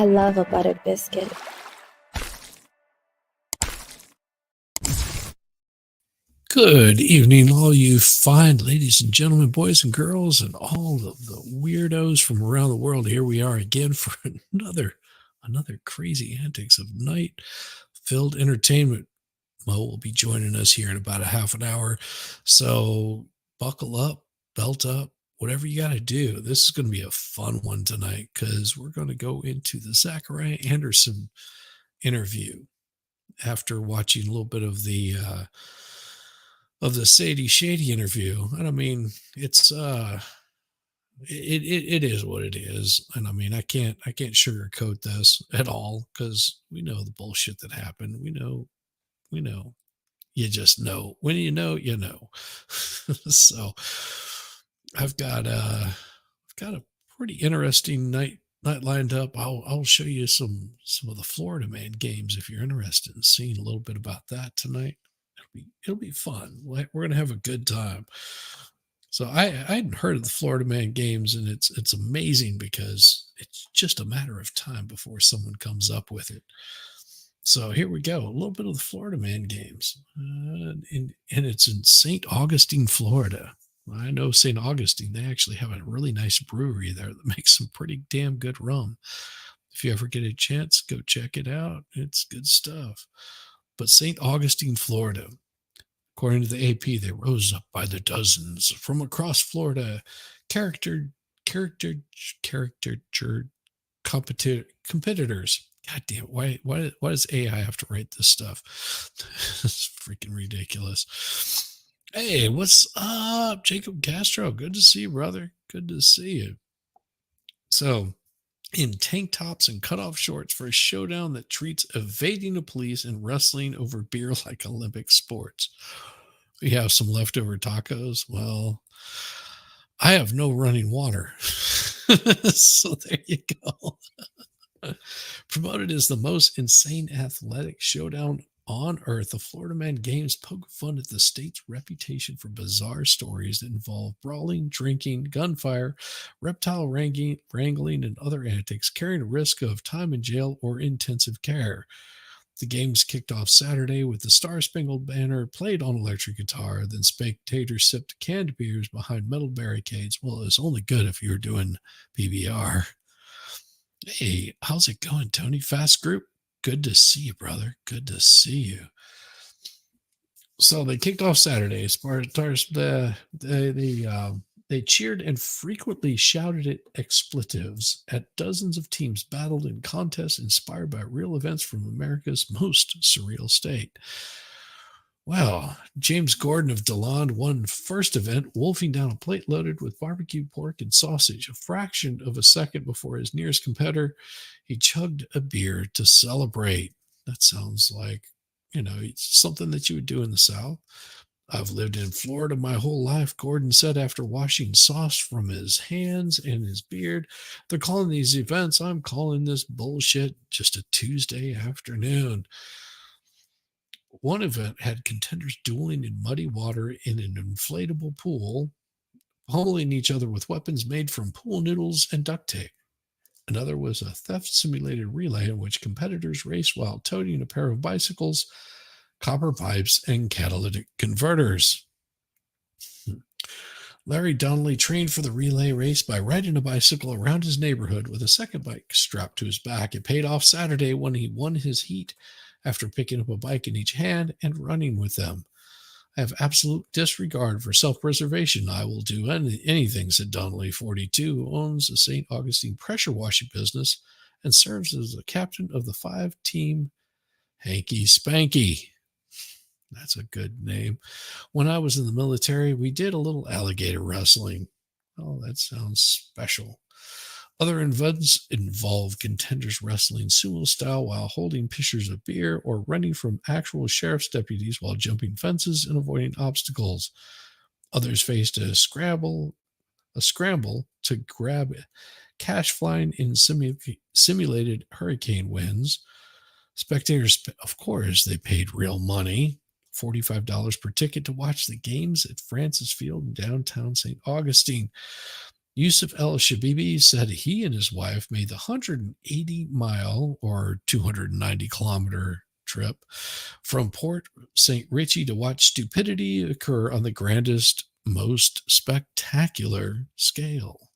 I love a buttered biscuit. Good evening, all you fine ladies and gentlemen, boys and girls, and all of the weirdos from around the world. Here we are again for another crazy antics of night-filled entertainment. Mo will be joining us here in about a half an hour, so buckle up, belt up, whatever you got to do. This is going to be a fun one tonight because we're going to go into the Zachariah Anderson interview after watching a little bit of the Sadie Shady interview. And I mean, it's it is what it is. And I mean, I can't sugarcoat this at all because we know the bullshit that happened. We know, you just know. When you know, you know. So I've got a pretty interesting night lined up. I'll show you some of the Florida Man games if you're interested in seeing a little bit about that tonight. It'll be fun. We're gonna have a good time. So I hadn't heard of the Florida Man games, and it's amazing because it's just a matter of time before someone comes up with it. So here we go, a little bit of the Florida Man games, and it's in St. Augustine, Florida. I know St. Augustine, they actually have a really nice brewery there that makes some pretty damn good rum. If you ever get a chance, go check it out. It's good stuff. But St. Augustine, Florida, according to the AP, they rose up by the dozens from across Florida. Competitors. God damn, why does AI have to write this stuff? It's freaking ridiculous. Hey, what's up, Jacob Castro? Good to see you, brother. Good to see you. So, in tank tops and cutoff shorts for a showdown that treats evading the police and wrestling over beer like Olympic sports. We have some leftover tacos. Well, I have no running water. So there you go. Promoted as the most insane athletic showdown on earth, the Florida Man Games poke fun at the state's reputation for bizarre stories that involve brawling, drinking, gunfire, reptile wrangling, and other antics, carrying a risk of time in jail or intensive care. The games kicked off Saturday with the Star Spangled Banner played on electric guitar, then spectators sipped canned beers behind metal barricades. Well, it's only good if you're doing PBR. Hey, how's it going, Tony? Fast Group? Good to see you, brother. Good to see you. So they kicked off Saturday. They cheered and frequently shouted at expletives at dozens of teams battled in contests inspired by real events from America's most surreal state. Well, James Gordon of DeLond won first event, wolfing down a plate loaded with barbecued pork and sausage. A fraction of a second before his nearest competitor, he chugged a beer to celebrate. That sounds like, it's something that you would do in the South. I've lived in Florida my whole life, Gordon said after washing sauce from his hands and his beard. They're calling these events. I'm calling this bullshit just a Tuesday afternoon. One event had contenders dueling in muddy water in an inflatable pool, pummeling each other with weapons made from pool noodles and duct tape. Another was a theft simulated relay in which competitors raced while toting a pair of bicycles, copper pipes, and catalytic converters. Larry Donnelly trained for the relay race by riding a bicycle around his neighborhood with a second bike strapped to his back. It paid off Saturday when he won his heat after picking up a bike in each hand and running with them. I have absolute disregard for self-preservation. I will do anything, said Donnelly, 42, who owns a St. Augustine pressure washing business and serves as the captain of the 5-team Hanky Spanky. That's a good name. When I was in the military, we did a little alligator wrestling. Oh, that sounds special. Other events involve contenders wrestling sumo style while holding pitchers of beer or running from actual sheriff's deputies while jumping fences and avoiding obstacles. Others faced a scramble to grab cash flying in simulated hurricane winds. Spectators, of course, they paid real money, $45 per ticket to watch the games at Francis Field in downtown St. Augustine. Yusuf El Shabibi said he and his wife made the 180-mile or 290-kilometer trip from Port St. Richie to watch stupidity occur on the grandest, most spectacular scale.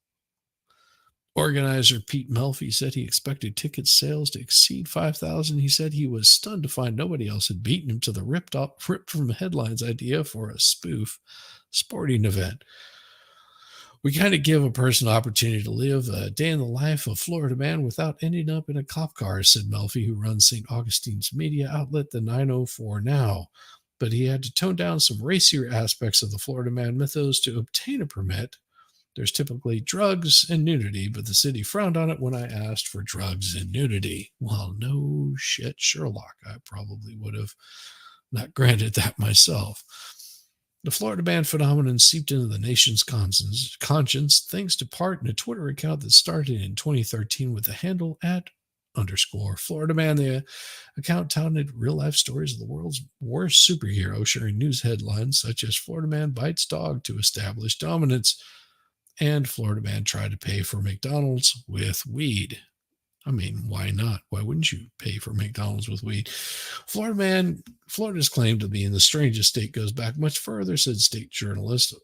Organizer Pete Melfi said he expected ticket sales to exceed 5,000. He said he was stunned to find nobody else had beaten him to the ripped from headlines idea for a spoof sporting event. We kind of give a person an opportunity to live a day in the life of Florida man without ending up in a cop car, said Melfi, who runs St. Augustine's media outlet, the 904 Now. But he had to tone down some racier aspects of the Florida man mythos to obtain a permit. There's typically drugs and nudity, but the city frowned on it when I asked for drugs and nudity. Well, no shit, Sherlock. I probably would have not granted that myself. The Florida man phenomenon seeped into the nation's conscience thanks to part in a Twitter account that started in 2013 with the handle @_Florida man. The account touted real-life stories of the world's worst superhero, sharing news headlines such as Florida man bites dog to establish dominance, and Florida man tried to pay for McDonald's with weed. I mean, why not? Why wouldn't you pay for McDonald's with weed? Florida's claim to be in the strangest state goes back much further, said state journalist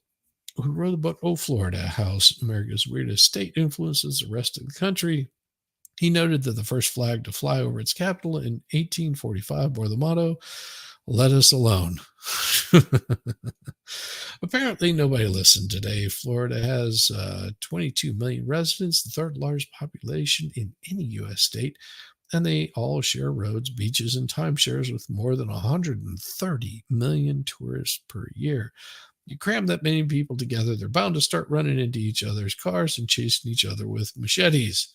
who wrote the book, Oh, Florida, How America's Weirdest State Influences the Rest of the Country. He noted that the first flag to fly over its capital in 1845 bore the motto, let us alone. Apparently, nobody listened today. Florida has 22 million residents, the third largest population in any U.S. state, and they all share roads, beaches, and timeshares with more than 130 million tourists per year. You cram that many people together, they're bound to start running into each other's cars and chasing each other with machetes.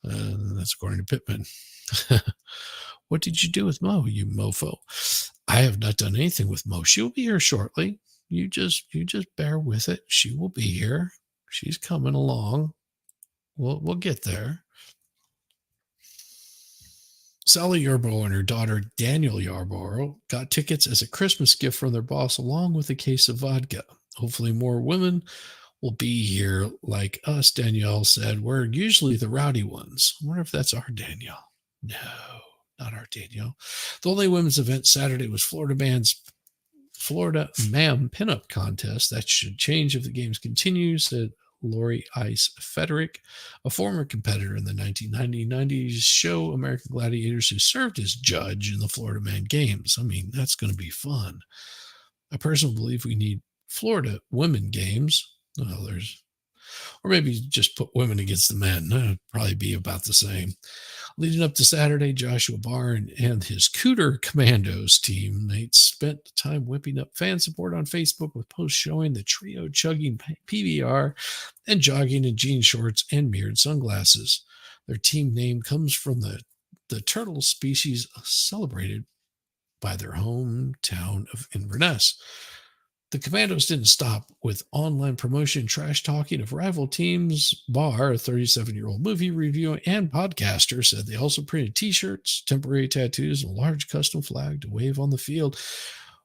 That's according to Pittman. What did you do with Mo, you mofo? I have not done anything with Mo. She'll be here shortly. You just bear with it. She will be here. She's coming along. We'll get there. Sally Yarborough and her daughter Daniel Yarborough got tickets as a Christmas gift from their boss, along with a case of vodka. Hopefully, more women will be here like us, Danielle said. We're usually the rowdy ones. I wonder if that's our Danielle. No, not our Danielle. The only women's event Saturday was Florida Ma'am Pinup Contest. That should change if the games continue, said Lori Ice Frederick, a former competitor in the 1990s show American Gladiators, who served as judge in the Florida Man Games. I mean, that's going to be fun. I personally believe we need Florida Women Games. Or maybe just put women against the men. That'd probably be about the same. Leading up to Saturday, Joshua Barr and his Cooter Commandos teammates spent time whipping up fan support on Facebook with posts showing the trio chugging PBR and jogging in jean shorts and mirrored sunglasses. Their team name comes from the turtle species celebrated by their hometown of Inverness. The Commandos didn't stop with online promotion, trash talking of rival teams. Barr, a 37-year-old movie reviewer and podcaster, said they also printed T-shirts, temporary tattoos, and a large custom flag to wave on the field.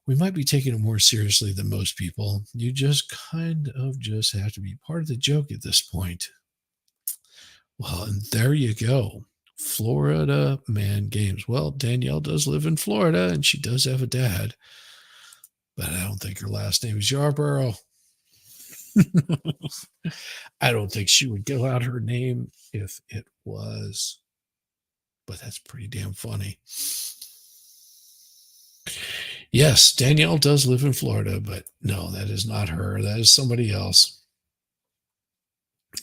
We might be taking it more seriously than most people. You just kind of just have to be part of the joke at this point. Well, and there you go. Florida Man Games. Well, Danielle does live in Florida, and she does have a dad. But I don't think her last name is Yarborough. I don't think she would give out her name if it was. But that's pretty damn funny. Yes, Danielle does live in Florida, but no, that is not her. That is somebody else.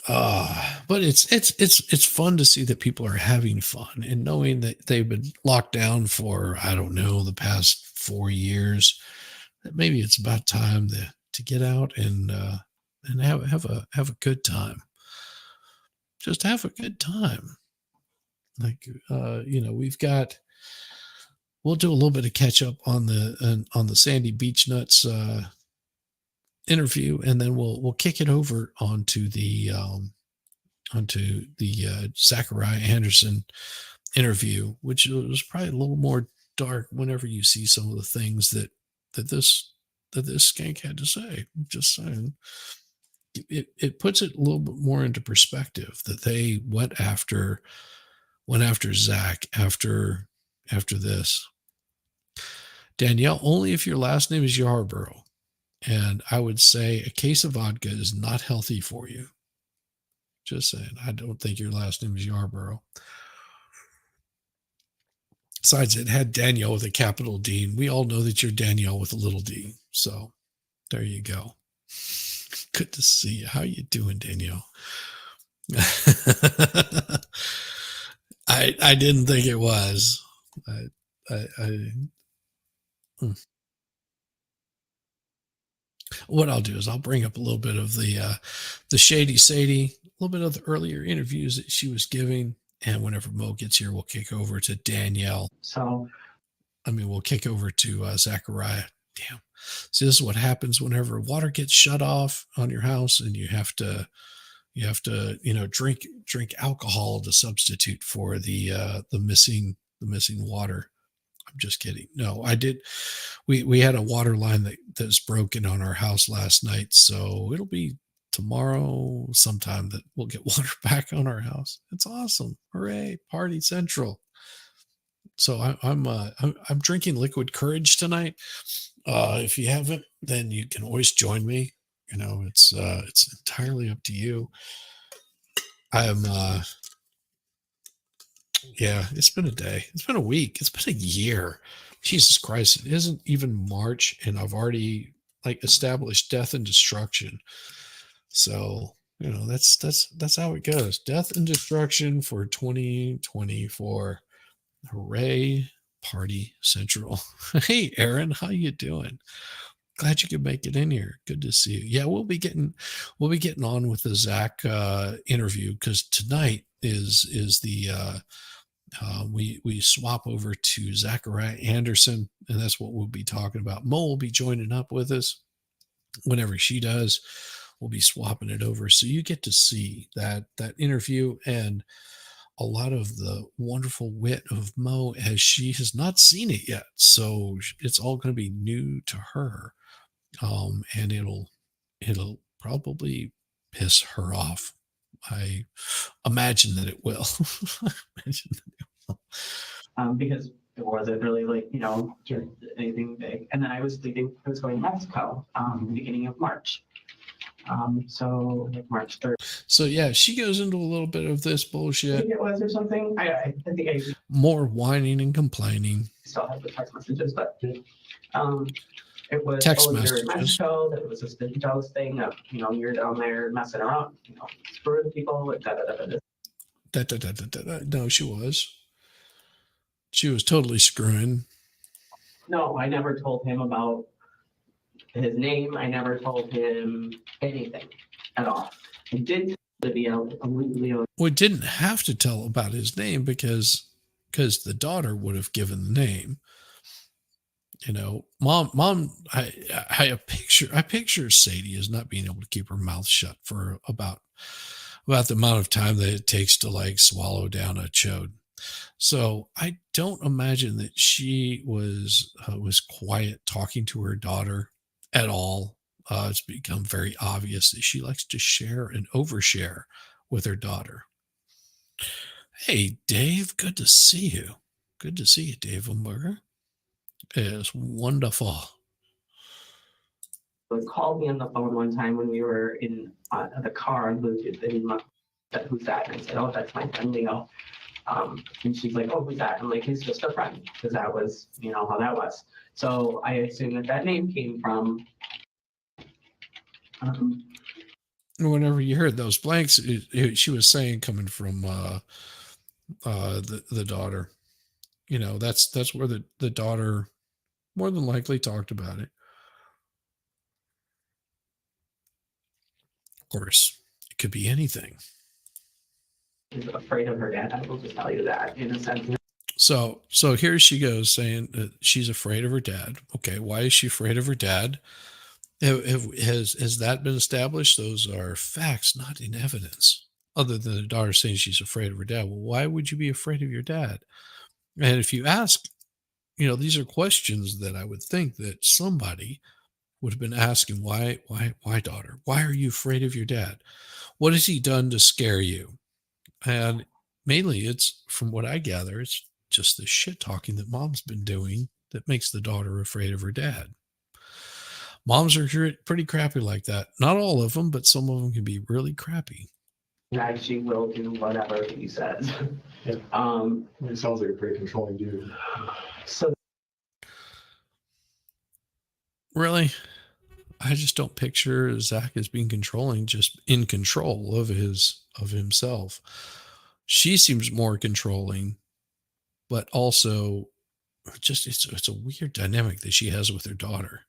But it's fun to see that people are having fun and knowing that they've been locked down for, I don't know, the past 4 years. That maybe it's about time to get out and have a good time. Just have a good time. Like we'll do a little bit of catch up on the Sadie Beachnuts interview, and then we'll kick it over onto the Zachariah Anderson interview, which was probably a little more dark whenever you see some of the things that this skank had to say. I'm just saying. it puts it a little bit more into perspective that they went after Zach after this. Danielle, only if your last name is Yarborough. And I would say a case of vodka is not healthy for you. Just saying. I don't think your last name is Yarborough. Besides, it had Danielle with a capital D, and we all know that you're Danielle with a little d. So there you go. Good to see you. How you doing, Danielle? I didn't think it was. What I'll do is I'll bring up a little bit of the Shady Sadie, a little bit of the earlier interviews that she was giving, and whenever Mo gets here, we'll kick over to Danielle. We'll kick over to Zachariah. Damn. See, this is what happens whenever water gets shut off on your house, and you have to drink alcohol to substitute for the missing water. I'm just kidding. No, I did. We had a water line that's broken on our house last night, so it'll be tomorrow sometime that we'll get water back on our house. It's awesome! Hooray! Party central. So I'm drinking liquid courage tonight. If you haven't, then you can always join me. It's entirely up to you. Yeah, it's been a day. It's been a week. It's been a year. Jesus Christ, it isn't even March, and I've already established death and destruction. So, that's how it goes. Death and destruction for 2024. Hooray, Party Central. Hey, Aaron, how you doing? Glad you could make it in here. Good to see you. Yeah, we'll be getting on with the Zach interview, because tonight is the we swap over to Zachariah Anderson, and that's what we'll be talking about. Mo will be joining up with us whenever she does. We'll be swapping it over, so you get to see that interview and a lot of the wonderful wit of Mo, as she has not seen it yet. So it's all going to be new to her. And it'll probably piss her off. I imagine that it will. Because it wasn't really anything big. And then I was going to Mexico beginning of March. So March 3rd. So yeah, she goes into a little bit of this bullshit. I think it was or something. I think more whining and complaining. Still have the text messages, but it was text messages. You're in Mexico. That it was this jealous thing of you're down there messing around, screwing people. No, she was. She was totally screwing. No, I never told him about his name. I never told him anything at all. I did We didn't have to tell about his name because the daughter would have given the name. Mom, I picture Sadie as not being able to keep her mouth shut for about the amount of time that it takes to swallow down a chode. So I don't imagine that she was quiet talking to her daughter at all. It's become very obvious that she likes to share and overshare with her daughter. Hey, Dave, good to see you. Good to see you, Dave Umberger. It's wonderful. He called me on the phone one time when we were in the car and who's that? And I said, oh, that's my friend Leo. And she's like, oh, who's that? I'm like, he's just a friend, because that was, how that was. So I assume that name came from. Whenever you heard those blanks, she was saying coming from the daughter. That's where the daughter more than likely talked about it. Of course, it could be anything. She's afraid of her dad. I will just tell you that in a sense. So here she goes saying that she's afraid of her dad. Okay, why is she afraid of her dad? Has that been established? Those are facts, not in evidence. Other than the daughter saying she's afraid of her dad. Well, why would you be afraid of your dad? And if you ask, these are questions that I would think that somebody would have been asking, why, daughter? Why are you afraid of your dad? What has he done to scare you? And mainly it's, from what I gather, it's just the shit talking that mom's been doing that makes the daughter afraid of her dad. Moms are pretty crappy like that. Not all of them, but some of them can be really crappy. And she will do whatever he says. Yeah. It sounds like a pretty controlling dude. So Really? I just don't picture Zach as being controlling, just in control of himself. She seems more controlling, but also just it's a weird dynamic that she has with her daughter.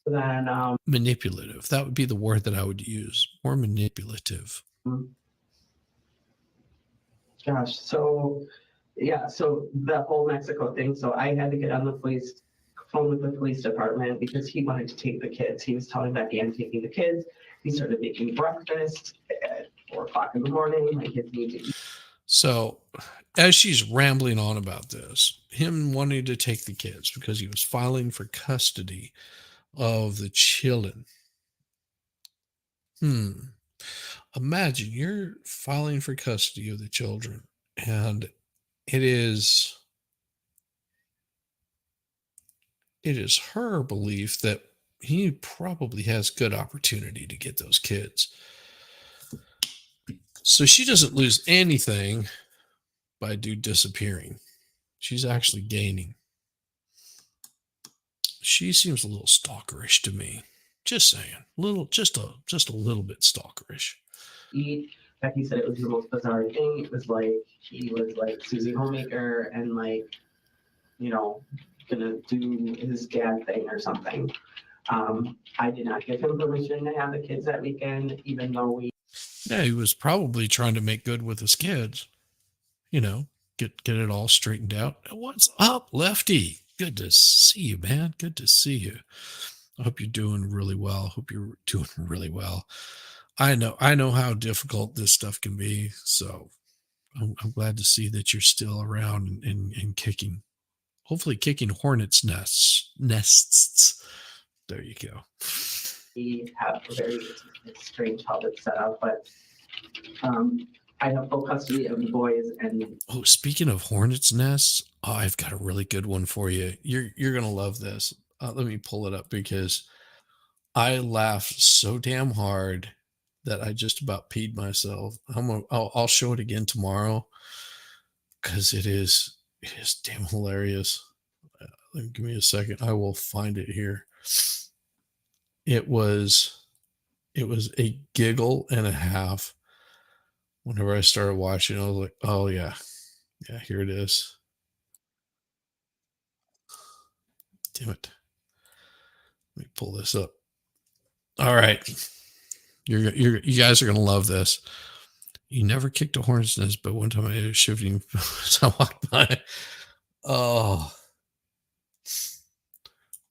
then Manipulative. That would be the word that I would use. More manipulative. gosh, so yeah, so the whole Mexico thing. So I had to get on the phone with the police department because he wanted to take the kids. He was telling Becky, I'm taking the kids. He started making breakfast at 4:00 in the morning. My kids need to eat. So as she's rambling on about this, him wanting to take the kids because he was filing for custody of the children. Imagine you're filing for custody of the children, and it is her belief that he probably has good opportunity to get those kids. So she doesn't lose anything by dude disappearing. She's actually gaining. She seems a little stalkerish to me. Just saying, just a little bit stalkerish. Becky said it was the most bizarre thing. It was like he was like Susie Homemaker and like, you know, gonna do his dad thing or something. I did not give him permission to have the kids that weekend, even though he was probably trying to make good with his kids. You know, get it all straightened out. What's up, Lefty? Good to see you, man. Good to see you. I hope you're doing really well. I know how difficult this stuff can be. So I'm glad to see that you're still around and kicking. Hopefully kicking hornets' nests. There you go. we have a very strange how it's set up, but I have full custody of the boys. And speaking of hornets' nests, I've got a really good one for you. You're gonna love this. Let me pull it up because I laughed so damn hard that I just about peed myself. I'll show it again tomorrow because it is damn hilarious. Give me a second. I will find it here. It was a giggle and a half. Whenever I started watching, I was like, oh yeah, here it is. Damn it. Let me pull this up. All right. You guys are going to love this. You never kicked a hornet's nest, but one time I was shifting as I walked by. Oh,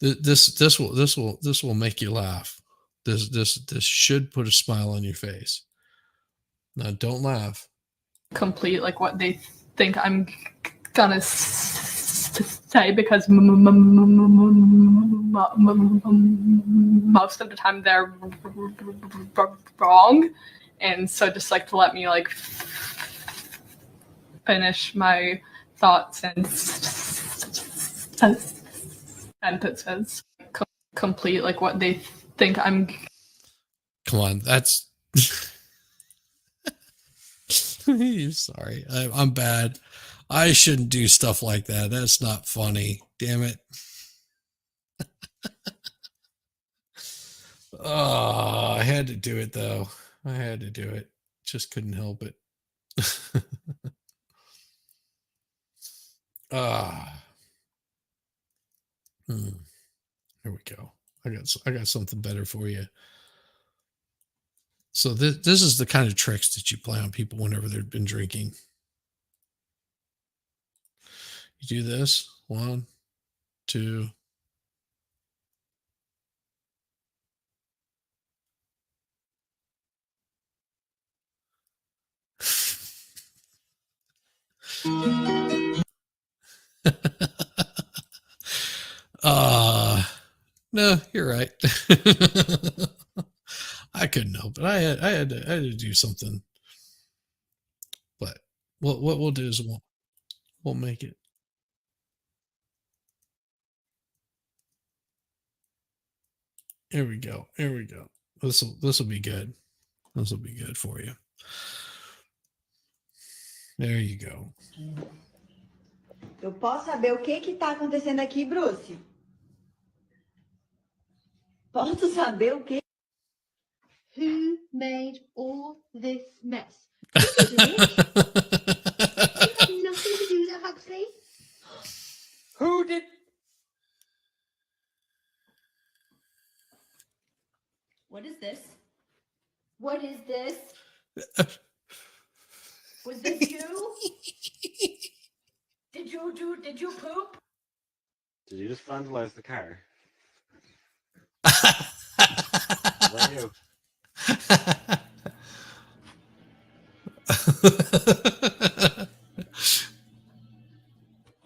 this will make you laugh. This should put a smile on your face. Now, don't laugh. Complete like what they think I'm gonna say because most of the time they're wrong, and so just like to let me like finish my thoughts and sentences. Complete like what they think I'm. Come on, that's. Sorry, I'm bad. I shouldn't do stuff like that. That's not funny. Damn it. Oh, I had to do it though. I had to do it. Just couldn't help it. Here we go. I got something better for you. So this is the kind of tricks that you play on people whenever they've been drinking. You do this. 1, 2. No, you're right. I couldn't help it. I had to do something. But what we'll do is we'll make it. Here we go. Here we go. This will be good. This will be good for you. There you go. Eu posso saber o que está acontecendo aqui, Bruce? Posso saber o que? Who made all this mess? You did it. You had nothing to do with it, Huxley. Who did? What is this? What is this? Was this you? Did you poop? Did you just vandalize the car? Is that you?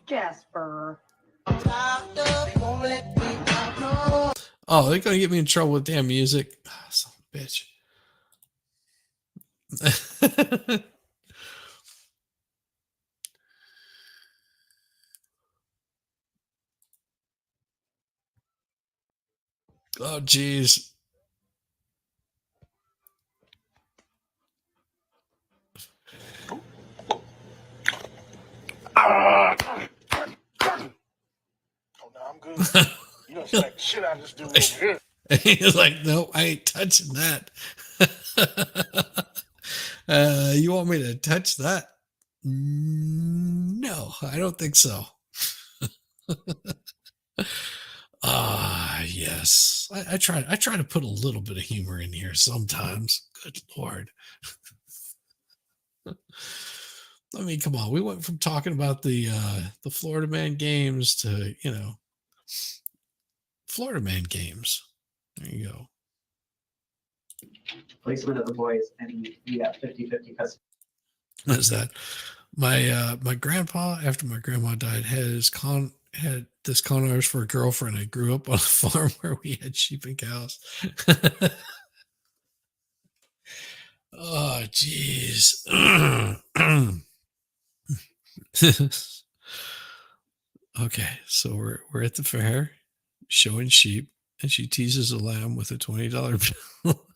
Jasper. Oh, they're gonna get me in trouble with damn music. Oh, son of a bitch. Oh, geez. Oh, no, I'm good. You don't smack the shit out of this dude over here. He's like, no, I ain't touching that. You want me to touch that? No, I don't think so. Yes. I try to put a little bit of humor in here sometimes. Good Lord. I mean, come on. We went from talking about the Florida Man games to, Florida Man games. There you go. Placement of the boys, and we got 50-50 custody. What is that? My grandpa, after my grandma died, had this con artist for a girlfriend. I grew up on a farm where we had sheep and cows. Oh, jeez. Okay, so we're at the fair showing sheep, and she teases a lamb with a $20 bill.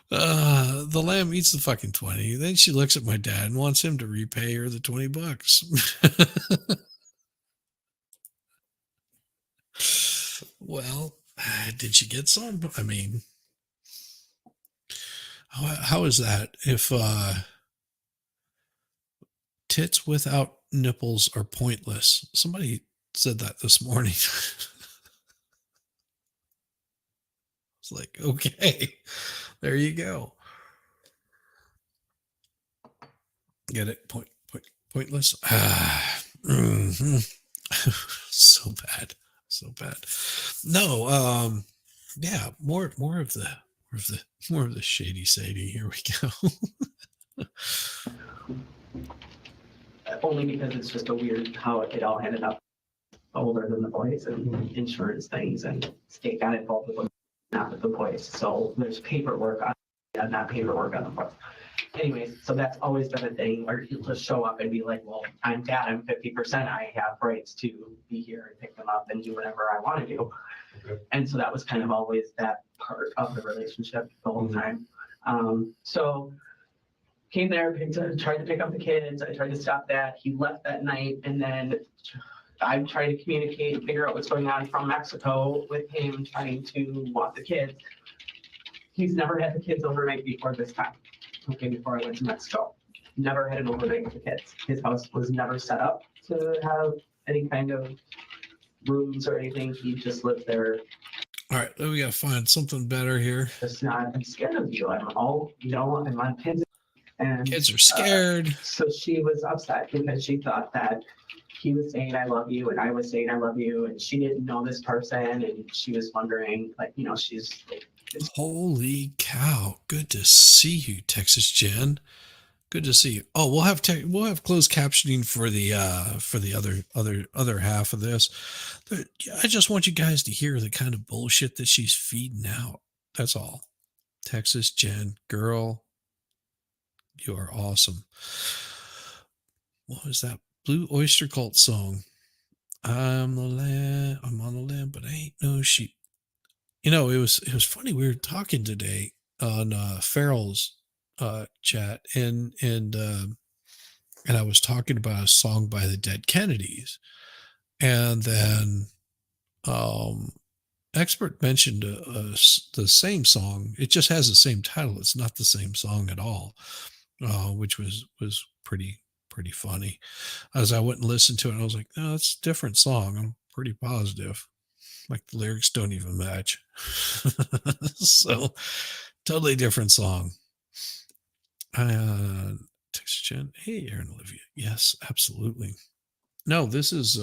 The lamb eats the fucking 20. Then she looks at my dad and wants him to repay her the $20. Well, did she get some? I mean, how is that? If tits without nipples are pointless. Somebody said that this morning. It's like, okay, there you go. Get it? Pointless. So bad. No, yeah, more of the shady Sadie. Here we go. Only because it's just a weird how it all ended up older than the boys and insurance things, and state got involved with them, not with the boys. So there's paperwork on not paperwork on the boys. Anyways, so that's always been a thing where you'll just show up and be like, well, I'm dad, I'm 50%. I have rights to be here and pick them up and do whatever I want to do. Okay. And so that was kind of always that part of the relationship the whole time. So came there, tried to pick up the kids. I tried to stop that. He left that night, and then I tried to communicate and figure out what's going on from Mexico with him trying to want the kids. He's never had the kids overnight before this time. Okay, before I went to Mexico. Never had an overnight with the kids. His house was never set up to have any kind of rooms or anything. He just lived there. All right, then we gotta find something better here. Just not, I'm scared of you. I'm on pins. And Kids are scared. so she was upset because she thought that he was saying I love you and I was saying I love you, and she didn't know this person, and she was wondering, like, she's like, Holy cow. Good to see you, Texas Jen. Good to see you. Oh, we'll have closed captioning for the other half of this. I just want you guys to hear the kind of bullshit that she's feeding out. That's all. Texas Jen, girl, you are awesome. What was that Blue Oyster Cult song? I'm on the land, but I ain't no sheep. You know, it was funny. We were talking today on Farrell's chat, and I was talking about a song by the Dead Kennedys, and then Expert mentioned the same song. It just has the same title. It's not the same song at all, which was pretty funny. As I went and listened to it, I was like, no, it's a different song. I'm pretty positive. Like the lyrics don't even match. So totally different song. Text Jen. Hey, Aaron Olivia. Yes, absolutely. No, this is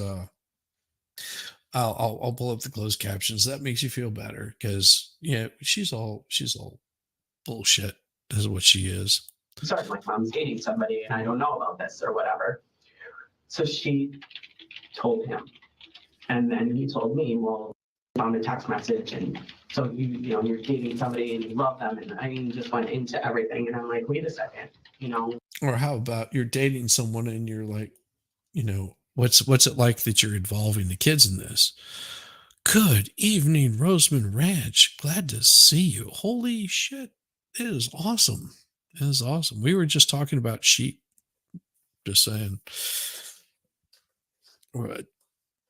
I'll pull up the closed captions. That makes you feel better because yeah, she's all bullshit is what she is. Sorry, my mom's dating somebody and I don't know about this or whatever. So she told him. And then he told me, well, found a text message, and so you're dating somebody and you love them, and I mean just went into everything, and I'm like, wait a second, Or how about you're dating someone and you're like, what's it like that you're involving the kids in this? Good evening, Roseman Ranch. Glad to see you. Holy shit. It is awesome. It is awesome. We were just talking about sheep. Just saying. Right.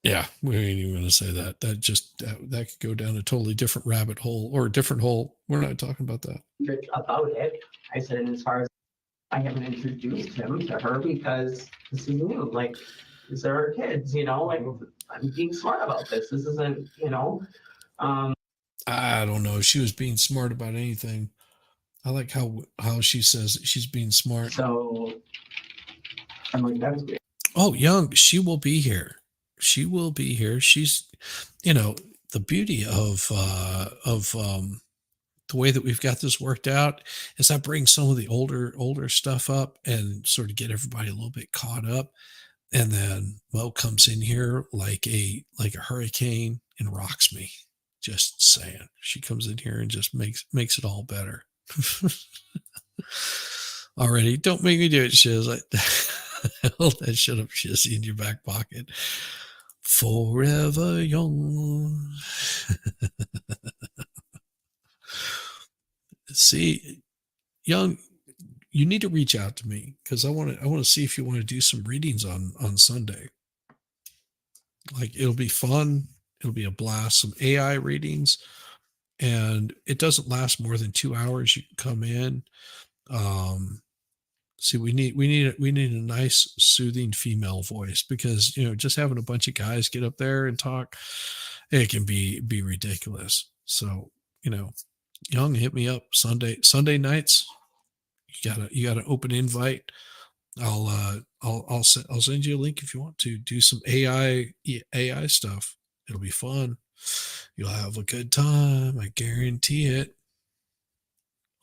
Yeah, we ain't even going to say that. That could go down a totally different rabbit hole or a different hole. We're not talking about that. about it. I said, and as far as I haven't introduced him to her because this is new. Like, these are our kids, like I'm being smart about this. This isn't, I don't know. She was being smart about anything. I like how she says she's being smart. So I'm like, that's weird. Oh, Young, she will be here. She will be here. She's, the beauty of the way that we've got this worked out is I bring some of the older stuff up and sort of get everybody a little bit caught up. And then Mo comes in here like a hurricane and rocks me. Just saying. She comes in here and just makes it all better. Already. Don't make me do it, Shiz. Hold that shit up, Shizzy, in your back pocket. Forever young. See, Young, you need to reach out to me because I want to see if you want to do some readings on Sunday. Like, it'll be fun. It'll be a blast. Some AI readings, and it doesn't last more than 2 hours. You can come in. See, we need a nice, soothing female voice because just having a bunch of guys get up there and talk, it can be ridiculous. So Young, hit me up Sunday nights. You got an open invite. I'll send you a link if you want to do some AI stuff. It'll be fun. You'll have a good time. I guarantee it.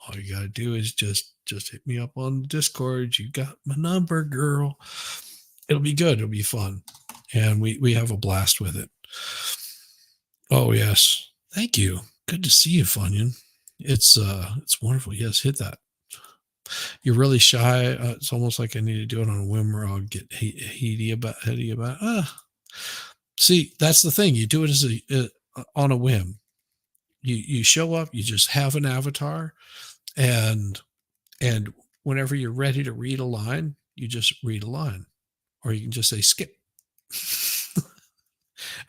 All you gotta do is just hit me up on Discord. You got my number, girl. It'll be good. It'll be fun, and we have a blast with it. Oh yes, thank you. Good to see you, Funyun. It's wonderful. Yes, hit that. You're really shy. It's almost like I need to do it on a whim, or I'll get heady about. See, that's the thing. You do it as on a whim. You show up. You just have an avatar, and whenever you're ready to read a line, you just read a line, or you can just say skip,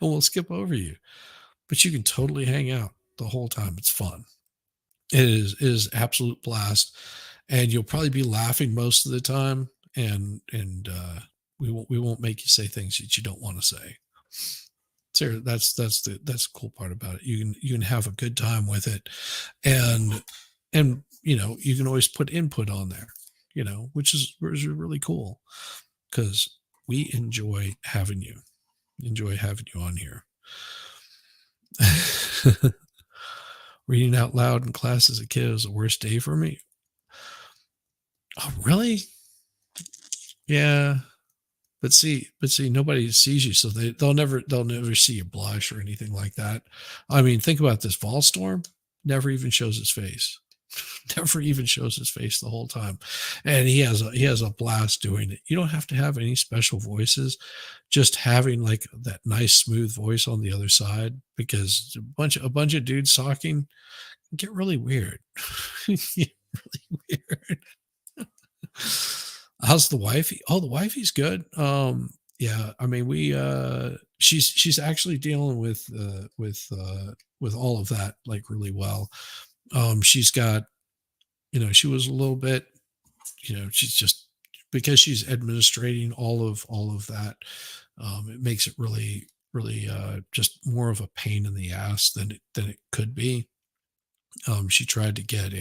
and we'll skip over you. But you can totally hang out the whole time. It's fun. It is absolute blast. And you'll probably be laughing most of the time, and we won't make you say things that you don't want to say. So that's the cool part about it. You can have a good time with it, and you can always put input on there, which is really cool because we enjoy having you on here. Reading out loud in class as a kid was the worst day for me. Oh, really? Yeah. But see, nobody sees you, so they'll never see you blush or anything like that. I mean, think about this. Volstorm never even shows his face. Never even shows his face the whole time, and he has a blast doing it. You don't have to have any special voices, just having like that nice smooth voice on the other side, because a bunch of dudes talking can get really weird. Get really weird. How's the wifey? Oh, the wifey's good. Yeah, I mean, she's actually dealing with all of that like really well. She's got, she was a little bit, she's just, because she's administrating all of that. It makes it really, really just more of a pain in the ass than it could be. She tried to get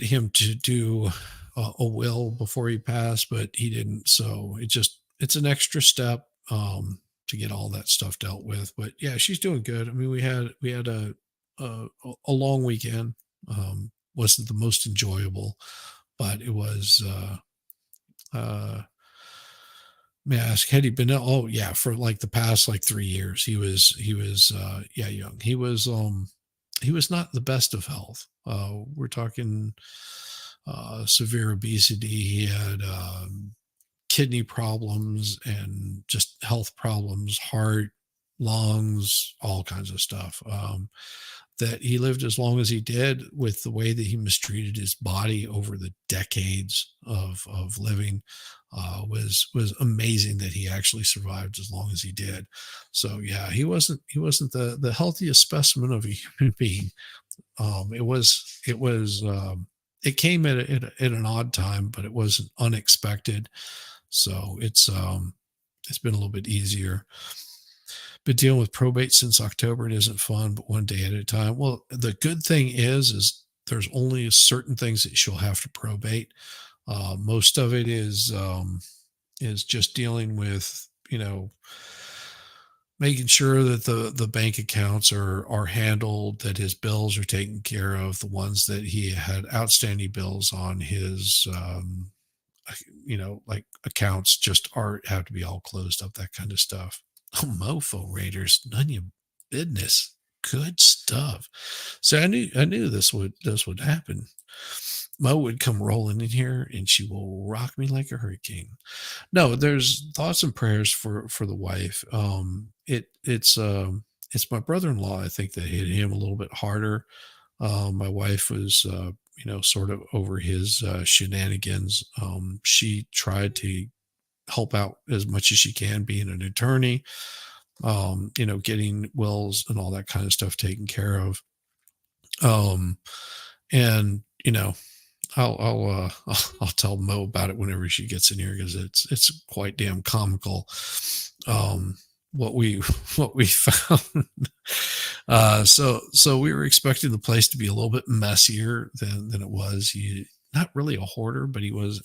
him to do a will before he passed, but he didn't. So it's an extra step to get all that stuff dealt with. But yeah, she's doing good. I mean, we had a long weekend. Wasn't the most enjoyable, but it was. May I ask, had he been? Oh yeah, for like the past like 3 years, he was young. He was not the best of health. We're talking severe obesity. He had kidney problems and just health problems, heart, lungs, all kinds of stuff. That he lived as long as he did with the way that he mistreated his body over the decades of living was amazing that he actually survived as long as he did. So yeah, he wasn't the healthiest specimen of a human being. It came at an odd time, but it wasn't unexpected. So it's been a little bit easier. Been dealing with probate since October. It isn't fun, but one day at a time. Well, the good thing is there's only certain things that she'll have to probate. Most of it is just dealing with, making sure that the bank accounts are handled, that his bills are taken care of, the ones that he had outstanding bills on his, like accounts just have to be all closed up, that kind of stuff. Oh, Mofo Raiders, none of your business. Good stuff. So I knew this would happen. Mo would come rolling in here and she will rock me like a hurricane. No, there's thoughts and prayers for the wife. It's my brother-in-law, I think, that hit him a little bit harder. My wife was sort of over his shenanigans. She tried to help out as much as she can, being an attorney, getting wills and all that kind of stuff taken care of. And I'll tell Mo about it whenever she gets in here, because it's quite damn comical. What we found. So we were expecting the place to be a little bit messier than it was. Not really a hoarder, but he was,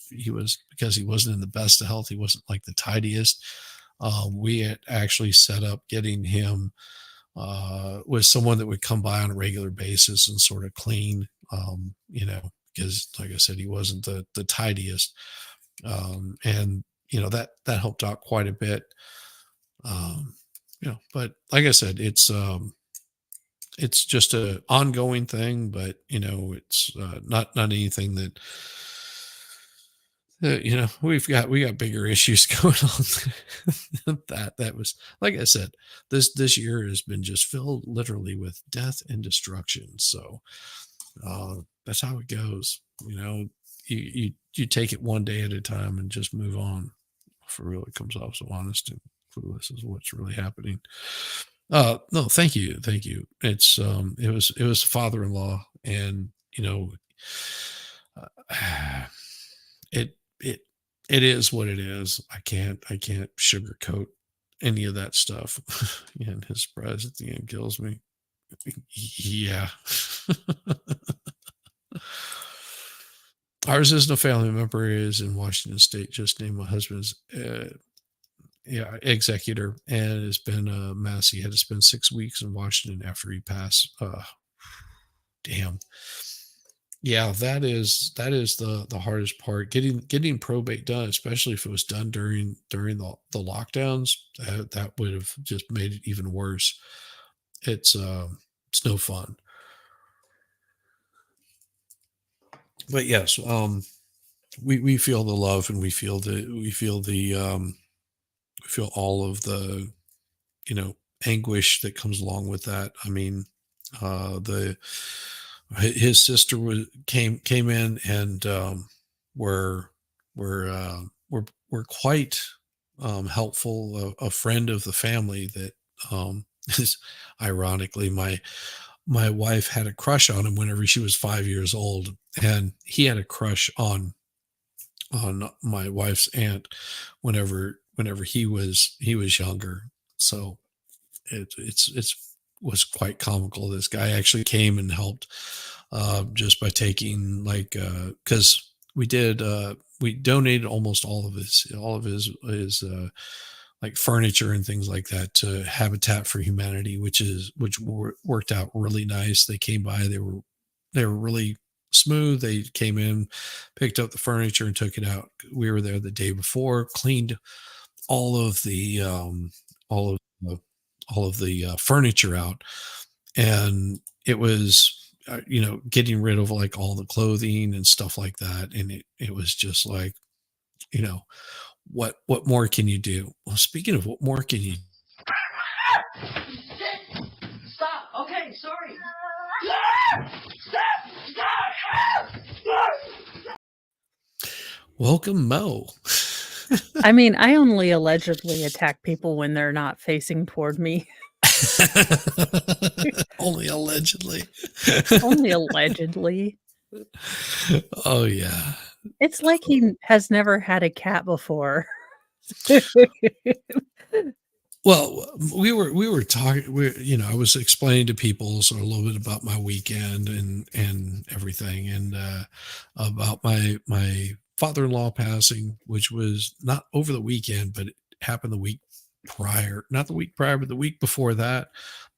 because he wasn't in the best of health. He wasn't like the tidiest. We had actually set up getting him with someone that would come by on a regular basis and sort of clean, because like I said, he wasn't the tidiest. And that helped out quite a bit. But like I said, it's just a ongoing thing, but it's not anything that we got bigger issues going on. that was, like I said, this year has been just filled literally with death and destruction. So that's how it goes. You take it one day at a time and just move on. For real, it comes off so honest and clueless is what's really happening. No, thank you. It's it was father-in-law, and it is what it is. I can't sugarcoat any of that stuff. And his surprise at the end kills me. Yeah. Ours isn't a family member. Is in Washington State. Just named my husband's executor, and it's been a mess. He had to spend 6 weeks in Washington after he passed. Damn. Yeah, that is the hardest part. Getting probate done, especially if it was done during the lockdowns, that would have just made it even worse. It's no fun. But yes, we feel the love, and we feel all of the, anguish that comes along with that. I mean, the his sister came in, and were were quite helpful. A friend of the family that is ironically my wife had a crush on him whenever she was 5 years old, and he had a crush on my wife's aunt whenever he was younger. So it's was quite comical. This guy actually came and helped, just by taking, like, because we donated almost all of his like furniture and things like that to Habitat for Humanity, which worked out really nice. They came by, they were really smooth. They came in, picked up the furniture and took it out. We were there the day before, cleaned all of the all of the furniture out, and it was, getting rid of like all the clothing and stuff like that, and it was just like, you know what more can you do? Well, speaking of what more can you Stop. Okay, sorry. welcome, Mo. I mean, I only allegedly attack people when they're not facing toward me. Only allegedly. Only allegedly. Oh yeah. It's like he has never had a cat before. Well, we were talking. I was explaining to people sort of a little bit about my weekend and everything, and about my father-in-law passing, which was not over the weekend, but it happened the week prior. Not the week prior, but the week before that.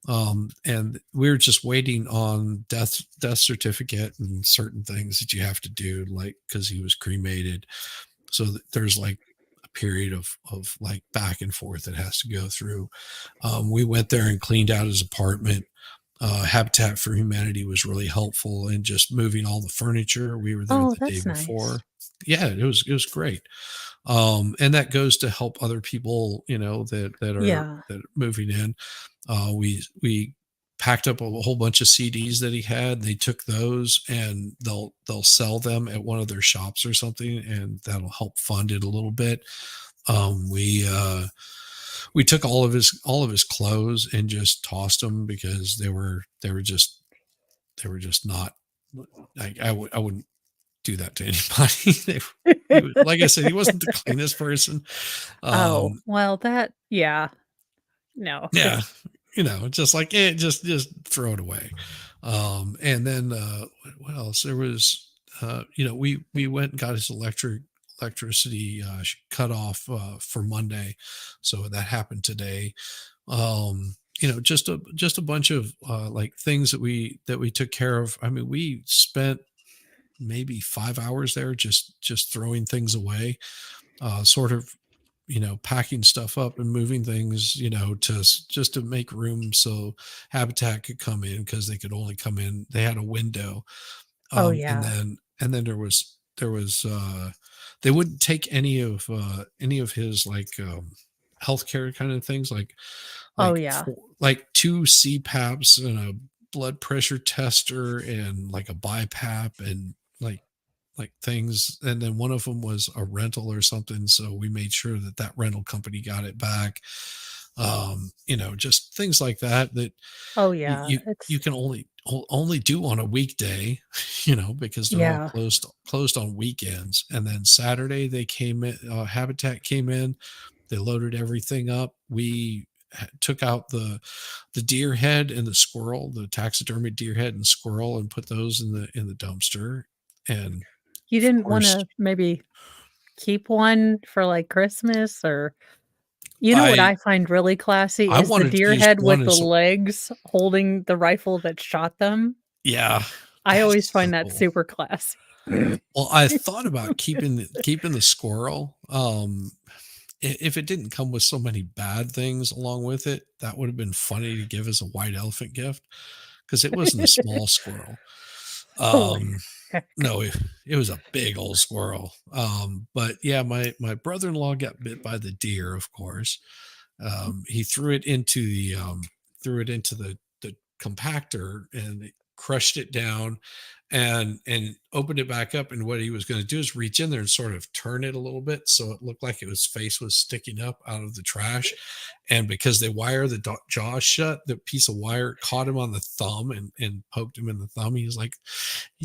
And we were just waiting on death certificate and certain things that you have to do, like, because he was cremated. So there's like period of like back and forth that has to go through. We went there and cleaned out his apartment. Habitat for Humanity was really helpful in just moving all the furniture. We were there Oh, the day that's nice. before. Yeah, it was great. And that goes to help other people, that are Yeah. moving in. We packed up a whole bunch of CDs that he had. They took those and they'll sell them at one of their shops or something, and that'll help fund it a little bit. We took all of his clothes and just tossed them because they were just not, like, I wouldn't do that to anybody. Like I said, he wasn't the cleanest person. Oh, well, yeah. No. Yeah, just like it, just throw it away. And then what else? There was, we went and got his electricity cut off for Monday, so that happened today. Just a bunch of like things that we took care of. I mean, we spent maybe 5 hours there just throwing things away, sort of, packing stuff up and moving things, just to make room so Habitat could come in, because they could only come in. They had a window. Oh, And yeah. then there was they wouldn't take any of his, like, healthcare kind of things, like Oh, yeah. like 2 CPAPs and a blood pressure tester and like a BiPAP and like things. And then one of them was a rental or something, so we made sure that rental company got it back. Just things like that Oh, yeah. you can only do on a weekday, because they're all Yeah. closed on weekends. And then Saturday they came in, Habitat came in, they loaded everything up. We took out the deer head and the squirrel, the taxidermy deer head and squirrel, and put those in the dumpster. And You didn't of course, want to maybe keep one for like Christmas, or what I find really classy I is the wanted to deer use head one with the legs holding the rifle that shot them. yeah, I That's always find so that cool. super classy. Well, I thought about keeping the squirrel. If it didn't come with so many bad things along with it, that would have been funny to give as a white elephant gift because it wasn't a small squirrel. Holy heck. No, it was a big old squirrel. But yeah, my brother-in-law got bit by the deer, of course. He threw it into the compactor and it crushed it down and opened it back up. And what he was going to do is reach in there and sort of turn it a little bit so it looked like his face was sticking up out of the trash. And because they wire the jaw shut, the piece of wire caught him on the thumb and poked him in the thumb. He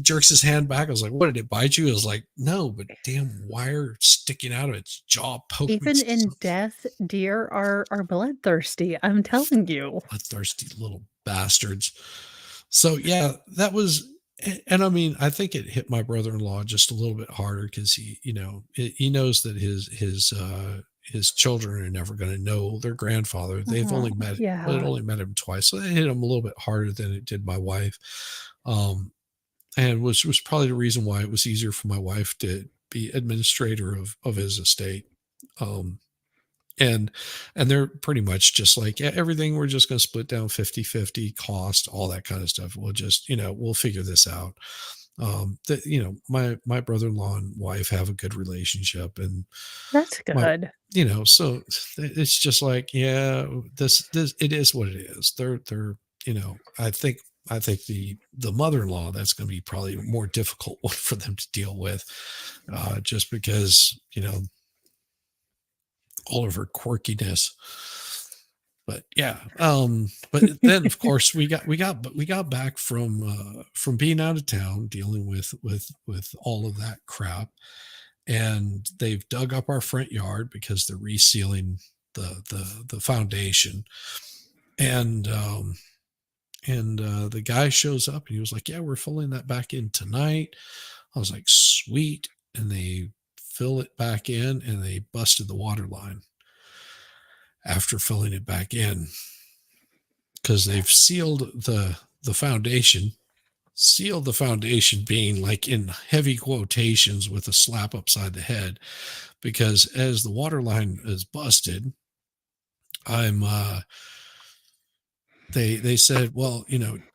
jerks his hand back. I was like, "What, did it bite you?" I was like, "No, but damn wire sticking out of its jaw poked me." Even in death, deer are bloodthirsty. I'm telling you. Bloodthirsty little bastards. So yeah, that was, and I mean, I think it hit my brother-in-law just a little bit harder because he knows that his children are never going to know their grandfather. They've only met him twice, so it hit him a little bit harder than it did my wife. And was probably the reason why it was easier for my wife to be administrator of his estate. And they're pretty much just like, yeah, everything, we're just going to split down 50-50 cost, all that kind of stuff. We'll just, we'll figure this out. My brother-in-law and wife have a good relationship, and that's good. So it's just like, yeah, this it is what it is. They're I think the mother-in-law, that's going to be probably a more difficult one for them to deal with, just because, all of her quirkiness. But yeah, but then of course we got back from being out of town, dealing with all of that crap, and they've dug up our front yard because they're resealing the foundation, and the guy shows up and he was like, "Yeah, we're filling that back in tonight." I was like, "Sweet," and they fill it back in, and they busted the water line after filling it back in because they've sealed the foundation being like in heavy quotations with a slap upside the head, because as the water line is busted, they said, well,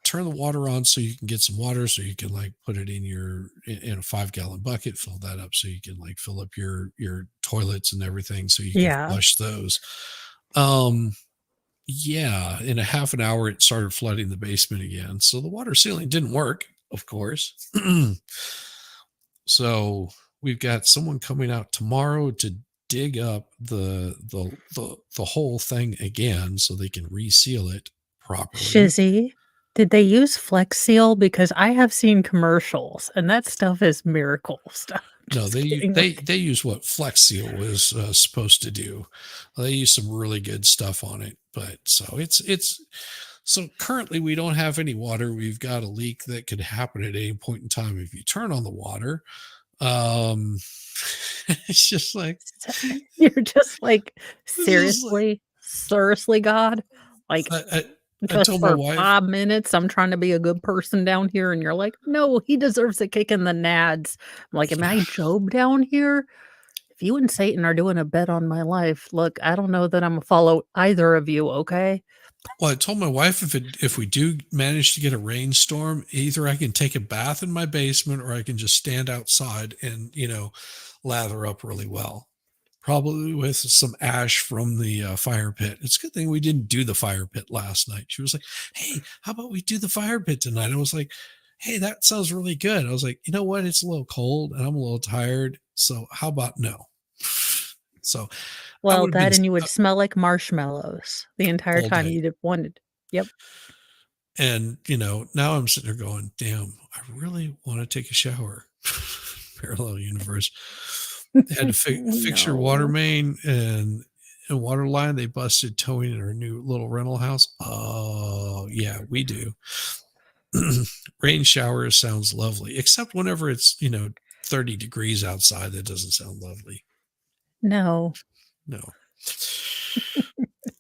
turn the water on so you can get some water, so you can like put it in a 5-gallon bucket, fill that up so you can like fill up your toilets and everything so you can flush those. Yeah, in a half an hour it started flooding the basement again, so the water sealing didn't work, of course. So we've got someone coming out tomorrow to dig up the whole thing again so they can reseal it properly. Shizzy, did they use Flex Seal? Because I have seen commercials and that stuff is miracle stuff. No, they use what Flex Seal was supposed to do. They use some really good stuff on it, but so currently we don't have any water. We've got a leak that could happen at any point in time if you turn on the water. It's just like, you're just like, seriously, God, like. I told my wife, 5 minutes, I'm trying to be a good person down here, and you're like, no, he deserves a kick in the nads. I'm like, am I Job down here? If you and Satan are doing a bet on my life, look, I don't know that I'm gonna follow either of you, okay? Well, I told my wife if we do manage to get a rainstorm, either I can take a bath in my basement or I can just stand outside and lather up really well. Probably with some ash from the fire pit. It's a good thing we didn't do the fire pit last night. She was like, "Hey, how about we do the fire pit tonight?" I was like, "Hey, that sounds really good." I was like, "You know what? It's a little cold and I'm a little tired. So how about no?" So, well, that and you would smell like marshmallows the entire time you'd have wanted. Yep. And now I'm sitting there going, "Damn, I really want to take a shower." Parallel universe. They had to fix your water main and water line. They busted towing in our new little rental house. Oh, yeah, we do. Rain shower sounds lovely, except whenever it's 30 degrees outside. That doesn't sound lovely. No.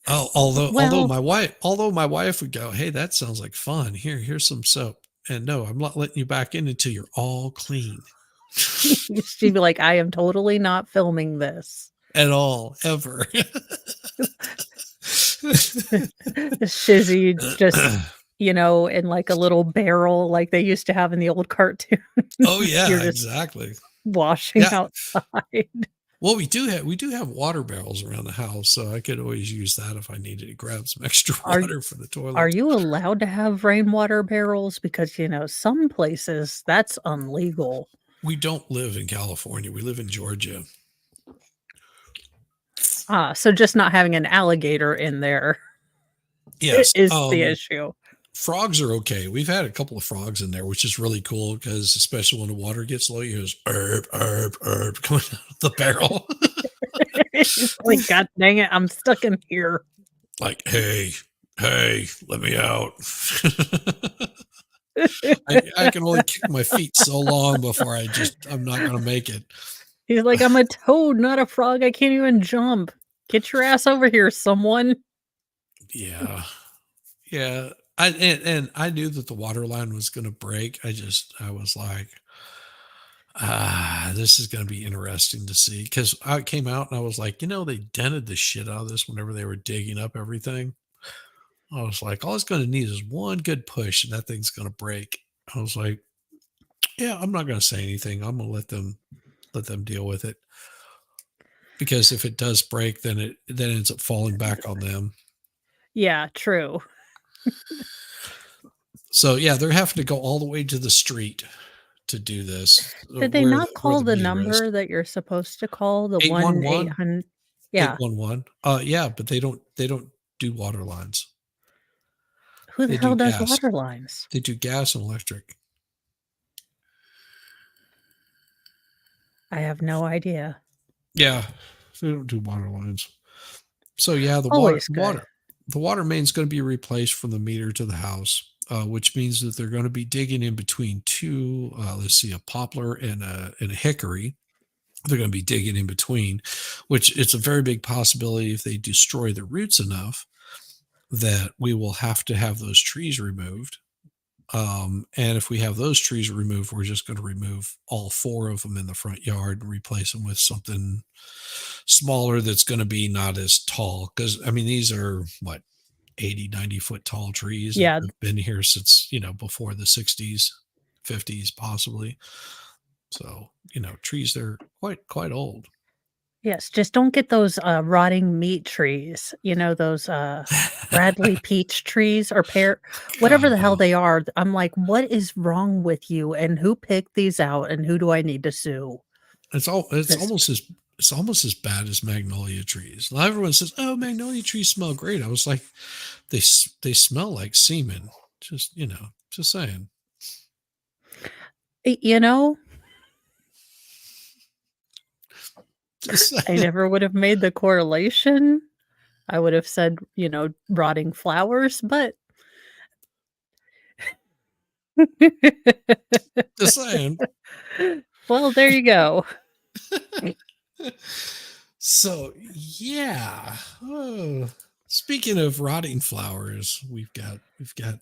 Although my wife would go, "Hey, that sounds like fun. Here's some soap." And no, I'm not letting you back in until you're all clean. She'd be like, I am totally not filming this. At all, ever. Shizzy just, in like a little barrel like they used to have in the old cartoon. Oh yeah, You're just exactly. washing Yeah. outside. Well, we do have water barrels around the house, so I could always use that if I needed to grab some extra water for the toilet. Are you allowed to have rainwater barrels? Because, some places that's illegal. We don't live in California. We live in Georgia. So just not having an alligator in there Yes, is the issue. Frogs are okay. We've had a couple of frogs in there, which is really cool because especially when the water gets low, you hear herb, herb, herb coming out of the barrel. It's like, God dang it, I'm stuck in here. Like, hey, let me out. I can only kick my feet so long before I'm not going to make it. He's like, I'm a toad, not a frog. I can't even jump. Get your ass over here, someone. Yeah. Yeah. And I knew that the water line was going to break. I was like, this is going to be interesting to see. Because I came out and I was like, they dented the shit out of this whenever they were digging up everything. I was like, all it's going to need is one good push and that thing's going to break. I was like, yeah, I'm not going to say anything. I'm going to let them deal with it. Because if it does break, then it ends up falling back on them. Yeah, true. So yeah, they're having to go all the way to the street to do this. Did they not call the number that you're supposed to call? The 1-800? Yeah. 811. Yeah, but they don't do water lines. Who the hell does water lines? They do gas and electric. I have no idea. Yeah, they don't do water lines. So yeah, the water main is going to be replaced from the meter to the house, which means that they're going to be digging in between two. A poplar and a hickory. They're going to be digging in between, which it's a very big possibility if they destroy the roots enough that we will have to have those trees removed. And if we have those trees removed, we're just going to remove all 4 of them in the front yard and replace them with something smaller that's going to be not as tall. Because, these are, 80, 90 foot tall trees. Yeah. That have been here since, before the 60s, 50s, possibly. So, trees, they're quite old. Yes, just don't get those rotting meat trees. Those Bradley peach trees or pear, whatever the hell they are. I'm like, what is wrong with you? And who picked these out? And who do I need to sue? It's almost as bad as magnolia trees. Now everyone says, "Oh, magnolia trees smell great." I was like, they smell like semen. Just saying. I never would have made the correlation. I would have said, rotting flowers, but just saying. Well, there you go. So yeah. Oh, speaking of rotting flowers, we've got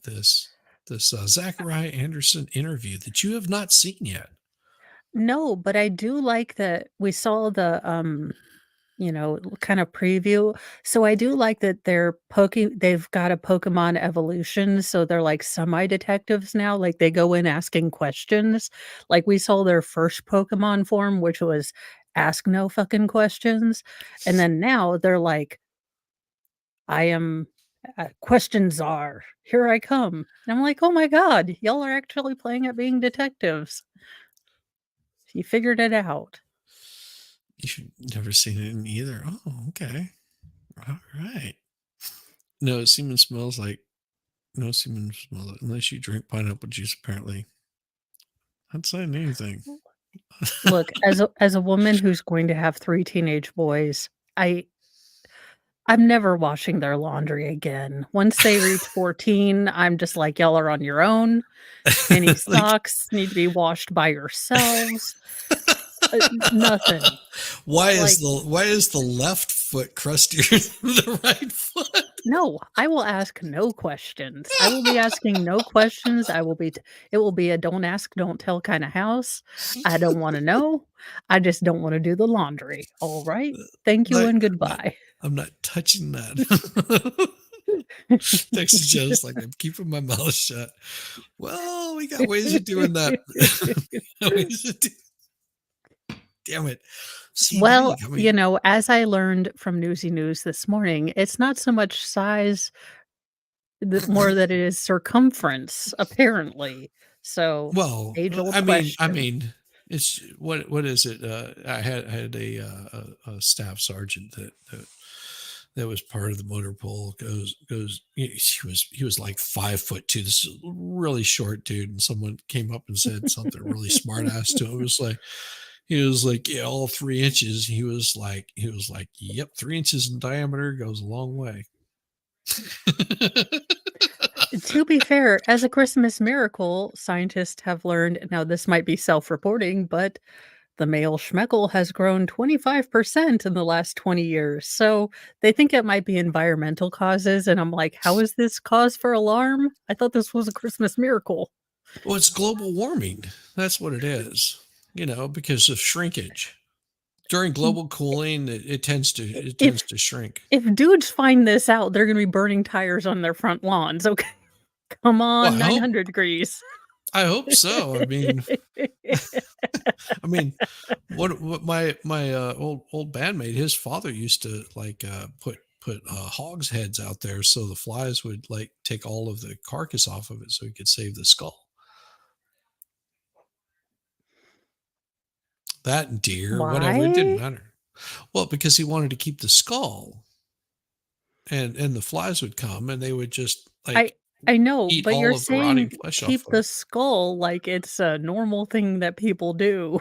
this Zachariah Anderson interview that you have not seen yet. No, but I do like that we saw the kind of preview. So I do like that they've got a Pokemon evolution, so they're like semi-detectives now. Like they go in asking questions. Like we saw their first Pokemon form, which was ask no fucking questions. And then now they're like, I am questions are, here I come. And I'm like, oh my God, y'all are actually playing at being detectives. You figured it out. You've never seen it either. Oh, okay. All right. No semen smells unless you drink pineapple juice, apparently. Not saying anything. Look, as a woman who's going to have 3 teenage boys, I'm never washing their laundry again. Once they reach 14, I'm just like, y'all are on your own. Any socks need to be washed by yourselves. Nothing. Why is the left foot crustier than the right foot. No, I will ask no questions. I will be asking no questions. It will be a don't ask, don't tell kind of house. I don't want to know. I just don't want to do the laundry. All right. Thank you and goodbye. I'm not touching that. Texas just like I'm keeping my mouth shut. Well, we got ways of doing that. Damn it. See, Well, now you got me. as I learned from Newsy News this morning, it's not so much size, more that it is circumference, apparently. So, Well, age-old I question. mean, it's what is it? I had a staff sergeant that was part of the motor pool. He was like 5'2". This is a really short dude, and someone came up and said something really smart ass to him. He was like, yeah, all 3 inches. He was like, yep, 3 inches in diameter goes a long way. To be fair, as a Christmas miracle, scientists have learned, now this might be self-reporting, but the male schmeckle has grown 25% in the last 20 years. So they think it might be environmental causes. And I'm like, how is this cause for alarm? I thought this was a Christmas miracle. Well, it's global warming. That's what it is, because of shrinkage. During global cooling, it tends to shrink. If dudes find this out, they're going to be burning tires on their front lawns. Okay. Come on, 900 degrees. I hope so. I mean, what my old bandmate, his father used to put hogs heads out there so the flies would take all of the carcass off of it so he could save the skull. That and deer, whatever, it didn't matter. Well, because he wanted to keep the skull, and the flies would come and they would just I know, eat but all you're of the rotting saying flesh keep off of the it. skull like it's a normal thing that people do.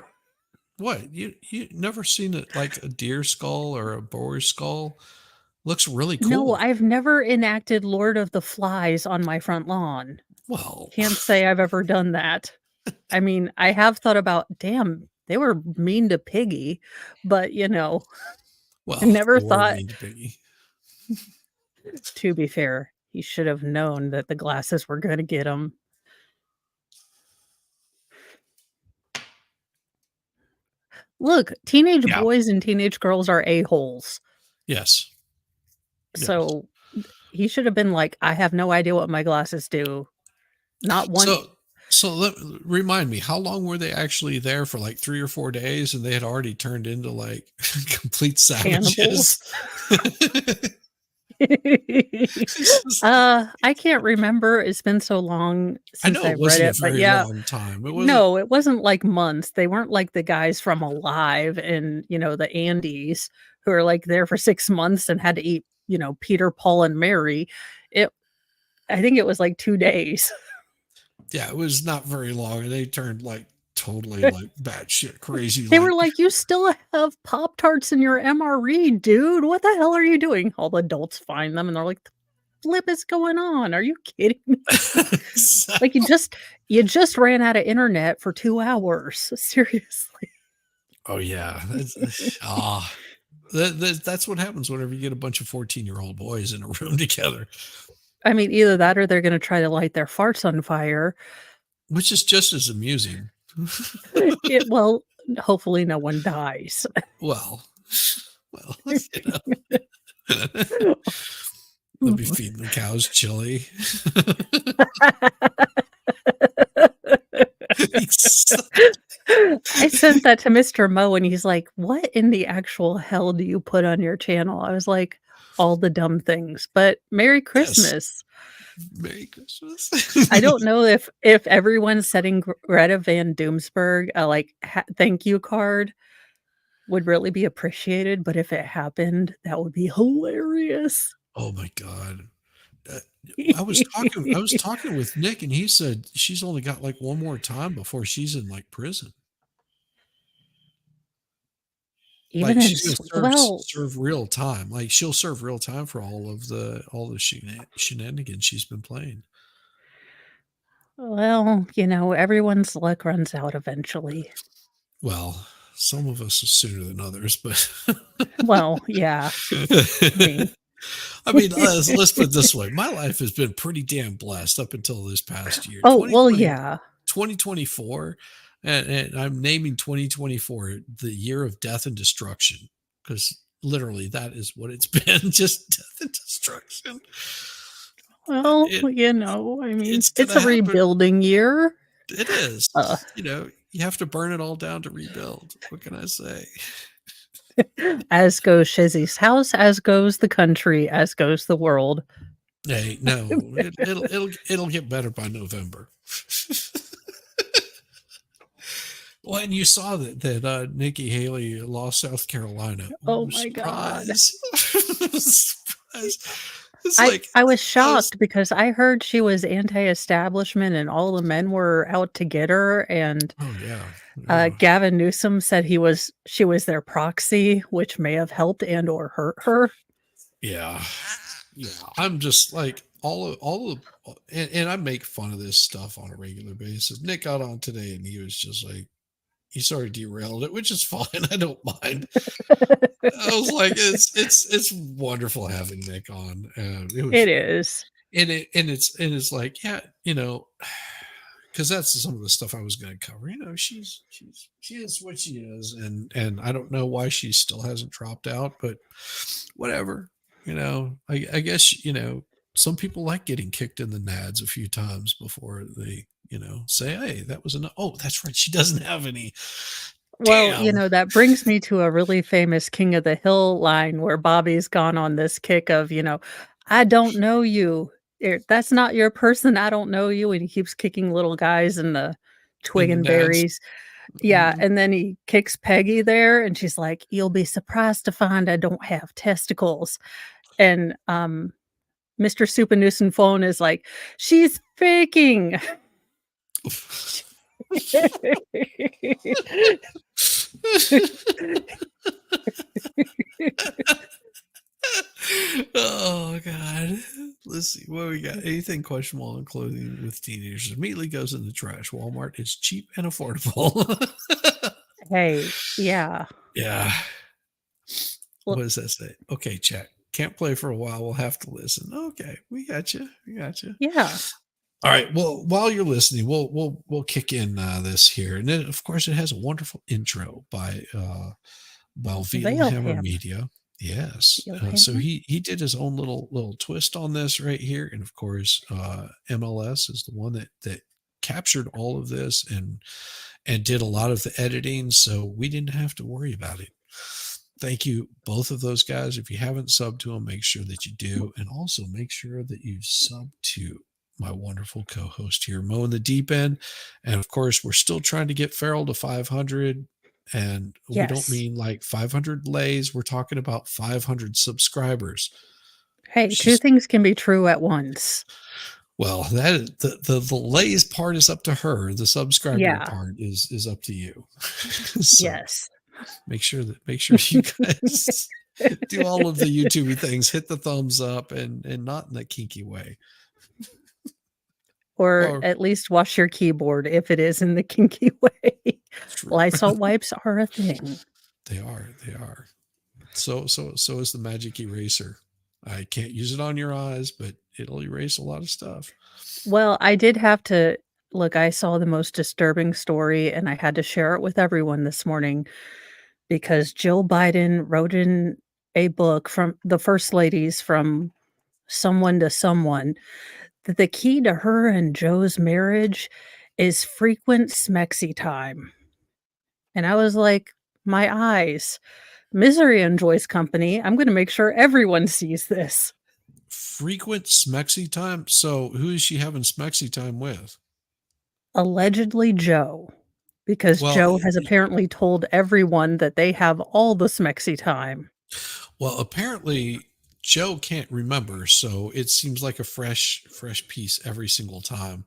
What? You never seen it like a deer skull or a boar skull? Looks really cool. No, I've never enacted Lord of the Flies on my front lawn. Well, can't say I've ever done that. I mean, I have thought about, damn, they were mean to Piggy, but well, I never they were thought. mean to Piggy. To be fair, he should have known that the glasses were going to get him. Look, teenage boys and teenage girls are a-holes. Yes. So he should have been like, I have no idea what my glasses do. Not one. So remind me, how long were they actually there for? Like 3 or 4 days, and they had already turned into complete savages. I can't remember. It's been so long since I read it, but yeah, long time. No, it wasn't like months. They weren't like the guys from Alive in the Andes who are there for 6 months and had to eat Peter, Paul, and Mary. I think it was 2 days. Yeah, it was not very long. They turned totally batshit crazy. They were like, you still have Pop-Tarts in your MRE, dude. What the hell are you doing? All the adults find them and they're like, the flip is going on? Are you kidding me? You just ran out of internet for 2 hours. Seriously. Oh yeah. That's what happens whenever you get a bunch of 14-year-old boys in a room together. I mean, either that or they're going to try to light their farts on fire. Which is just as amusing. Well, hopefully no one dies. Well, they'll be feeding the cows chili. I sent that to Mr. Mo and he's like, what in the actual hell do you put on your channel? I was like, all the dumb things, but Merry Christmas. Yes. Merry Christmas. I don't know if everyone's setting Greta Van Doomsburg a thank you card would really be appreciated, but if it happened, that would be hilarious. Oh my God. I was talking with Nick and he said she's only got one more time before she's in prison. Even she's gonna serve real time. She'll serve real time for all the shenanigans she's been playing. Well, everyone's luck runs out eventually. Well, some of us sooner than others, but Well, yeah. mean- I mean, let's put it this way. My life has been pretty damn blessed up until this past year. Oh, well, 2020 yeah. 2024, and I'm naming 2024 the year of death and destruction, because literally that is what it's been, just death and destruction. Well, It- I mean, it's it's gonna a happen. rebuilding year. It is. Uh. You have to burn it all down to rebuild. What can I say? As goes Shizzy's house, as goes the country, as goes the world. Hey, no, it'll get better by November. Well, and you saw that Nikki Haley lost South Carolina. Oh my God. Surprise. It's I was shocked because I heard she was anti-establishment and all the men were out to get her. And oh yeah. Gavin Newsom said she was their proxy, which may have helped and or hurt her. Yeah. I'm just like and I make fun of this stuff on a regular basis. Nick got on today and he was just like, he sort of derailed it, which is fine. I don't mind. I was like, it's wonderful having Nick on. It is. And it's like, yeah, because that's some of the stuff I was going to cover. She is what she is, and I don't know why she still hasn't dropped out, but whatever. I guess some people like getting kicked in the nads a few times before they say, hey, that was enough. Oh, that's right, she doesn't have any. Well, Damn. that brings me to a really famous King of the Hill line where Bobby's gone on this kick of, I don't know you. That's not your person. I don't know you. And he keeps kicking little guys in the twig In and the nads. berries. Yeah. And then he kicks Peggy there and she's like, you'll be surprised to find I don't have testicles. And Mr. Supernoosen phone is like, she's faking. Oh God. Let's see what we got. Anything questionable in clothing with teenagers immediately goes in the trash. Walmart is cheap and affordable. Hey, yeah. Yeah. Well- What does that say? Okay, chat. Can't play for a while. We'll have to listen. Okay, we got you. Yeah. All right. Well, while you're listening, we'll kick in this here, and then of course it has a wonderful intro by Velvety Media. Yes. So he did his own little twist on this right here, and of course MLS is the one that captured all of this and did a lot of the editing, so we didn't have to worry about it. Thank you, both of those guys. If you haven't subbed to them, make sure that you do, and also make sure that you sub to my wonderful co-host here, Mointhedeepend. And of course, we're still trying to get Farrell to 500. And we don't mean like 500 lays. We're talking about 500 subscribers. Hey, two things can be true at once. Well, that the lays part is up to her. The subscriber part is up to you. So yes. Make sure you guys do all of the YouTube things. Hit the thumbs up and not in that kinky way. Or at least wash your keyboard if it is in the kinky way. Lysol wipes are a thing. They are. So is the magic eraser. I can't use it on your eyes, but it'll erase a lot of stuff. Well, I did have to look. I saw the most disturbing story and I had to share it with everyone this morning because Jill Biden wrote in a book from the First Ladies, From Someone to Someone, that the key to her and Joe's marriage is frequent smexy time. And I was like, my eyes. Misery enjoys company. I'm going to make sure everyone sees this. Frequent smexy time? So who is she having smexy time with? Allegedly Joe. Because Joe has apparently told everyone that they have all the smexy time. Well, apparently Joe can't remember, so it seems like a fresh piece every single time.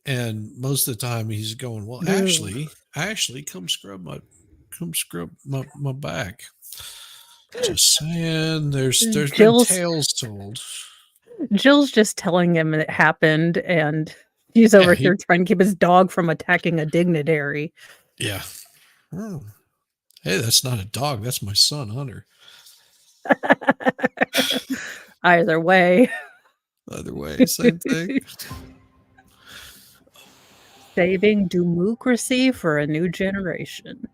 And most of the time he's going, well, actually, come scrub my back. Just saying, there's been tales told. Jill's just telling him it happened, and he's over here trying to keep his dog from attacking a dignitary. Yeah. Hey, that's not a dog. That's my son, Hunter. Either way. Either way, same thing. Saving democracy for a new generation.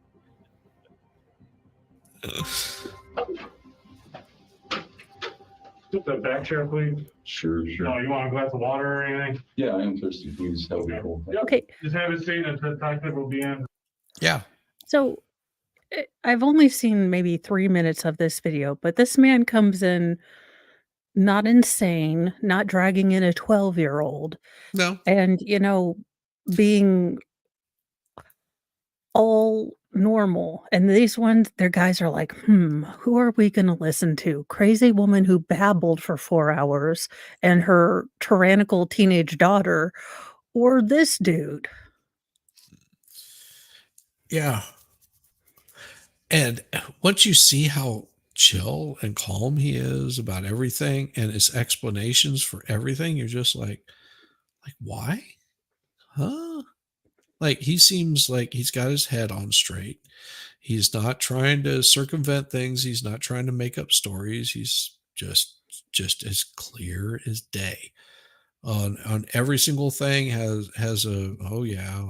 Just a back chair, please. Sure, No, sure. you want a glass of water or anything? Yeah, I am thirsty. Please help me. Cool. Yep. Okay, Just have a seat and the detective will be in. Yeah. so I've only seen maybe 3 minutes of this video, but this man comes in not insane, not dragging in a 12-year-old, No. and, being all normal. And these ones, their guys are like, who are we going to listen to? Crazy woman who babbled for 4 hours and her tyrannical teenage daughter, or this dude? Yeah. And once you see how chill and calm he is about everything and his explanations for everything, you're just like, why? Huh? Like, he seems like he's got his head on straight. He's not trying to circumvent things. He's not trying to make up stories. He's just as clear as day on every single thing. Has a, oh yeah,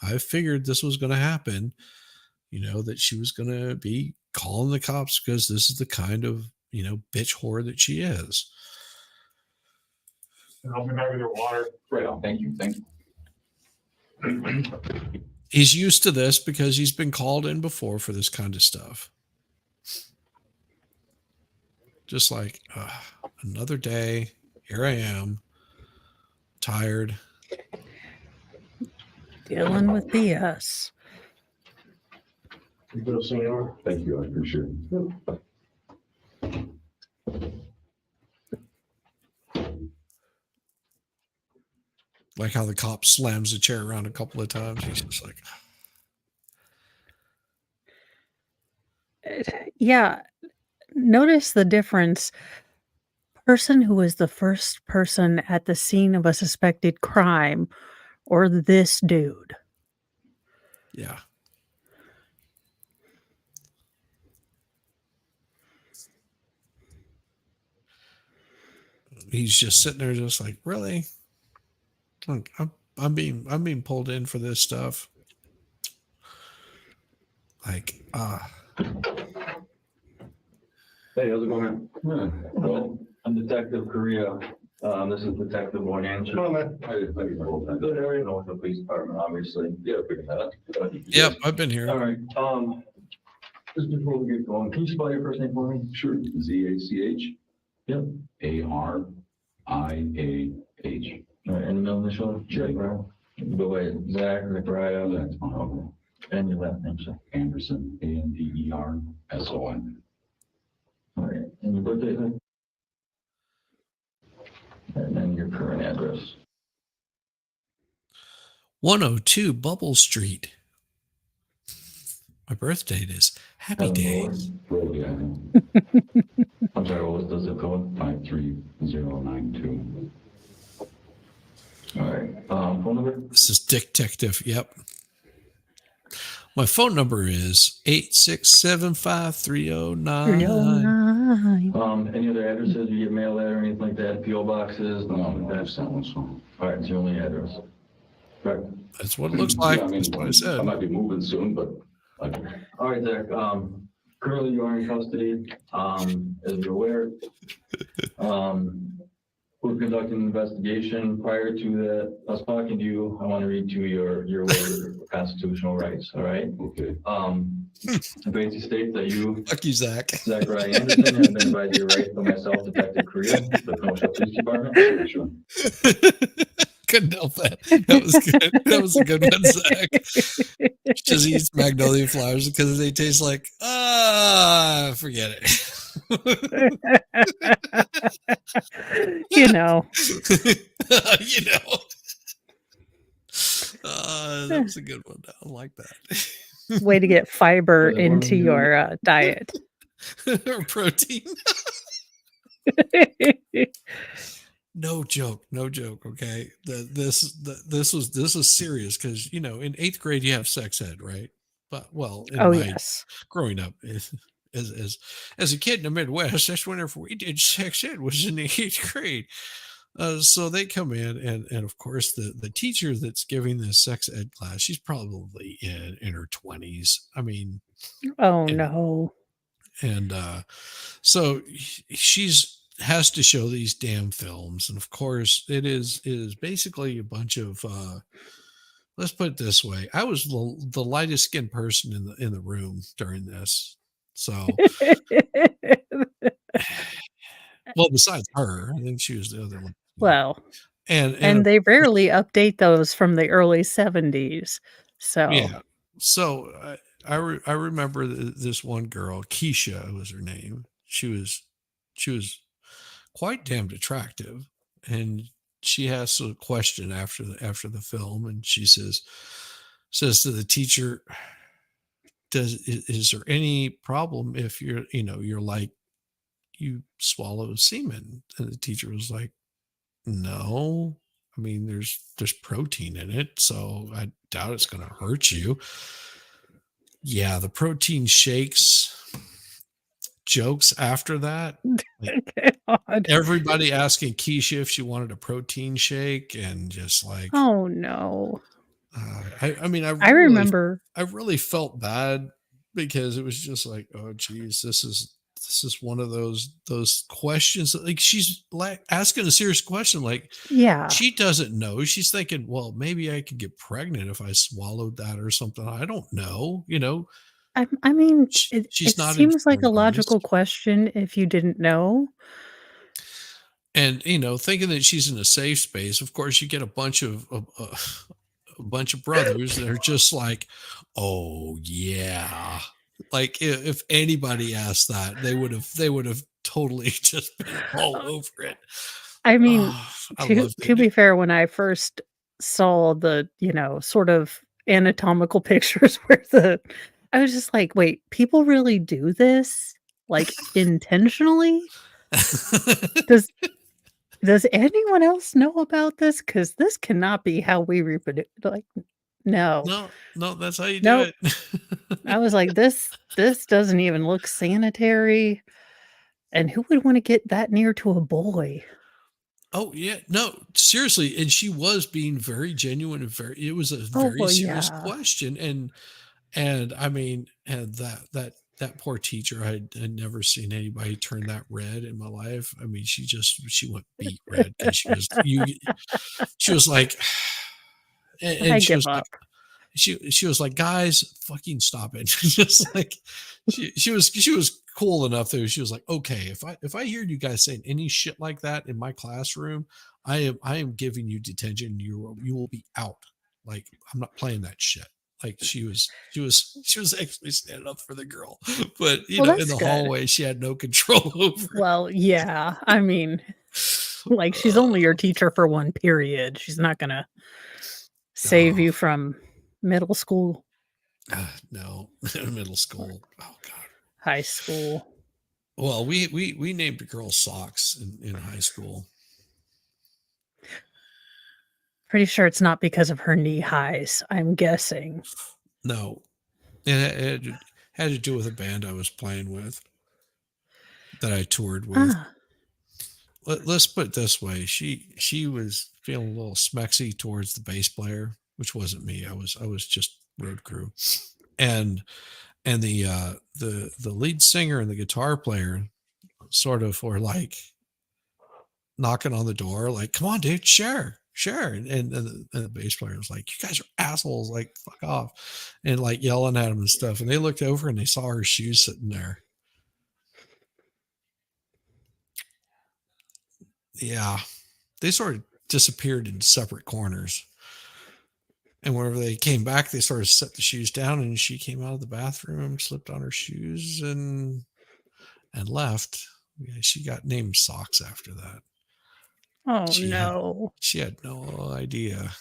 I figured this was going to happen. That she was going to be calling the cops because this is the kind of bitch whore that she is. Help me back with your water. Right on. Thank you. Thank you. He's used to this because he's been called in before for this kind of stuff. Just like, another day. Here I am. Tired. Dealing with BS. Thank you. I appreciate it. Like how the cop slams the chair around a couple of times. He's just like, yeah. Notice the difference. Person who was the first person at the scene of a suspected crime, or this dude. yeah. He's just sitting there just like, really? Look, I'm being pulled in for this stuff. Like, Hey, how's it going? Yeah. Well, I'm Detective Korea. This is Detective Mointhedeepend. Come on, man. Good area, with the police department, obviously. yeah, figure that out. yep, I've been here. All right, just before we get going, can you spell your first name for me? Sure. Zach. Yep. ARIAH. All right, and the middle initial? J. But wait, Zachariah. That's fine. Okay. And your last name, sir. Anderson. ANDERSON. All right, and your birthday, sir? And then your current address. 102 Bubble Street. My birth date is happy days. Really, I think. I'm sorry, what was the zip code? 53092. All right, phone number? This is Detective. Yep. My phone number is 8675309. 309. Any other addresses? You get mail there or anything like that? PO boxes? No, that's that one's fine. All right, it's your only address. Correct. That's what it looks like. Yeah, I mean, That's what I said. I might be moving soon, but All right, Zach, currently you are in custody, as you're aware. We're conducting an investigation. Prior to that, us talking to you, I want to read to you your constitutional rights, all right? okay. I basically state that you, Fuck you, Zach. Zachariah Anderson, have been invited your right by myself, Detective Korea, the Commercial Police Department. Sure. Couldn't help that. That was good. That was a good one, Zach. Just eats magnolia flowers because they taste like, forget it. You know. That was a good one. I like that. Way to get fiber into your diet. Or protein. No joke. Okay, this is serious because in 8th grade you have sex ed, right? but well, in Oh, my yes. growing up as a kid in the Midwest, that's whenever we did sex ed was in the 8th grade. So they come in, and of course the teacher that's giving this sex ed class, she's probably in her 20s. I mean, Oh, and no. and so she's has to show these damn films, and of course it is basically a bunch of let's put it this way, I was the lightest skinned person in the room during this. So well, besides her, I think she was the other one. Well, And and they rarely update those from the early 70s. So, yeah. So I remember this one girl, Keisha was her name. She was quite damned attractive, and she asks a question after the film, and she says to the teacher, is there any problem if you're like you swallow semen? And the teacher was like, no. I mean, there's protein in it, so I doubt it's going to hurt you. Yeah, the protein shakes jokes after that. Like, God. everybody asking Keisha if she wanted a protein shake, and just like, Oh, no. I mean, I remember. I really felt bad because it was just like, oh, geez, this is one of those questions that, like, she's like asking a serious question, like, Yeah. she doesn't know. She's thinking, well, maybe I could get pregnant if I swallowed that or something. I don't know. I mean, it She's not seems like a informed on this. logical question if you didn't know. And thinking that she's in a safe space, of course, you get a bunch of brothers that are just like, oh yeah, like if anybody asked that, they would have totally just been all over it. I mean, I to loved it. be fair, when I first saw the sort of anatomical pictures I was just like, wait, people really do this, like, intentionally? Does anyone else know about this? Because this cannot be how we reproduce. Like, no. No, that's how you do Nope. it. I was like, this doesn't even look sanitary. And who would want to get that near to a boy? Oh yeah, no, seriously, and she was being very genuine and it was a Oh, very well, serious yeah. question, and I mean, and that poor teacher, I'd never seen anybody turn that red in my life. I mean, she went beet red because she was like, and I she give was like, up. she was like, guys, fucking stop it. Just like she was cool enough though. She was like, okay, if I hear you guys saying any shit like that in my classroom, I am giving you detention. You will be out. Like, I'm not playing that shit. Like, she was actually standing up for the girl, but Well, in that's the good. hallway she had no control over. Well, yeah. I mean, like, she's only your teacher for one period. She's not gonna save you from middle school, No, middle school. Oh God, high school. Well, we named a girl Socks in high school. Pretty sure it's not because of her knee highs, I'm guessing. No, it had to do with a band I was playing with that I toured with. Let's put it this way: she was feeling a little smexy towards the bass player, which wasn't me. I was just road crew, and the lead singer and the guitar player sort of were like knocking on the door, like, come on, dude, share. And the bass player was like, you guys are assholes, like, fuck off, and like yelling at him and stuff. And they looked over and they saw her shoes sitting there. Yeah, they sort of disappeared in separate corners. And whenever they came back, they sort of set the shoes down, and she came out of the bathroom, slipped on her shoes, and left. Yeah, she got named Socks after that. Oh, no. She had no idea.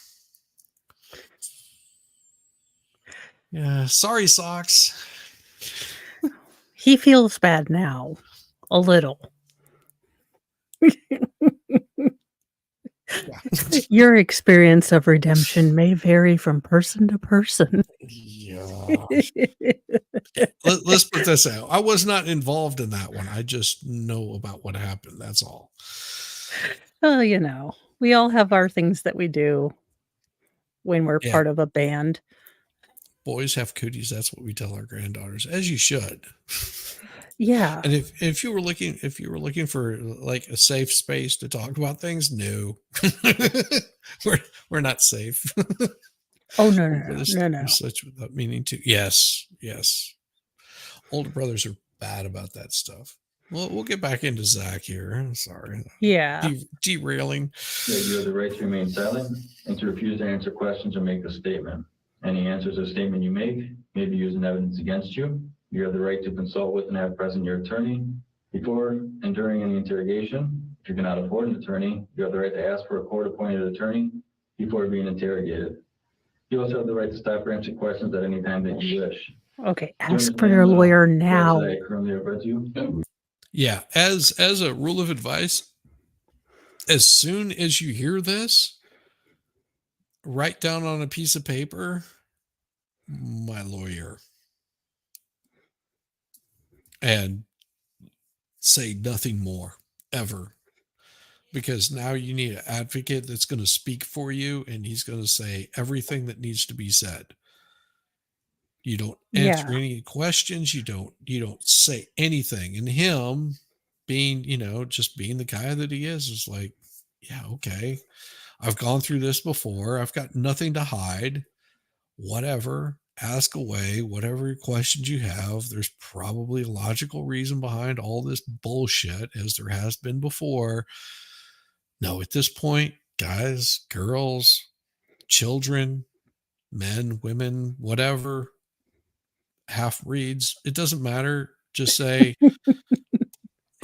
Yeah, sorry, Socks. He feels bad now. A little. Your experience of redemption may vary from person to person. Yeah. Let's put this out. I was not involved in that one. I just know about what happened. That's all. Well, you know, we all have our things that we do when we're Yeah. part of a band. Boys have cooties. That's what we tell our granddaughters, as you should. Yeah. And if you were looking for like a safe space to talk about things, no, we're not safe. Oh no. There's such without meaning to. Yes. Older brothers are bad about that stuff. Well, we'll get back into Zach here. I'm sorry. Yeah. Derailing. Yeah, you have the right to remain silent and to refuse to answer questions or make a statement. Any answers or statement you make may be used in evidence against you. You have the right to consult with and have present your attorney before and during any interrogation. If you cannot afford an attorney, you have the right to ask for a court-appointed attorney before being interrogated. You also have the right to stop or answer questions at any time that you wish. Okay, ask for your lawyer now. That I currently have read to you. Yeah, as a rule of advice, as soon as you hear this, write down on a piece of paper, my lawyer, and say nothing more ever. Because now you need an advocate that's going to speak for you, and he's going to say everything that needs to be said. You don't answer any questions. You don't say anything. And him being, just being the guy that he is like, yeah, okay. I've gone through this before. I've got nothing to hide. Whatever. Ask away. Whatever questions you have. There's probably a logical reason behind all this bullshit, as there has been before. No, at this point, guys, girls, children, men, women, whatever, half reads, it doesn't matter. Just say,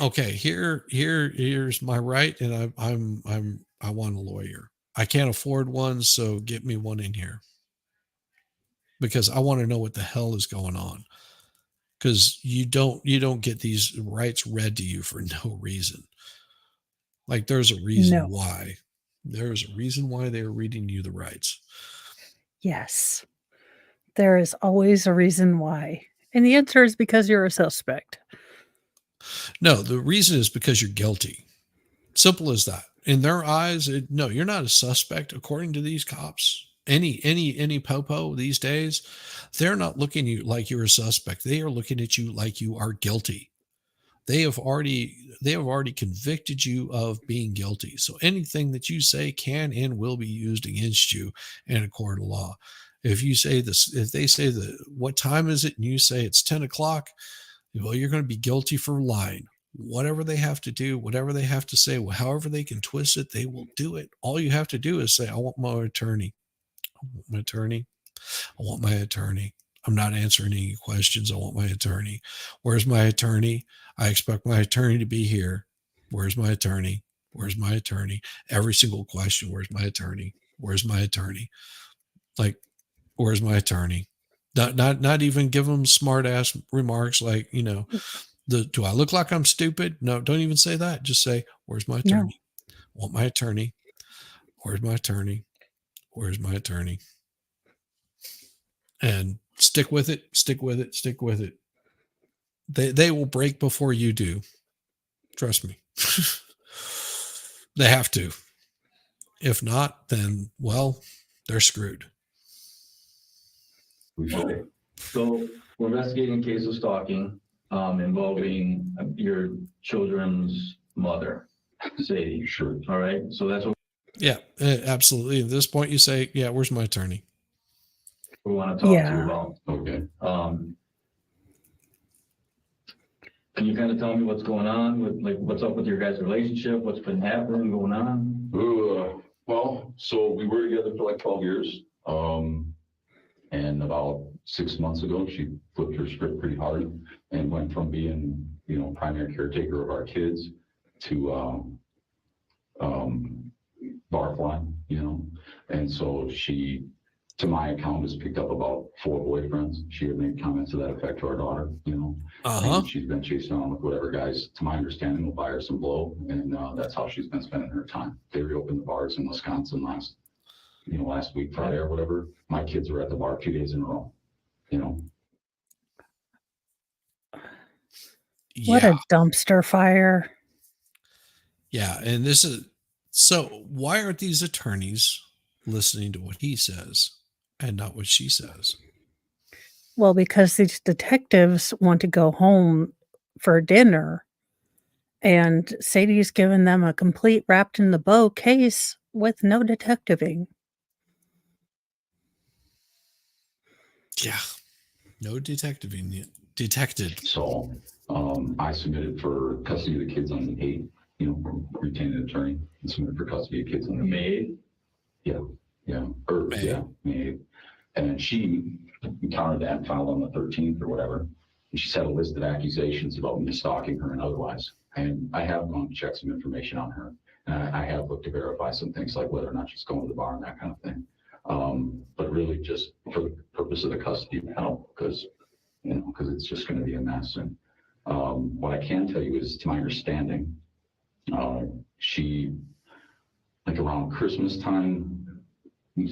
okay, here's my right, and I want a lawyer. I can't afford one, so get me one in here, because I want to know what the hell is going on. Because you don't get these rights read to you for no reason. Like, there's a reason why. There's a reason why they're reading you the rights. Yes. There is always a reason why. And the answer is because you're a suspect. No, the reason is because you're guilty. Simple as that. In their eyes, no, you're not a suspect. According to these cops, any popo these days, they're not looking at you like you're a suspect. They are looking at you like you are guilty. They have already convicted you of being guilty. So anything that you say can and will be used against you in a court of law. If you say this, if they say what time is it, and you say it's 10 o'clock, well, you're going to be guilty for lying. Whatever they have to do, whatever they have to say, however they can twist it, they will do it. All you have to do is say, I want my attorney. I want my attorney. I want my attorney. I'm not answering any questions. I want my attorney. Where's my attorney? I expect my attorney to be here. Where's my attorney? Where's my attorney? Every single question. Where's my attorney? Where's my attorney? Like, where's my attorney? Not even give them smart ass remarks like, do I look like I'm stupid? No, don't even say that. Just say, where's my attorney? I want my attorney. Where's my attorney? Where's my attorney? And stick with it. Stick with it. Stick with it. They will break before you do. Trust me. They have to. If not, then, well, they're screwed. Okay. So we're investigating a case of stalking involving your children's mother, Sadie. Sure. All right. So that's what. Yeah, absolutely. At this point, you say, yeah, where's my attorney? We want to talk to you about. Okay. Can you kind of tell me what's going on with, like, what's up with your guys' relationship? What's been happening, going on? Well, so we were together for like 12 years. And about 6 months ago, she flipped her script pretty hard and went from being, primary caretaker of our kids to barfly, And so she to my account, has picked up about 4 boyfriends. She had made comments to that effect to our daughter, you know. Uh-huh. And she's been chasing on with whatever guys, to my understanding, will buy her some blow. And that's how she's been spending her time. They reopened the bars in Wisconsin last week, Friday or whatever. My kids were at the bar 2 days in a row, you know. What Yeah. a dumpster fire. Yeah. And this is, so why aren't these attorneys listening to what he says and not what she says? Well, because these detectives want to go home for dinner, and Sadie's given them a complete wrapped in the bow case with no detectiving. Yeah. No detectiving yet. Detected. So I submitted for custody of the kids on the 8th, you know, retained an attorney, and submitted for custody of kids on the May. Yeah. May 8th. And then she encountered that and filed on the 13th or whatever. And she's had a list of accusations about me stalking her and otherwise. And I have gone to check some information on her. And I have looked to verify some things like whether or not she's going to the bar and that kind of thing. But really just for the purpose of the custody battle, because it's just going to be a mess. And what I can tell you is, to my understanding, she, like around Christmas time,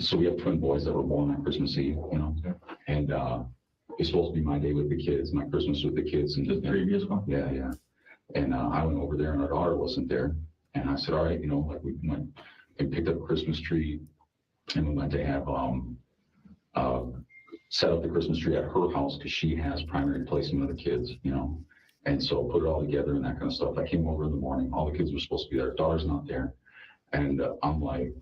so we have twin boys that were born on Christmas Eve, you know, and it's supposed to be my day with the kids, my Christmas with the kids. And The previous one? Yeah. And I went over there and our daughter wasn't there. And I said, all right, you know, like we went and picked up a Christmas tree and we went to have set up the Christmas tree at her house because she has primary placement of the kids, you know. And so put it all together and that kind of stuff. I came over in the morning, all the kids were supposed to be there, daughter's not there. And I'm like,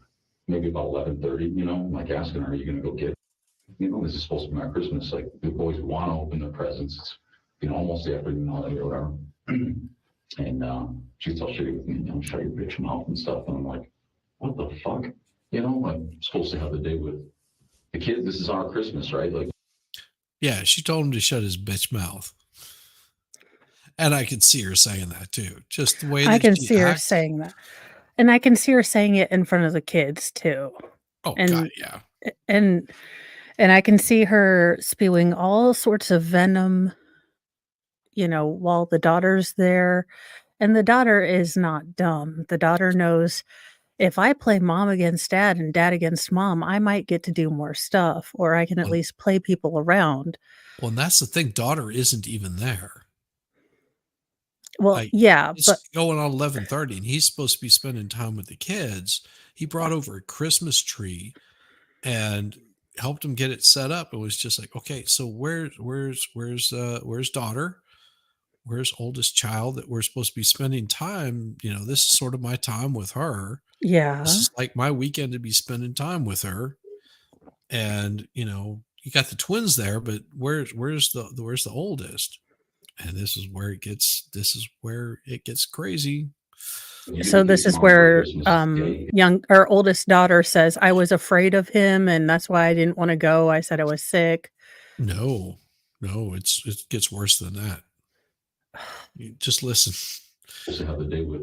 maybe about 11:30, you know, like asking her, are you going to go get, you know, this is supposed to be my Christmas. Like the boys want to open their presents. It's, you know, almost the afternoon holiday or whatever. And she's all shitty with me, you know, shut your bitch mouth and stuff. And I'm like, what the fuck? You know, I'm supposed to have the day with the kids. This is our Christmas, right? Like, Yeah, she told him to shut his bitch mouth. And I could see her saying that too. Just the way that I can she see her acts. saying that. And I can see her saying it in front of the kids too. Oh, And God, yeah. and I can see her spewing all sorts of venom, you know, while the daughter's there. And the daughter is not dumb. The daughter knows, if I play mom against dad and dad against mom, I might get to do more stuff, or I can at least play people around. Well, and that's the thing. Daughter isn't even there. Well, Like, yeah, it's but going on 11:30 and he's supposed to be spending time with the kids. He brought over a Christmas tree and helped him get it set up. It was just like, okay, so where's daughter? Where's oldest child that we're supposed to be spending time? You know, this is sort of my time with her. yeah. This is like my weekend to be spending time with her. And, you know, you got the twins there, but where's the oldest? And this is where it gets crazy. So this is where our oldest daughter says, I was afraid of him and that's why I didn't want to go. I said I was sick. No, it gets worse than that. You just listen. Supposed to have the day with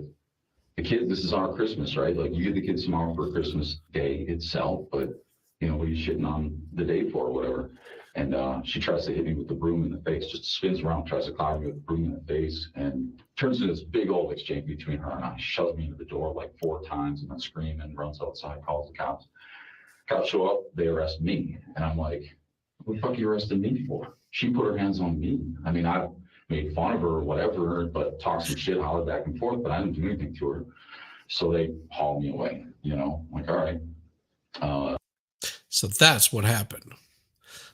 the kids. This is our Christmas, right? Like you get the kids tomorrow for Christmas Day itself, but you know, what are you shitting on the day for or whatever? And she tries to hit me with the broom in the face, just spins around, tries to cloud me with the broom in the face, and turns into this big old exchange between her and I. Shoves me into the door like 4 times and then screaming, runs outside, calls the cops. Cops show up, they arrest me. And I'm like, what the fuck are you arresting me for? She put her hands on me. I mean, I made fun of her or whatever, but talked some shit, hollered back and forth, but I didn't do anything to her. So they hauled me away, you know, like, all right. So that's what happened.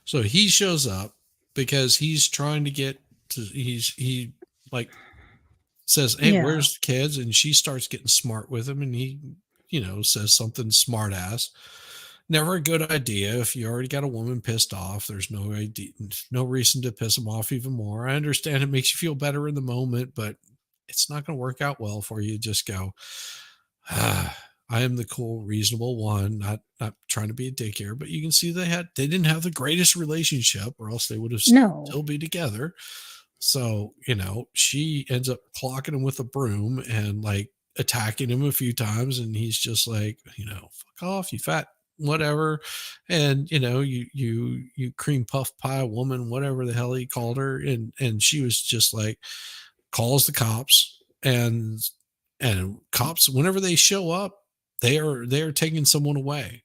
So he shows up because he's trying to get to, he like says, hey, Yeah. where's the kids? And she starts getting smart with him and he, you know, says something smart ass. Never a good idea. If you already got a woman pissed off, there's no reason to piss them off even more. I understand it makes you feel better in the moment, but it's not going to work out well for you. Just go, I am the cool, reasonable one, not trying to be a dick here, but you can see they didn't have the greatest relationship or else they would have still be together. So, you know, she ends up clocking him with a broom and like attacking him a few times. And he's just like, you know, fuck off, you fat whatever. And, you cream puff pie woman, whatever the hell he called her. And she was just like, calls the cops, and cops, whenever they show up, they are taking someone away.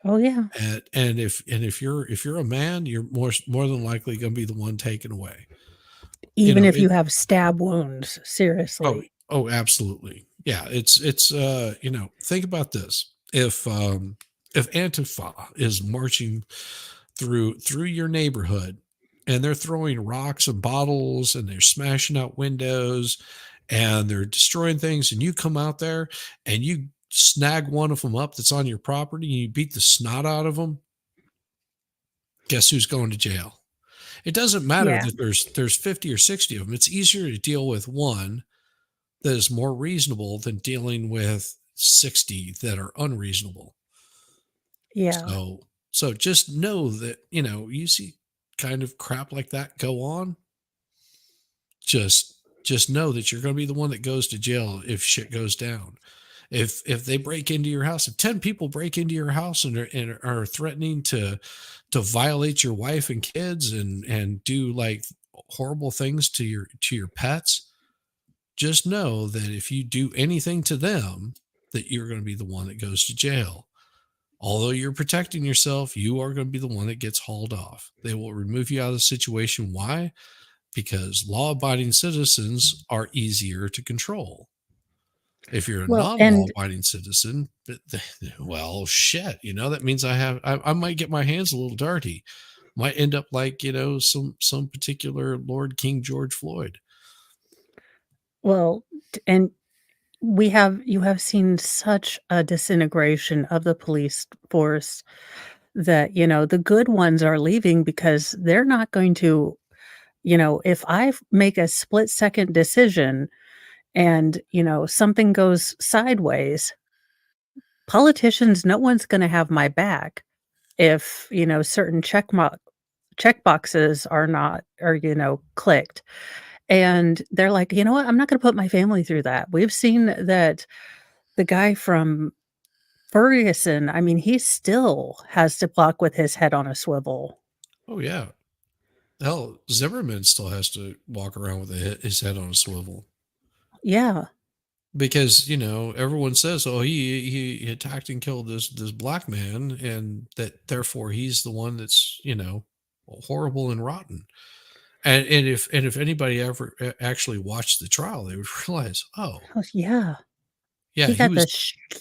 Oh yeah. And if you're a man, you're more than likely going to be the one taken away. Even if you have stab wounds, seriously. Oh, absolutely. Yeah. It's think about this. If Antifa is marching through your neighborhood and they're throwing rocks and bottles and they're smashing out windows and they're destroying things, and you come out there and you snag one of them up that's on your property and you beat the snot out of them, guess who's going to jail? It doesn't matter that there's 50 or 60 of them. It's easier to deal with one that is more reasonable than dealing with 60 that are unreasonable. Yeah. So just know that, you see kind of crap like that go on. Just know that you're going to be the one that goes to jail if shit goes down. If they break into your house, if 10 people break into your house and are threatening to violate your wife and kids and do like horrible things to your pets, just know that if you do anything to them, that you're going to be the one that goes to jail. Although you're protecting yourself, you are going to be the one that gets hauled off. They will remove you out of the situation. Why? Because law-abiding citizens are easier to control. If you're a non-law-abiding citizen, well, shit, that means I might get my hands a little dirty. Might end up like, some particular Lord King George Floyd. Well, and you have seen such a disintegration of the police force that, the good ones are leaving because they're not going to, if I make a split-second decision and, something goes sideways, politicians, no one's going to have my back if, certain check boxes are clicked. And they're like, you know what? I'm not going to put my family through that. We've seen that the guy from Ferguson, I mean, he still has to walk with his head on a swivel. Oh, yeah. Hell, Zimmerman still has to walk around with his head on a swivel. Yeah. Because, everyone says, oh, he attacked and killed this black man, and that therefore he's the one that's, horrible and rotten. And if anybody ever actually watched the trial, they would realize, oh yeah, he had the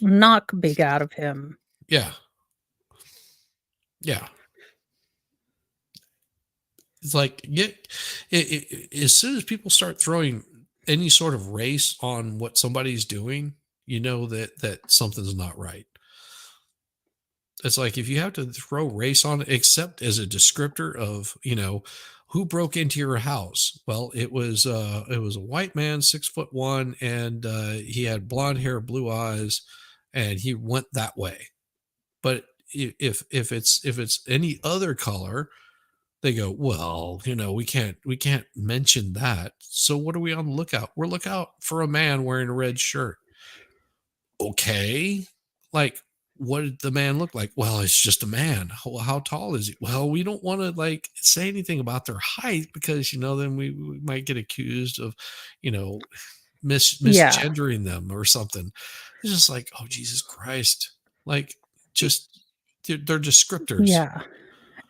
knock big out of him. Yeah. It's like as soon as people start throwing any sort of race on what somebody's doing, that something's not right. It's like if you have to throw race on it, except as a descriptor of, who broke into your house. Well, it was a white man, 6'1", and he had blonde hair, blue eyes, and he went that way. But if it's any other color, they go, well, we can't mention that. So what are we on the lookout? We're lookout for a man wearing a red shirt. Okay, like, what did the man look like? Well, it's just a man. Well, how tall is he? Well, we don't want to say anything about their height because, then we might get accused of, misgendering them or something. It's just like, oh, Jesus Christ. Like, just, they're descriptors. Yeah.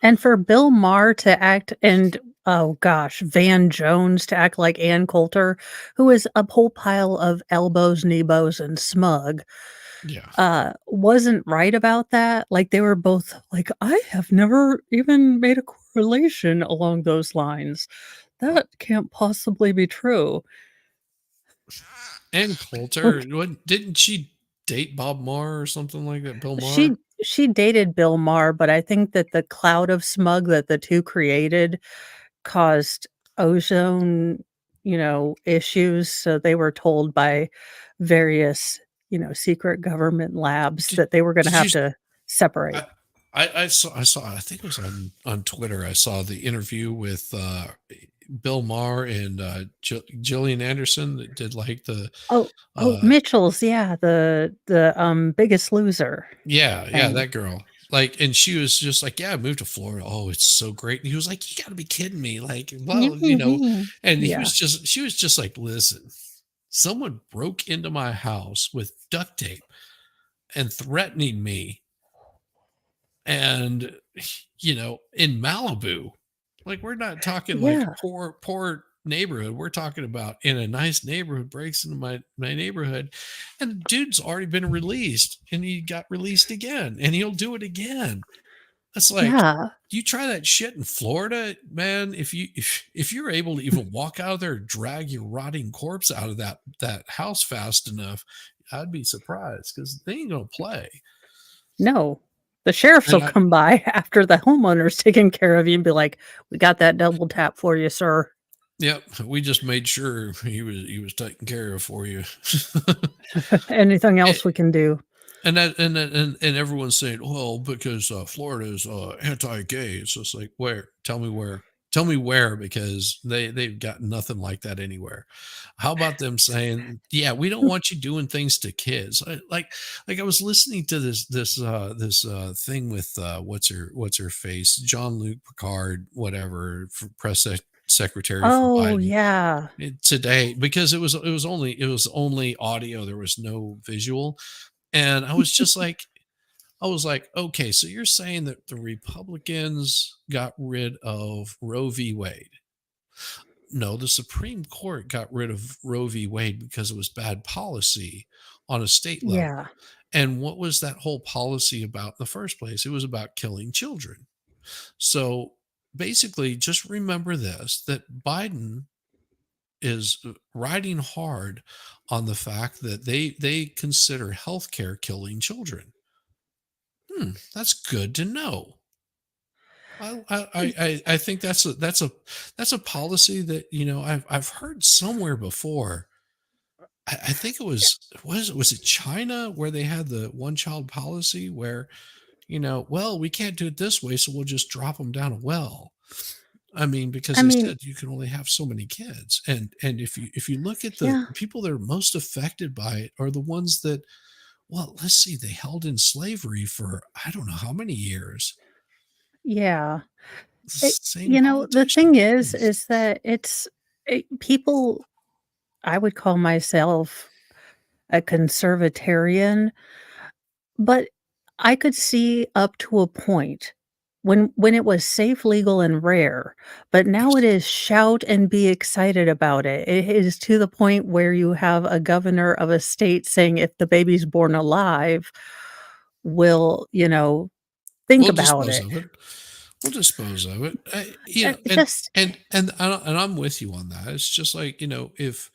And for Bill Maher to act, and oh gosh, Van Jones to act like Ann Coulter, who is a whole pile of elbows, kneebows, and smug. Yeah. Wasn't right about that. Like, they were both like, I have never even made a correlation along those lines. That can't possibly be true. Ann Coulter, didn't she date Bob Maher or something like that? Bill Maher? She dated Bill Maher, but I think that the cloud of smug that the two created caused ozone, issues. So they were told by various, secret government labs that they were going to have to separate. I saw, I think it was on Twitter. I saw the interview with Bill Maher and Gillian Anderson that did like the Mitchell's, yeah, the Biggest Loser. yeah thing. that girl. Like, and she was just like, yeah, I moved to Florida. Oh, it's so great. And he was like, you got to be kidding me. Like, well, and Yeah. she was just like, listen, someone broke into my house with duct tape and threatening me. And, in Malibu, like, we're not talking like poor neighborhood. We're talking about in a nice neighborhood, breaks into my neighborhood, and the dude's already been released, and he got released again, and he'll do it again. That's like, you try that shit in Florida, man. If you're able to even walk out of there, drag your rotting corpse out of that house fast enough, I'd be surprised, because they ain't gonna play. No. The sheriffs will come by after the homeowner's taken care of you and be like, we got that double tap for you, sir. Yep. We just made sure he was taken care of for you. Anything else we can do? And everyone's saying, well, because Florida is anti-gay. It's just like, where? Tell me where, because they've got nothing like that anywhere. How about them saying, yeah, we don't want you doing things to kids. Like I was listening to this thing with what's her face, Jean-Luc Picard, whatever, for press secretary for Biden. Yeah. Today, because it was only audio, there was no visual. And I was just like, okay, so you're saying that the Republicans got rid of Roe v. Wade. No, the Supreme Court got rid of Roe v. Wade because it was bad policy on a state level. Yeah. And what was that whole policy about in the first place? It was about killing children. So basically, just remember this, that Biden is riding hard on the fact that they consider healthcare killing children. That's good to know. I think that's a policy that I've heard somewhere before. I think it was it China where they had the one child policy where well, we can't do it this way, so we'll just drop them down a well. I mean, because they said you can only have so many kids, and if you look at the people that are most affected by it are the ones that, well, let's see, they held in slavery for I don't know how many years. Yeah. The thing is that people, I would call myself a conservatarian, but I could see up to a point when it was safe, legal, and rare, but now it is shout and be excited about it. It is to the point where you have a governor of a state saying if the baby's born alive, we'll, think about it. We'll dispose of it. And I'm with you on that. It's just like, if,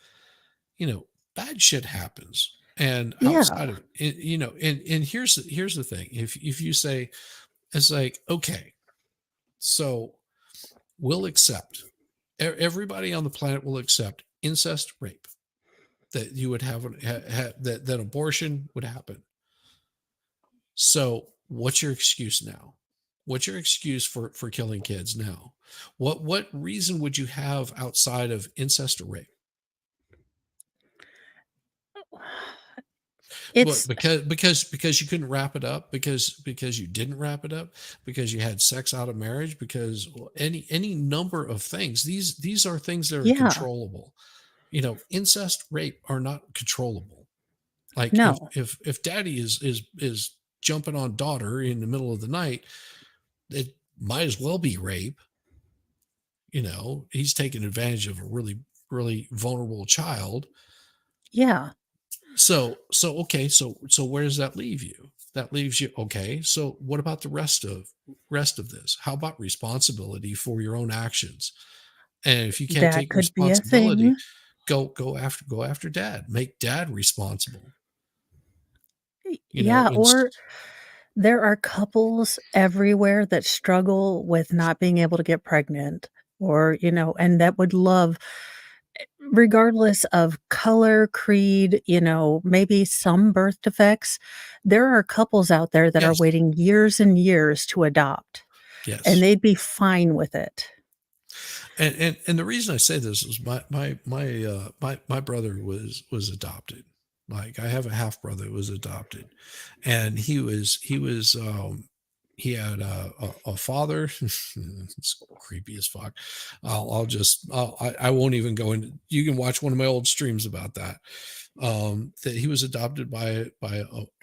bad shit happens and outside of it, and here's the thing. If you say, it's like, okay, so we'll accept, everybody on the planet will accept incest, rape, that you would have that abortion would happen. So what's your excuse now? What's your excuse for killing kids now? What reason would you have outside of incest or rape? It's because you couldn't wrap it up, because you didn't wrap it up, because you had sex out of marriage, because any number of things. These are things that are controllable. Incest, rape are not controllable. Like if daddy is jumping on daughter in the middle of the night, it might as well be rape. He's taking advantage of a really, really vulnerable child. Yeah. So okay, so where does that leave you? That leaves you, okay, so what about the rest of this? How about responsibility for your own actions? And if you can't take responsibility, go after dad. Make dad responsible. Or there are couples everywhere that struggle with not being able to get pregnant, or and that would love, regardless of color, creed, maybe some birth defects, there are couples out there that are waiting years and years to adopt. Yes. And they'd be fine with it. And the reason I say this is my brother was adopted. Like I have a half brother who was adopted, and he had a father. It's creepy as fuck. I won't even go into. You can watch one of my old streams about that. That he was adopted by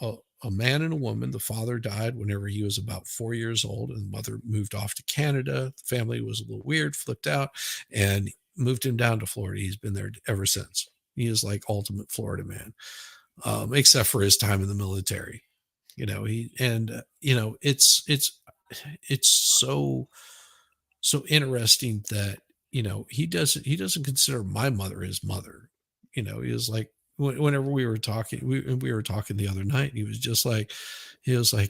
a man and a woman. The father died whenever he was about 4 years old, and the mother moved off to Canada. The family was a little weird, flipped out, and moved him down to Florida. He's been there ever since. He is like ultimate Florida man, except for his time in the military. It's so interesting that he doesn't consider my mother his mother. He was like, whenever we were talking, we were talking the other night, he was like,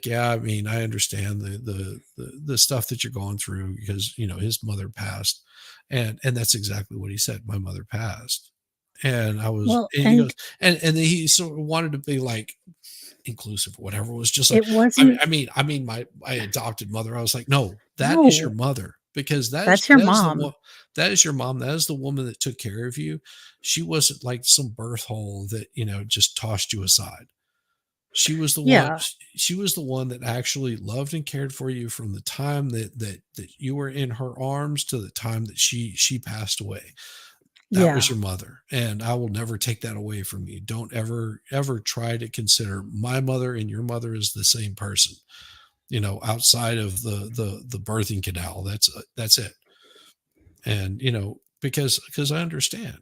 yeah, I mean, I understand the stuff that you're going through, because his mother passed, and that's exactly what he said. My mother passed. And I was, and he goes, and then he sort of wanted to be like inclusive, whatever. It was just like, It wasn't. I mean, my adopted mother. I was like, no, that is your mother, because that's your mom. That is your mom. That is the woman that took care of you. She wasn't like some birth hole that, just tossed you aside. She was the one. She was the one that actually loved and cared for you from the time that you were in her arms to the time that she passed away. That was your mother, and I will never take that away from you. Don't ever try to consider my mother and your mother as the same person, outside of the birthing canal. That's it. And because I understand,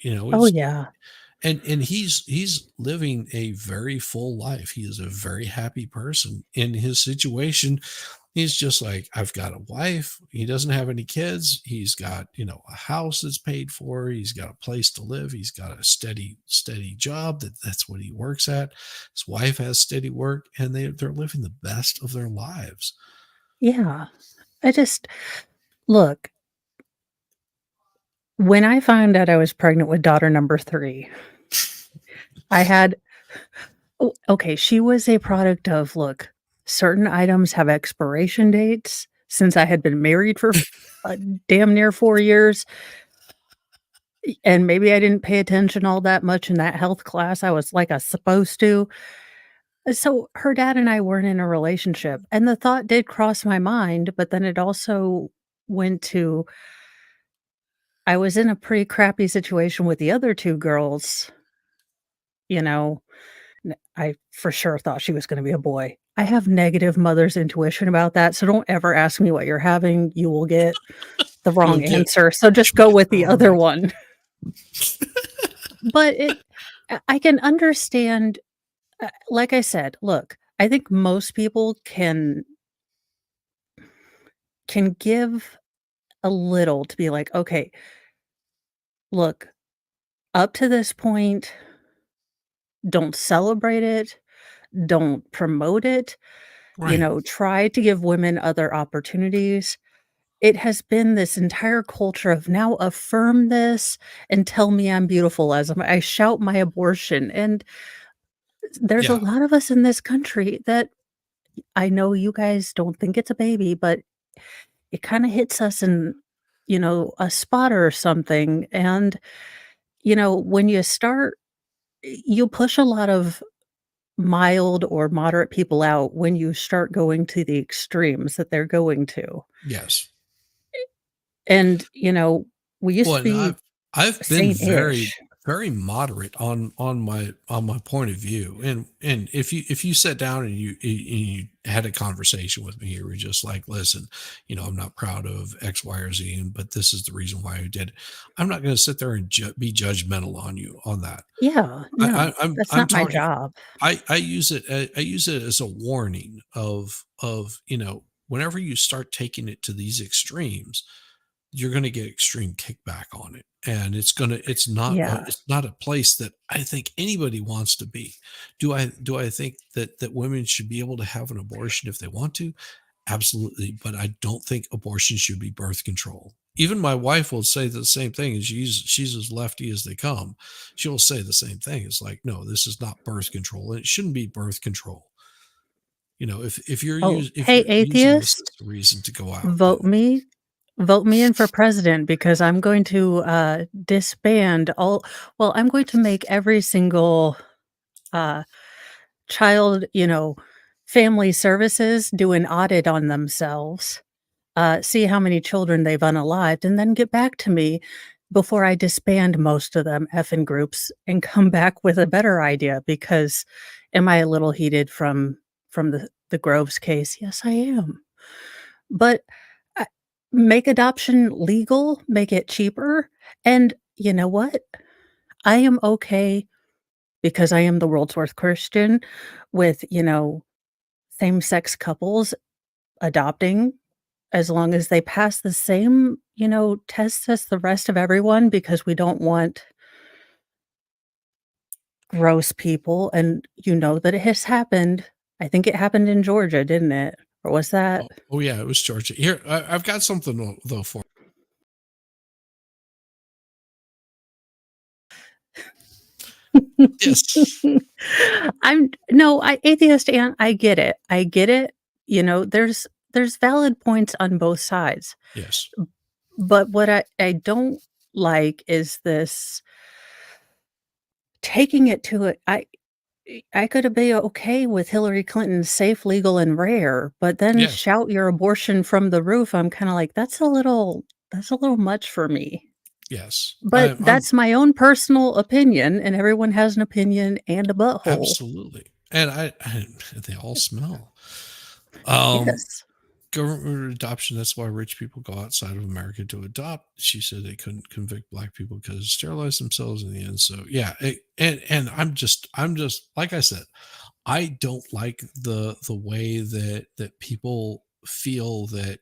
and he's living a very full life. He is a very happy person in his situation. He's just like, I've got a wife. He doesn't have any kids. He's got, a house that's paid for. He's got a place to live. He's got a steady job. That's what he works at. His wife has steady work, and they're living the best of their lives. Yeah. Look, when I found out I was pregnant with daughter number 3, she was a product of, certain items have expiration dates. Since I had been married for damn near 4 years, and maybe I didn't pay attention all that much in that health class, I was supposed to. So her dad and I weren't in a relationship, and the thought did cross my mind, but then it also went to, I was in a pretty crappy situation with the other 2 girls. I for sure thought she was going to be a boy. I have negative mother's intuition about that, so don't ever ask me what you're having. You will get the wrong answer. So just go with the other one. But I can understand. Like I said, look, I think most people can give a little to be like, okay, look, up to this point, don't celebrate it. Don't promote it. Right. Try to give women other opportunities. It has been this entire culture of now affirm this and tell me I'm beautiful as I shout my abortion. And there's a lot of us in this country that, I know you guys don't think it's a baby, but it kind of hits us in, a spot or something. And, when you start, you push a lot of mild or moderate people out when you start going to the extremes that they're going to. Yes. And, we used to be I've been very moderate on my point of view. And if you sat down and you had a conversation with me, you were just like, listen, I'm not proud of X, Y, or Z, but this is the reason why I did it. I'm not going to sit there and be judgmental on you on that. Yeah, no, that's not my job. I use it as a warning of whenever you start taking it to these extremes, you're going to get extreme kickback on it. And it's not a place that I think anybody wants to be. Do I think that women should be able to have an abortion if they want to? Absolutely. But I don't think abortion should be birth control. Even my wife will say the same thing. And she's as lefty as they come. She'll say the same thing. It's like, no, this is not birth control. And it shouldn't be birth control. If you're hey, atheist, using this as a reason to go out, vote me Vote me in for president because I'm going to disband all. Well, I'm going to make every single child, family services do an audit on themselves, see how many children they've unalived, and then get back to me before I disband most of them effing groups and come back with a better idea. Because am I a little heated from the Groves case? Yes, I am. But uh, make adoption legal, make it cheaper, and you know what? I am okay because I am the world's worst Christian with, same-sex couples adopting as long as they pass the same, tests as the rest of everyone because we don't want gross people, and you know that it has happened. I think it happened in Georgia, didn't it? Or was that Oh yeah, it was Georgia. Here, I've got something though for. Yes. Atheist and I get it. I get it. There's valid points on both sides. Yes. But what I don't like is this taking it to it. I could be okay with Hillary Clinton's safe, legal, and rare, but then Yes. shout your abortion from the roof. I'm kind of like, that's a little much for me. Yes. But that's my own personal opinion, and everyone has an opinion and a butthole. Absolutely. And I they all smell. Yes. Government adoption, that's why rich people go outside of America to adopt. She said they couldn't convict black people because sterilize themselves in the end. So yeah, and I'm just like I said, I don't like the way that people feel that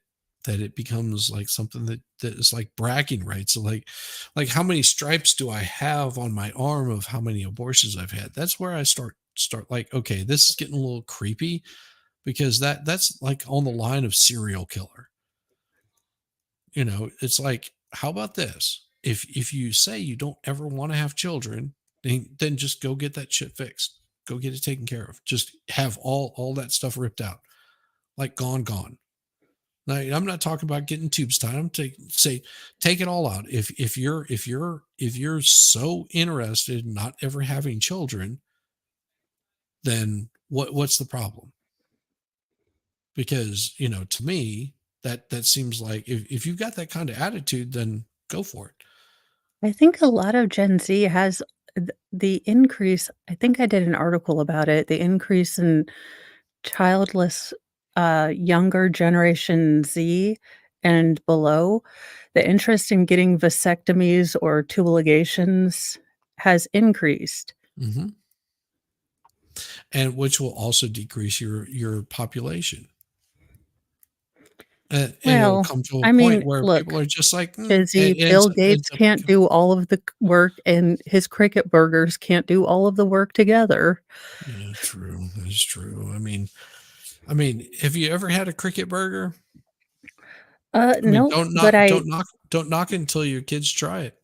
it becomes like something that is like bragging rights. So like how many stripes do I have on my arm of how many abortions I've had? That's where I start like, okay, this is getting a little creepy. Because that's like on the line of serial killer. It's like, how about this? If you say you don't ever want to have children, then just go get that shit fixed. Go get it taken care of. Just have all that stuff ripped out, like gone. Now, I'm not talking about getting tubes tied. I'm take it all out. If you're so interested in not ever having children, then what's the problem? Because, to me, that seems like if you've got that kind of attitude, then go for it. I think a lot of Gen Z has the increase. I think I did an article about it. The increase in childless, younger generation Z and below, the interest in getting vasectomies or tubal ligations has increased. Mm-hmm. And which will also decrease your population. And it'll come to a point where people are just like, Bill Gates can't do all of the work, and his cricket burgers can't do all of the work together. Yeah, true. That's true. I mean, have you ever had a cricket burger? No, don't knock it until your kids try it.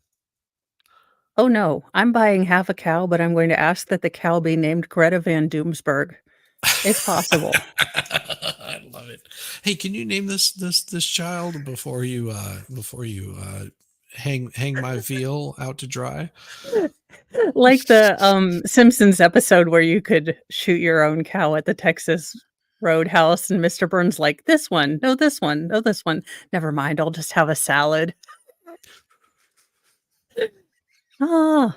Oh no, I'm buying half a cow, but I'm going to ask that the cow be named Greta Van Doomsburg. It's possible. I love it. Hey, can you name this child before you hang my veal out to dry? Like the Simpsons episode where you could shoot your own cow at the Texas Roadhouse, and Mr. Burns like, this one, no, this one, no, this one. Never mind, I'll just have a salad. Oh.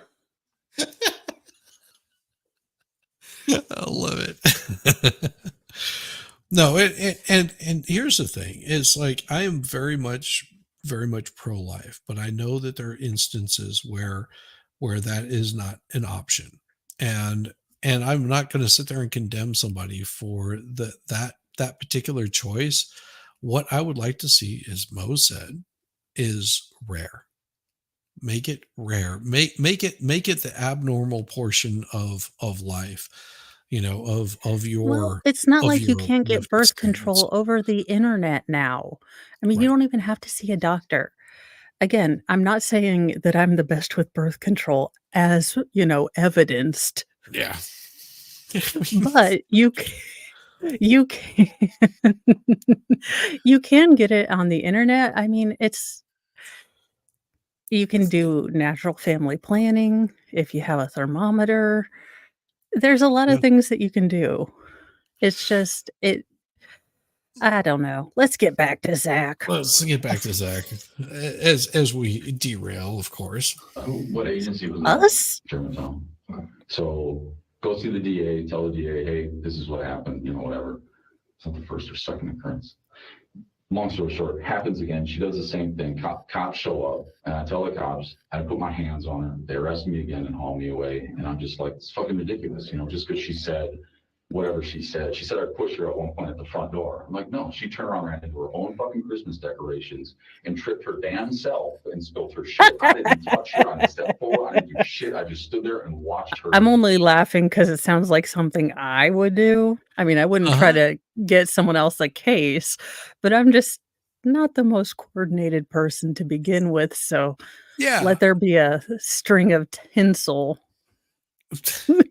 I love it. No, and here's the thing: is like I am very much pro-life, but I know that there are instances where that is not an option, and I'm not going to sit there and condemn somebody for that particular choice. What I would like to see, as Mo said, is rare. Make it rare. Make it the abnormal portion of life. Of your. Well, it's not like you can't get birth control over the internet now. I mean, you don't even have to see a doctor. Again, I'm not saying that I'm the best with birth control, as evidenced. Yeah. But You can you can get it on the internet. I mean, you can do natural family planning if you have a thermometer. There's a lot Yeah. of things that you can do. It's just I don't know. Let's get back to Zach. Let's get back to Zach as we derail, of course. What agency was that? Us? Germantown. So go see the DA, tell the DA, hey, this is what happened, you know, whatever. It's not the first or second occurrence. Long story short, happens again. She does the same thing. Cops show up, and I tell the cops, I put my hands on her. They arrest me again and haul me away. And I'm just like, it's fucking ridiculous, you know, just because she said whatever she said. She said I pushed her at one point at the front door. I'm like, no, she turned around, ran into her own fucking Christmas decorations and tripped her damn self and spilled her shit. I didn't touch her. I didn't step forward. I didn't do shit. I just stood there and watched her. I'm only laughing because it sounds like something I would do. I mean, I wouldn't try to get someone else a case, but I'm just not the most coordinated person to begin with. So Yeah. let there be a string of tinsel.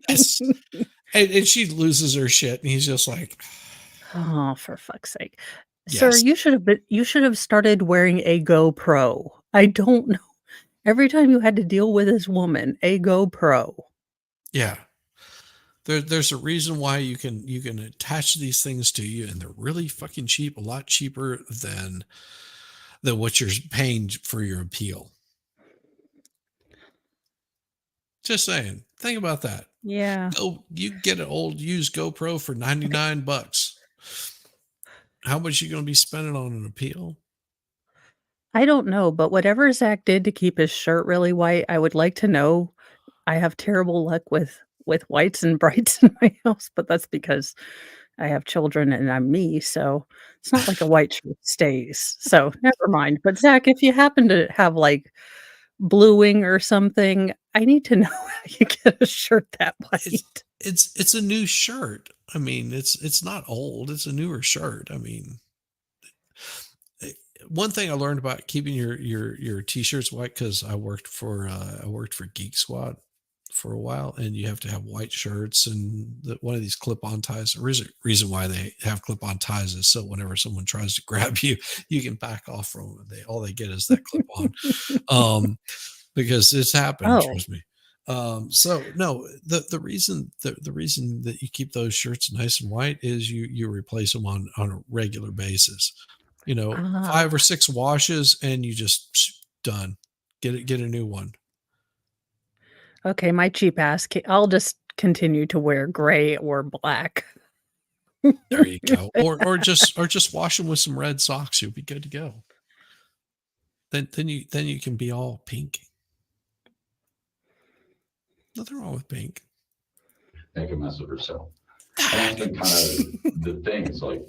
Yes. And she loses her shit, and he's just like, oh, for fuck's sake. Yes. Sir, you should have started wearing a GoPro. I don't know. Every time you had to deal with this woman, a GoPro. yeah. There's a reason why you can attach these things to you, and they're really fucking cheap, a lot cheaper than what you're paying for your appeal. Just saying. Think about that. Yeah. You get an old used GoPro for $99. How much you going to be spending on an appeal? I don't know, but whatever Zach did to keep his shirt really white, I would like to know. I have terrible luck with whites and brights in my house, but that's because I have children and I'm me, so it's not like a white shirt stays. So never mind. But Zach, if you happen to have like bluing or something, I need to know how you get a shirt that white. It's a new shirt. I mean, it's not old. It's a newer shirt. I mean, one thing I learned about keeping your t-shirts white, because I worked for Geek Squad for a while, and you have to have white shirts, and one of these clip-on ties. The reason why they have clip-on ties is so whenever someone tries to grab you, you can back off from them. All they get is that clip-on. Because it's happened, trust me. So no, the reason that you keep those shirts nice and white is you replace them on a regular basis. You know, 5 or 6 washes, and you just done. Get a new one. Okay, my cheap ass. I'll just continue to wear gray or black. There you go. Or just wash them with some red socks. You'll be good to go. Then you can be all pink. Nothing wrong with pink. Make a mess of herself. And that's been kind of the thing. It's like,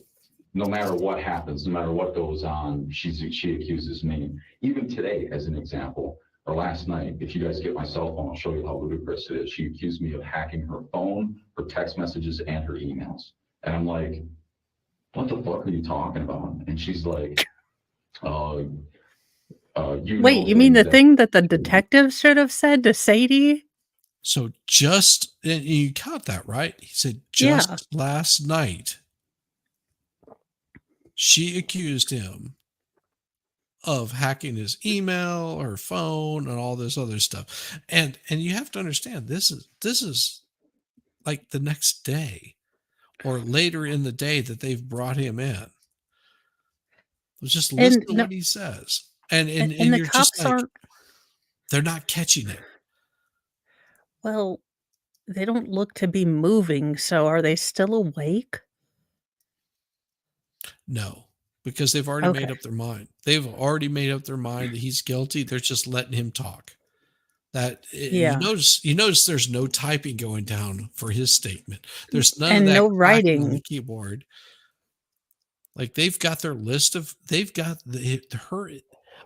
no matter what happens, no matter what goes on, she accuses me. Even today, as an example, or last night, if you guys get my cell phone, I'll show you how ludicrous it is. She accused me of hacking her phone, her text messages, and her emails. And I'm like, what the fuck are you talking about? And she's like, wait, you mean the thing that the detective should have said to Sadie? So and you caught that, right? He said just last night, she accused him of hacking his email, her phone, and all this other stuff. And you have to understand, this is like the next day or later in the day that they've brought him in. Just listen to what he says. And the you're cops just like, aren't. They're not catching it. Well, they don't look to be moving, so are they still awake? No, because they've already made up their mind. They've already made up their mind that he's guilty. They're just letting him talk. You notice there's no typing going down for his statement. There's none of that no writing on the keyboard. Like they've got their list of. They've got her.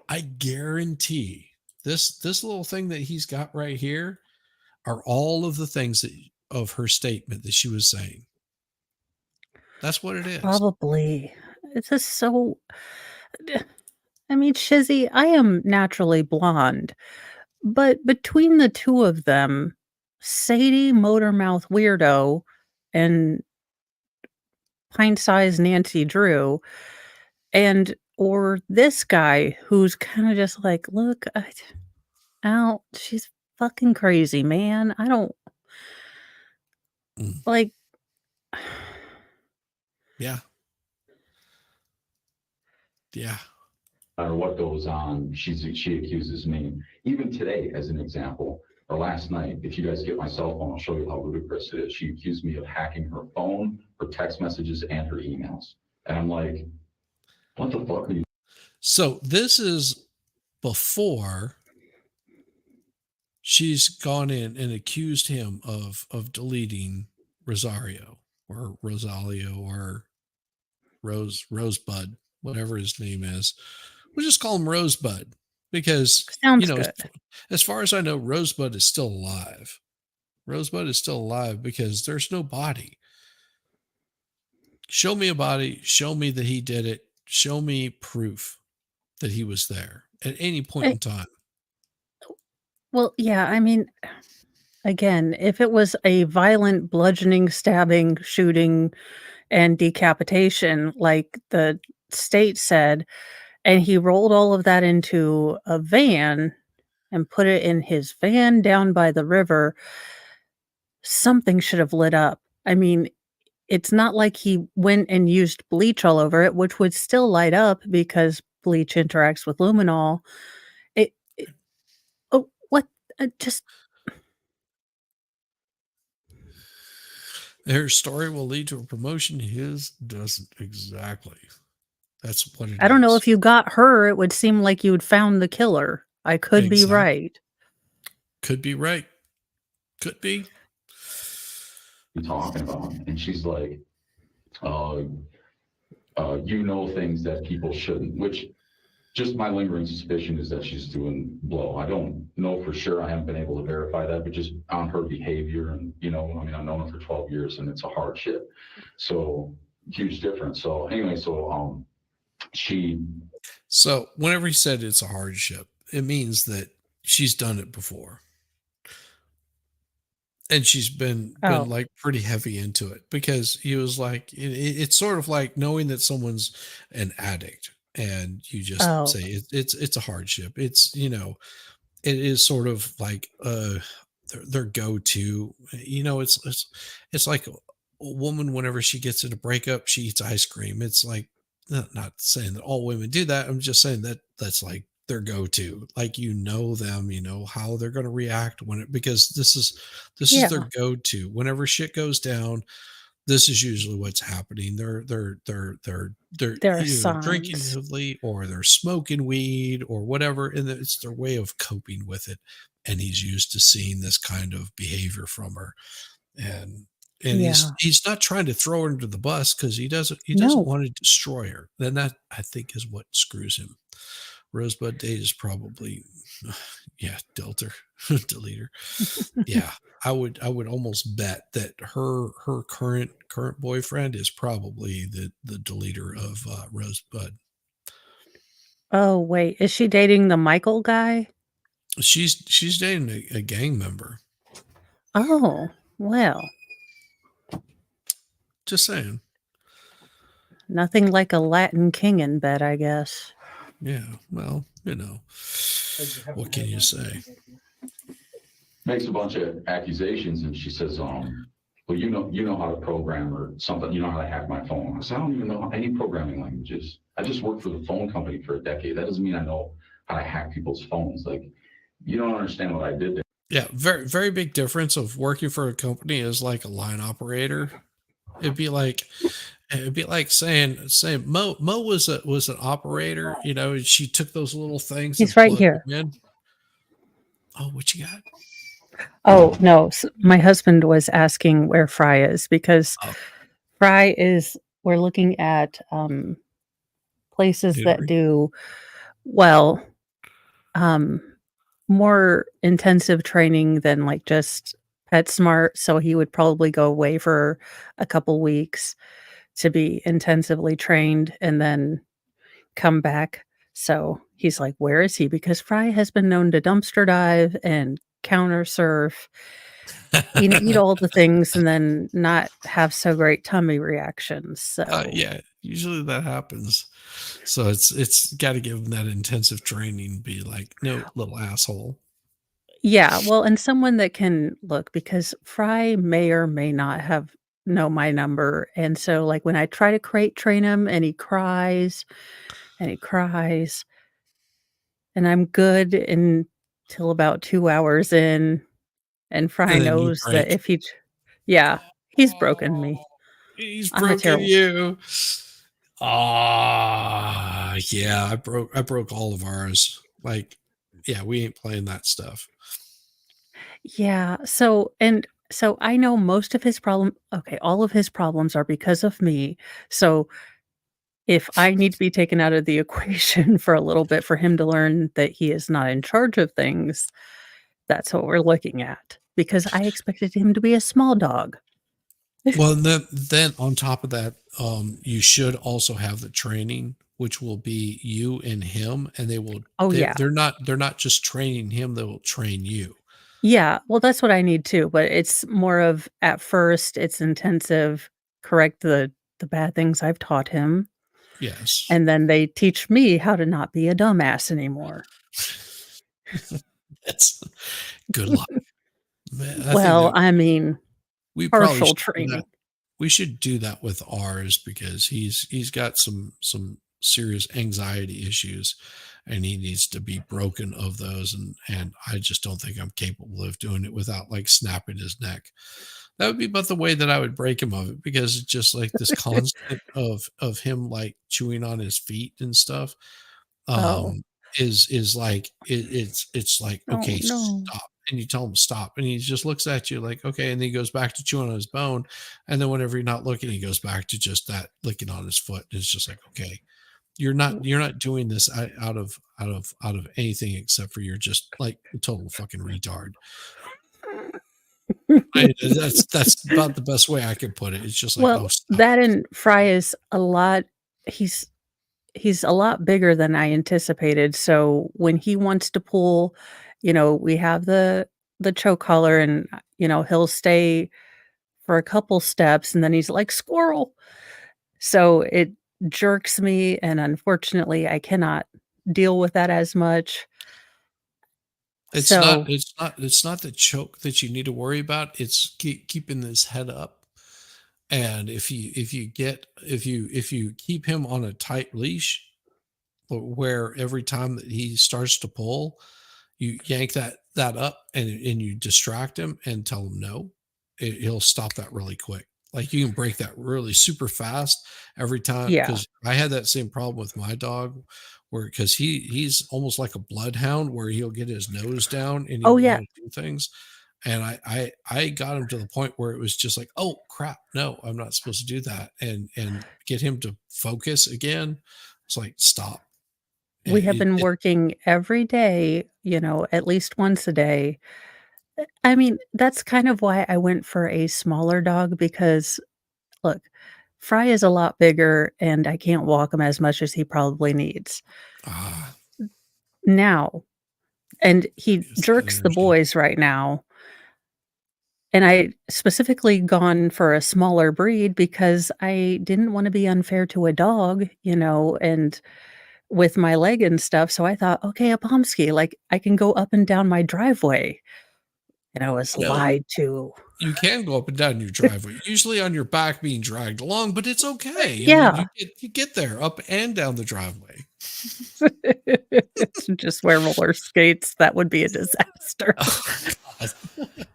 I guarantee this little thing that he's got right here are all of the things of her statement that she was saying. That's what it is. Probably. It's just so. I mean, Shizzy, I am naturally blonde, but between the two of them, Sadie Motormouth Weirdo and pint-sized Nancy Drew, and or this guy who's kind of just like, look, she's fucking crazy, man. I don't like. Yeah. Yeah. No matter what goes on, she accuses me. Even today, as an example, or last night, if you guys get my cell phone, I'll show you how ludicrous it is. She accused me of hacking her phone, her text messages, and her emails. And I'm like, what the fuck are you? So this is before she's gone in and accused him of deleting Rosario or Rosalio or Rosebud, whatever his name is. We'll just call him Rosebud because Sounds good. as far as I know, Rosebud is still alive. Rosebud is still alive because there's no body. Show me a body. Show me that he did it. Show me proof that he was there at any point in time. Well, yeah, I mean, again, if it was a violent bludgeoning, stabbing, shooting, and decapitation, like the state said, and he rolled all of that into a van and put it in his van down by the river, something should have lit up. I mean, it's not like he went and used bleach all over it, which would still light up because bleach interacts with luminol. Just Her story will lead to a promotion. His doesn't exactly. That's what it is. I don't know if you got her, it would seem like you'd found the killer. I could be right. Could be right. Could be. Talking about, and she's like, you know things that people shouldn't, which just my lingering suspicion is that she's doing blow. I don't know for sure. I haven't been able to verify that, but just on her behavior and, I mean, I've known her for 12 years and it's a hardship. So huge difference. So anyway, so whenever he said it's a hardship, it means that she's done it before. And she's been like pretty heavy into it because he was like, it's sort of like knowing that someone's an addict and you just say it's a hardship. It's, it is sort of like their go-to, it's like a woman, whenever she gets in a breakup, she eats ice cream. It's like, not saying that all women do that. I'm just saying that that's like their go-to, like, them, how they're going to react because this is their go-to. Whenever shit goes down, this is usually what's happening. They're either drinking heavily or they're smoking weed or whatever, and it's their way of coping with it. And he's used to seeing this kind of behavior from her, and he's not trying to throw her into the bus because he doesn't want to destroy her. Then that, I think, is what screws him. Rosebud date is probably, delete her. Yeah, I would almost bet that her current boyfriend is probably the deleter of Rosebud. Oh wait, is she dating the Michael guy? She's dating a gang member. Oh well, just saying. Nothing like a Latin king in bed, I guess. Yeah, well, what can you say? Makes a bunch of accusations, and she says, well, you know how to program or something. You know how to hack my phone. I said, I don't even know any programming languages. I just worked for the phone company for a decade. That doesn't mean I know how to hack people's phones. Like, you don't understand what I did there. Yeah, very, very big difference of working for a company as like a line operator. It'd be like saying Mo was an operator, and she took those little things. He's right here. Oh, what you got? Oh no, my husband was asking where Fry is because Fry is. We're looking at places that do more intensive training than like just PetSmart. So he would probably go away for a couple weeks to be intensively trained and then come back. So he's like, where is he? Because Fry has been known to dumpster dive and counter surf eat all the things and then not have so great tummy reactions. So Yeah, usually that happens. So it's got to give him that intensive training. Be like, no, little asshole. yeah, well, and someone that can look, because Fry may or may not know my number, and so like when I try to crate train him and he cries and he cries, and I'm good until about 2 hours in, and Fry And then you knows that break. if yeah, he's broken me. He's I'm a broken terrible you. Yeah, I broke all of ours. Like, yeah, we ain't playing that stuff. Yeah, so I know most of his all of his problems are because of me. So if I need to be taken out of the equation for a little bit for him to learn that he is not in charge of things, that's what we're looking at. Because I expected him to be a small dog. Well, then on top of that, you should also have the training, which will be you and him, and they will. Oh, yeah. They're not just training him; they will train you. Yeah, well, that's what I need too, but it's more of at first it's intensive, correct the bad things I've taught him, Yes. and then they teach me how to not be a dumbass anymore. That's good luck. Man, Well, I mean, we probably partial should do training. that. We should do that with ours because he's got some serious anxiety issues, and he needs to be broken of those. And I just don't think I'm capable of doing it without like snapping his neck. That would be about the way that I would break him of it, because it's just like this constant of him like chewing on his feet and stuff. Oh. Is like it's like, Oh, okay, no. stop. And you tell him stop, and he just looks at you like, okay, and then he goes back to chewing on his bone, and then whenever you're not looking, he goes back to just that licking on his foot. And it's just like, okay, you're not doing this out of anything except for you're just like a total fucking retard. That's about the best way I can put it. It's just like, Well, oh, stop. that and Fry is a lot he's a lot bigger than I anticipated, so when he wants to pull, we have the choke collar and, he'll stay for a couple steps and then he's like, "Squirrel." So it jerks me, and unfortunately, I cannot deal with that as much. It's So not the choke that you need to worry about. It's keeping his head up. And if you keep him on a tight leash, where every time that he starts to pull, you yank that up and you distract him and tell him no, he'll stop that really quick. Like you can break that really super fast every time. yeah. Because I had that same problem with my dog, where because he's almost like a bloodhound, where he'll get his nose down and Oh, he'll yeah. want to do things. And I got him to the point where it was just like, oh crap, no, I'm not supposed to do that, and get him to focus again. It's like, stop. We have been working every day, at least once a day. I mean, that's kind of why I went for a smaller dog because, look, Fry is a lot bigger and I can't walk him as much as he probably needs. Now, and he jerks the boys right now. And I specifically gone for a smaller breed because I didn't want to be unfair to a dog, and with my leg and stuff. So I thought, okay, a Pomsky, like I can go up and down my driveway. And I was lied to. You can go up and down your driveway, usually on your back being dragged along, but it's okay. Yeah. You get there up and down the driveway. Just wear roller skates. That would be a disaster.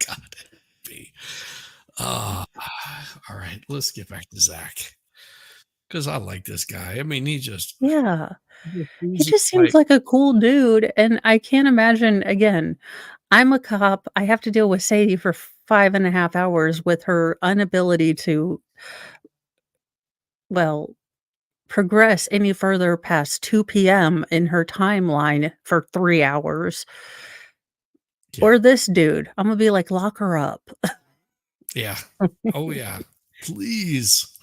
God. All right, let's get back to Zach, because I like this guy. I mean, he just seems like a cool dude, and I can't imagine. Again, I'm a cop. I have to deal with Sadie for 5.5 hours with her inability to, progress any further past 2 p.m. in her timeline for 3 hours. Yeah. Or this dude, I'm gonna be like, lock her up. Yeah. Oh yeah. Please.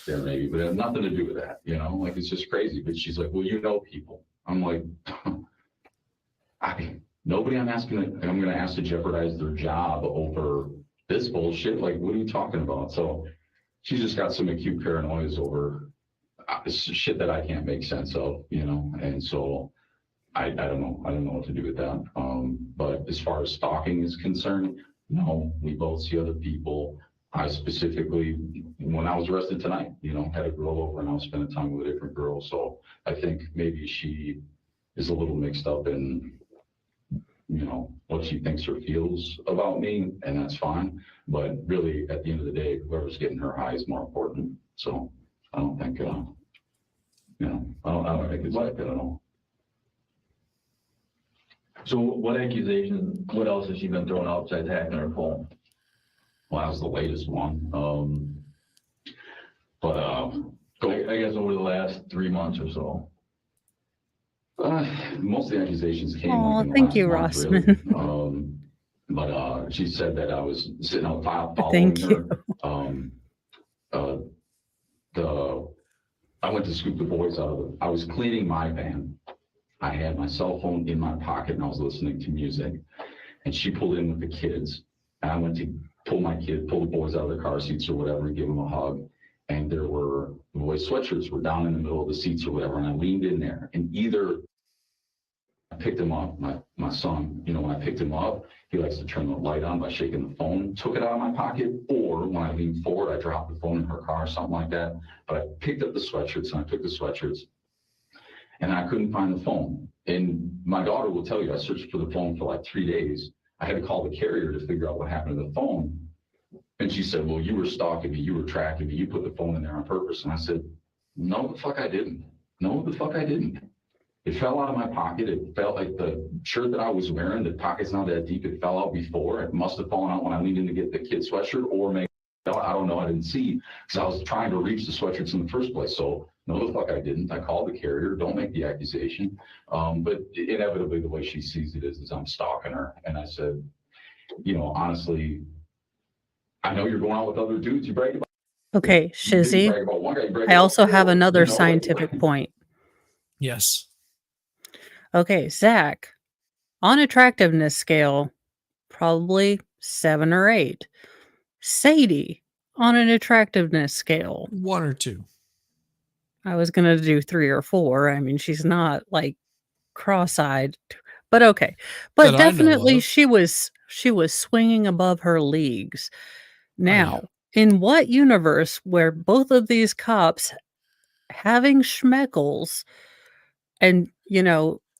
Yeah, maybe, but it has nothing to do with that, like it's just crazy. But she's like, well, people. I'm like, nobody I'm going to ask to jeopardize their job over this bullshit. Like, what are you talking about? So she's just got some acute paranoias over shit that I can't make sense of, and so I don't know. I don't know what to do with that. But as far as stalking is concerned, no, we both see other people. I specifically, when I was arrested tonight, had a girl over and I was spending time with a different girl. So I think maybe she is a little mixed up in, what she thinks or feels about me, and that's fine. But really, at the end of the day, whoever's getting her high is more important. So I don't think, I don't think it's like that at all. So what accusations, what else has she been throwing out besides hacking her phone? Well, that was the latest one. I guess over the last 3 months or so. Most of the accusations came Oh, in the thank last you, month, Rossman. really. But she said that I was sitting out following Thank her. I went to scoop the boys out of it. I was cleaning my van. I had my cell phone in my pocket and I was listening to music. And she pulled in with the kids. And I went to pull the boys out of the car seats or whatever and give them a hug. And the boys' sweatshirts were down in the middle of the seats or whatever. And I leaned in there and either I picked him up, my son, when I picked him up, he likes to turn the light on by shaking the phone, took it out of my pocket, or when I leaned forward, I dropped the phone in her car or something like that. But I picked up the sweatshirts and I took the sweatshirts and I couldn't find the phone. And my daughter will tell you, I searched for the phone for like 3 days. I had to call the carrier to figure out what happened to the phone. And she said, well, you were stalking me, you were tracking me, you put the phone in there on purpose. And I said, no, the fuck I didn't. No, the fuck I didn't. It fell out of my pocket. It felt like the shirt that I was wearing, the pocket's not that deep. It fell out before. It must have fallen out when I leaned in to get the kid's sweatshirt, or maybe, I don't know. I didn't see because I was trying to reach the sweatshirts in the first place. So no, the fuck I didn't. I called the carrier. Don't make the accusation. But inevitably the way she sees it is I'm stalking her. And I said, honestly, I know you're going out with other dudes. You brag about. Okay, Shizzy. Brag about one guy, brag I about also have four, another scientific point. Yes. Okay, Zach, on attractiveness scale, probably 7 or 8. Sadie, on an attractiveness scale, 1 or 2. I was gonna do 3 or 4. I mean, she's not like cross-eyed, but okay. But That I know definitely of. she was swinging above her leagues. Now, Oh, in what universe where both of these cops having schmeckles, and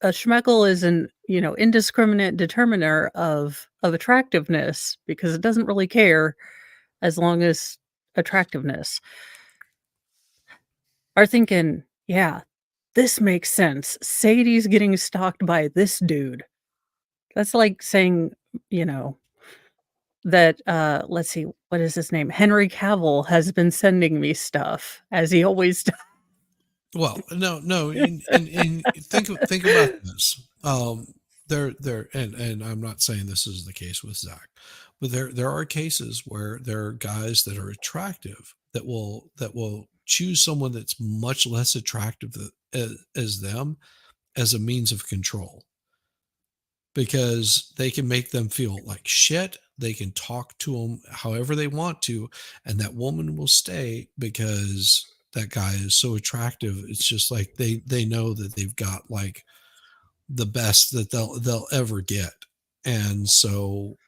a schmeckle is an indiscriminate determiner of attractiveness because it doesn't really care as long as attractiveness, are thinking, yeah, this makes sense. Sadie's getting stalked by this dude. That's like saying, that let's see, what is his name? Henry Cavill has been sending me stuff as he always does. well, no, and think about this. And I'm not saying this is the case with Zach, but there are cases where there are guys that are attractive that will choose someone that's much less attractive as them as a means of control, because they can make them feel like shit. They can talk to them however they want to, and that woman will stay because that guy is so attractive. It's just like they know that they've got like the best that they'll ever get. And so,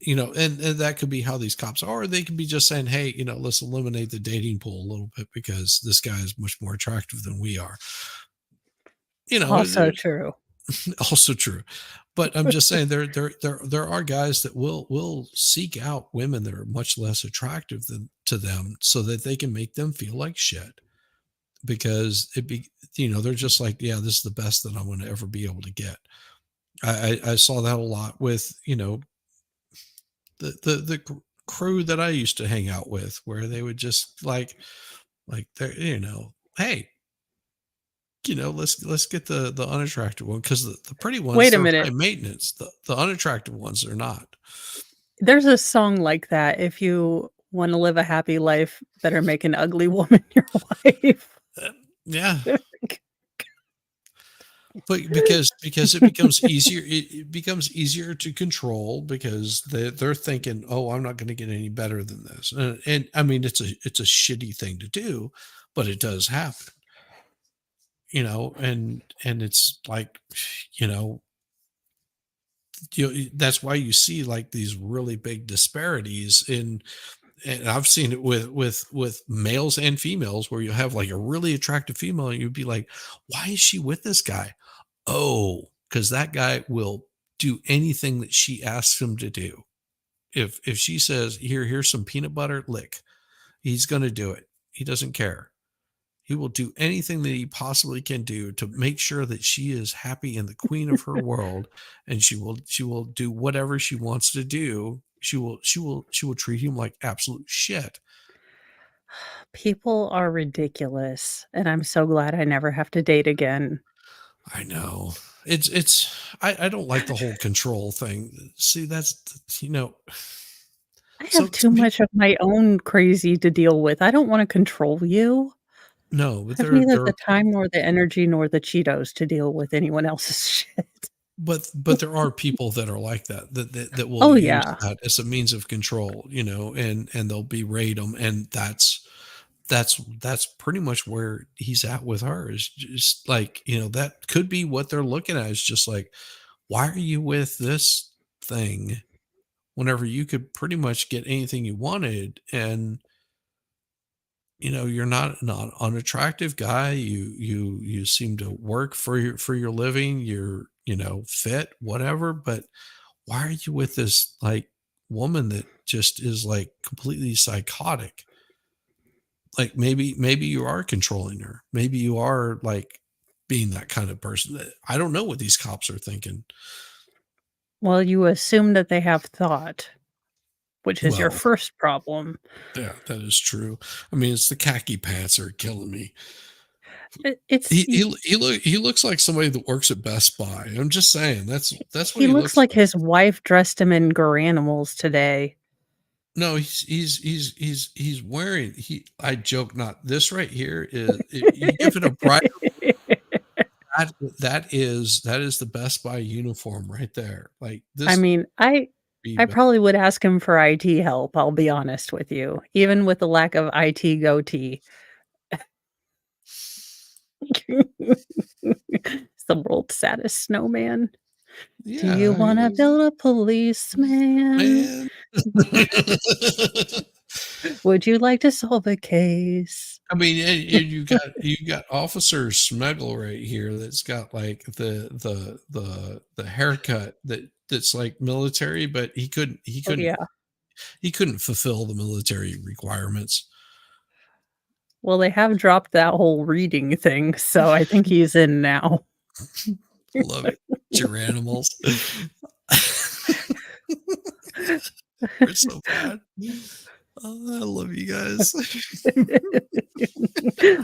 and that could be how these cops are. Or they could be just saying, hey, let's eliminate the dating pool a little bit because this guy is much more attractive than we are. Also true. Also true. But I'm just saying there are guys that will seek out women that are much less attractive to them so that they can make them feel like shit, because they're just like, yeah, this is the best that I'm going to ever be able to get. I saw that a lot with, the crew that I used to hang out with, where they would just like they're, hey, let's get the unattractive one, because the pretty ones, Wait a they're minute. high maintenance. The unattractive ones are not. There's a song like that. If you want to live a happy life, better make an ugly woman your wife. Yeah. But because it becomes easier, it becomes easier to control because they're thinking, oh, I'm not going to get any better than this. And I mean, it's a shitty thing to do, but it does happen, and it's like, you know, that's why you see like these really big disparities and I've seen it with males and females where you have like a really attractive female and you'd be like, why is she with this guy? Oh, because that guy will do anything that she asks him to do. If she says, here's some peanut butter, lick, he's going to do it. He doesn't care. He will do anything that he possibly can do to make sure that she is happy and the queen of her world, and she will do whatever she wants to do. She will treat him like absolute shit. People are ridiculous, and I'm so glad I never have to date again. I know. I don't like the whole control thing. See, that's, I have too much of my own crazy to deal with. I don't want to control you. No, but I have neither the time nor the energy nor the Cheetos to deal with anyone else's shit. But there are people that are like that will use that as a means of control, and they'll berate them, and that's pretty much where he's at with her. Is just like, that could be what they're looking at. Is just like, why are you with this thing whenever you could pretty much get anything you wanted? And you're not an unattractive guy. You seem to work for your living. You're, fit, whatever. But why are you with this like woman that just is like completely psychotic? Like maybe you are controlling her. Maybe you are like being that kind of person. I don't know what these cops are thinking. Well, you assume that they have thought, which is your first problem. Yeah, that is true. I mean, it's the khaki pants are killing me. He looks like somebody that works at Best Buy. I'm just saying that's what he looks like. His wife dressed him in Garanimals today. No, he's wearing. I joke not. This right here is you give it a bright. That is the Best Buy uniform right there. Like this. I mean, I probably would ask him for IT help. I'll be honest with you, even with the lack of IT goatee. It's the world's saddest snowman. Yeah, do you want to build a policeman? Would you like to solve a case? I mean, you got Officer Smeggle right here that's got like the haircut that's like military, but he couldn't fulfill the military requirements. Well, they have dropped that whole reading thing, so I think he's in now. Love it. Your animals. We're so bad. Oh, I love you guys.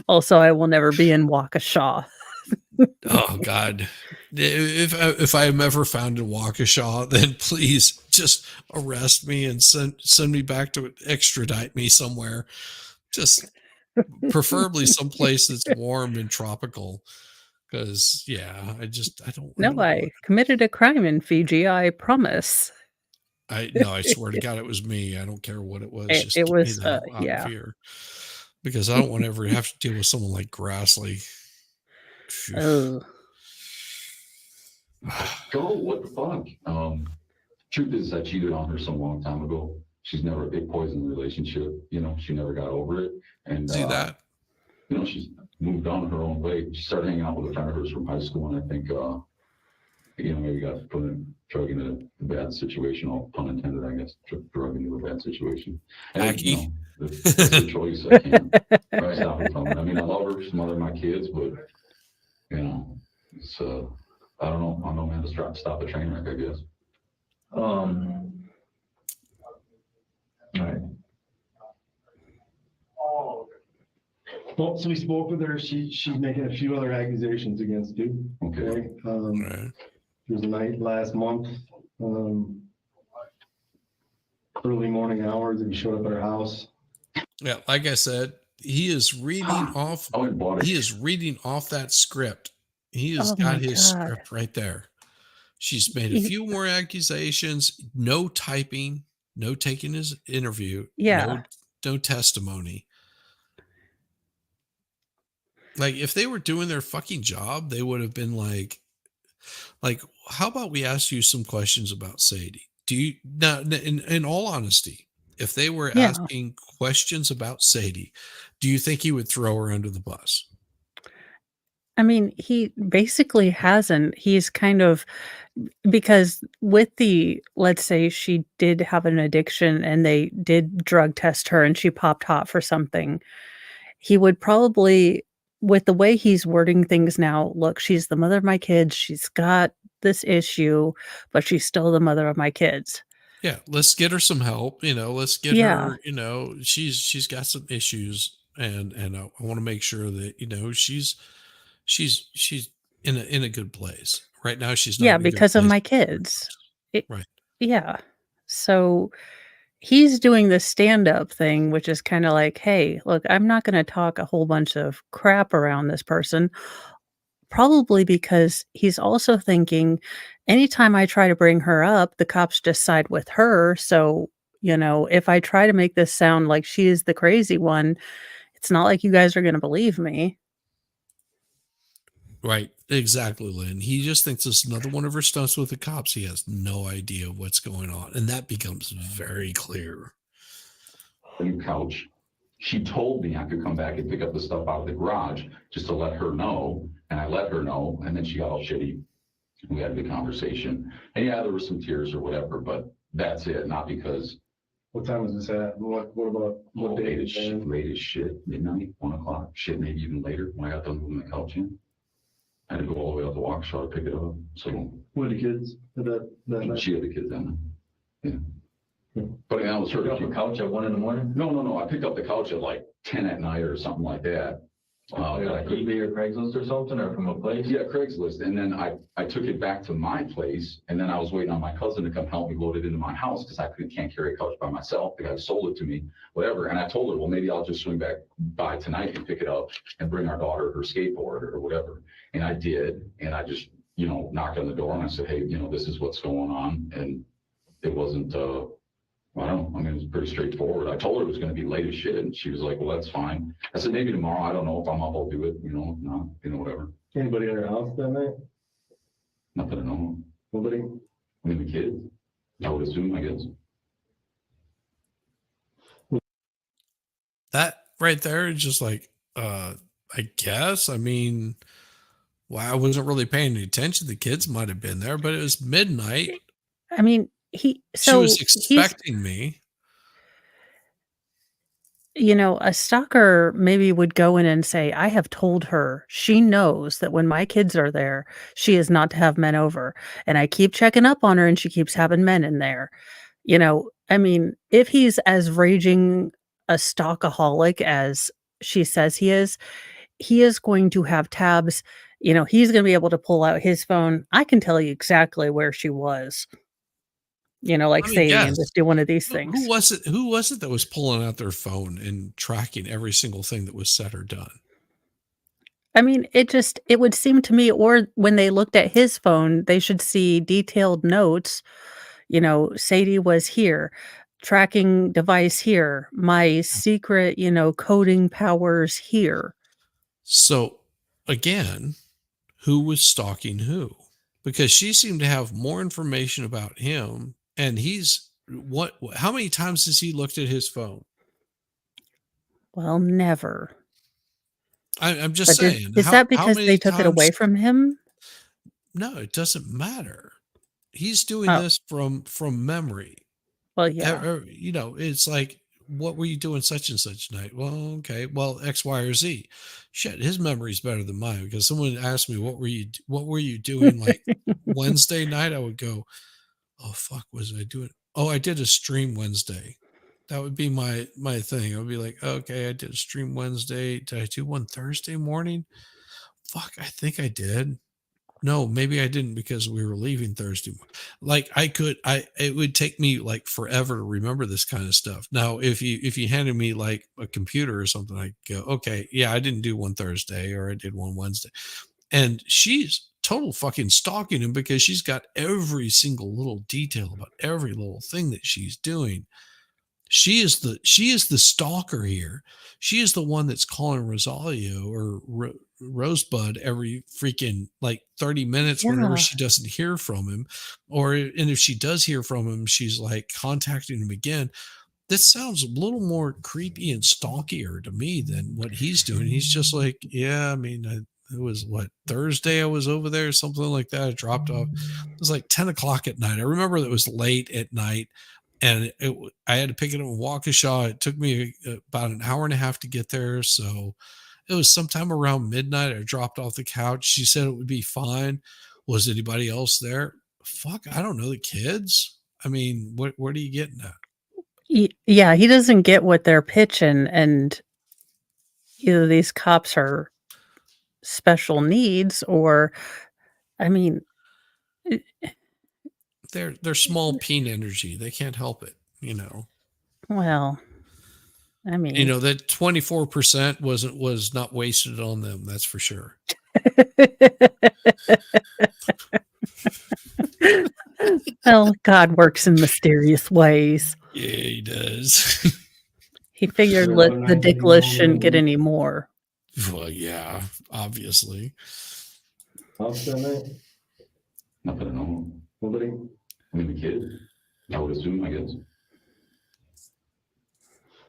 Also, I will never be in Waukesha. Oh God. If I am ever found in Waukesha, then please just arrest me and send me back to extradite me somewhere. Just preferably someplace that's warm and tropical. Because I don't. No, I committed a crime in Fiji. I promise. I swear to God, it was me. I don't care what it was. It was fear. Because I don't want to ever have to deal with someone like Grassley. Oh. Go, what the fuck? Truth is, I cheated on her some long time ago. She's never a big poison relationship. She never got over it. And see that? She's moved on her own way. She started hanging out with a friend of hers from high school, and I think, maybe got drug into a bad situation. All pun intended, I guess. Drug into a bad situation. And that's the choice. I can't stop her from it. I mean, I love her. She's mother of my kids, but it's I don't know. I'm no man to stop a train wreck, I guess. All right. Well, so we spoke with her. She's making a few other accusations against you. Okay. There was a night last month, early morning hours, and he showed up at her house. Yeah, like I said, he is reading off. I went and bought it. He is reading off that script He has Oh got my his God. script right there. She's made a He- few more accusations, no typing, no taking his interview, Yeah. no testimony. Like if they were doing their fucking job, they would have been like, how about we ask you some questions about Sadie? Do you now, in all honesty, if they were Yeah. asking questions about Sadie, do you think he would throw her under the bus? I mean, he basically hasn't. He's kind of because with the let's say she did have an addiction and they did drug test her and she popped hot for something, he would probably with the way he's wording things now, look, she's the mother of my kids. She's got this issue, but she's still the mother of my kids. Yeah, let's get her some help. Let's get Yeah. her. She's got some issues, and I want to make sure that she's in a good place right now. She's not Yeah, in a good because of place. my kids. It, Right. yeah. So he's doing this stand-up thing, which is kind of like, hey, look, I'm not going to talk a whole bunch of crap around this person. Probably because he's also thinking anytime I try to bring her up, the cops just side with her. So, if I try to make this sound like she is the crazy one, it's not like you guys are going to believe me. Right. Exactly, Lynn. He just thinks it's another one of her stunts with the cops. He has no idea what's going on. And that becomes very clear. New couch. She told me I could come back and pick up the stuff out of the garage just to let her know. And I let her know. And then she got all shitty. We had a good conversation. And yeah, there were some tears or whatever, but that's it. Not because. What time was this at? What about what day? Late as shit. Midnight, 1 o'clock. Shit, maybe even later when I got done moving the couch in. I had to go all the way out the walk shop to pick it up. So. What are the kids? That night? She had the kids then. Yeah. But I was Pick her up a couch at 1 a.m? No. I picked up the couch at like 10 at night or something like that. Like eBay or Craigslist or something, or from a place? Yeah, Craigslist. And then I took it back to my place, and then I was waiting on my cousin to come help me load it into my house because I can't carry a couch by myself. The guy sold it to me, whatever. And I told her, well, maybe I'll just swing back by tonight and pick it up and bring our daughter her skateboard or whatever. And I did, and I just, knocked on the door and I said, hey, this is what's going on. And it wasn't, I don't know. I mean, it was pretty straightforward. I told her it was going to be late as shit, and she was like, well, that's fine. I said, maybe tomorrow. I don't know if I'm up, I'll do it, if not, whatever. Anybody in her house that night? Not that I know. Nobody? I mean, the kids, I would assume, I guess. That right there is just like, I guess. I mean, I wasn't really paying any attention. The kids might have been there, but it was midnight. I mean, She was expecting me. A stalker maybe would go in and say, I have told her she knows that when my kids are there, she is not to have men over. And I keep checking up on her and she keeps having men in there. I mean, if he's as raging a stalkaholic as she says he is going to have tabs. He's going to be able to pull out his phone. I can tell you exactly where she was. Like Sadie and just do one of these things. Who was it that was pulling out their phone and tracking every single thing that was said or done? I mean, it would seem to me, or when they looked at his phone, they should see detailed notes. Sadie was here, tracking device here, my secret, coding powers here. So again, who was stalking who? Because she seemed to have more information about him. And how many times has he looked at his phone? Well, never. I'm just saying. Is that because they took it away from him? No, it doesn't matter. He's doing this from memory. Well, yeah. It's like, what were you doing such and such night? Well, okay. Well, X, Y, or Z. Shit, his memory's better than mine because someone asked me, what were you doing like Wednesday night? I would go, oh, fuck, was I doing? Oh, I did a stream Wednesday. That would be my thing. I would be like, okay, I did a stream Wednesday. Did I do one Thursday morning? Fuck, I think I did. No, maybe I didn't because we were leaving Thursday. Like it would take me like forever to remember this kind of stuff. Now, if you handed me like a computer or something, I'd go, okay, yeah, I didn't do one Thursday or I did one Wednesday. And she's total fucking stalking him because she's got every single little detail about every little thing that she's doing. She is the stalker here. She is the one that's calling Rosario or Rosebud every freaking like 30 minutes whenever Yeah. she doesn't hear from him. And if she does hear from him, she's like contacting him again. This sounds a little more creepy and stalkier to me than what he's doing. He's just like, yeah, I mean, it was what, Thursday I was over there, something like that. I dropped off. It was like 10 o'clock at night. I remember that it was late at night, and I had to pick it up in Waukesha. It took me about an hour and a half to get there. So it was sometime around midnight. I dropped off the couch. She said it would be fine. Was anybody else there? Fuck, I don't know. The kids? I mean, what are you getting at? Yeah, he doesn't get what they're pitching, and either these cops are special needs, or, I mean, They're small peen energy. They can't help it, well, I mean, that 24% was not wasted on them. That's for sure. well, God works in mysterious ways. Yeah, he does. He figured the Dickless shouldn't get any more. Well, yeah, obviously. House that night? Nothing at all. Nobody? I mean, the kid, I would assume, I guess.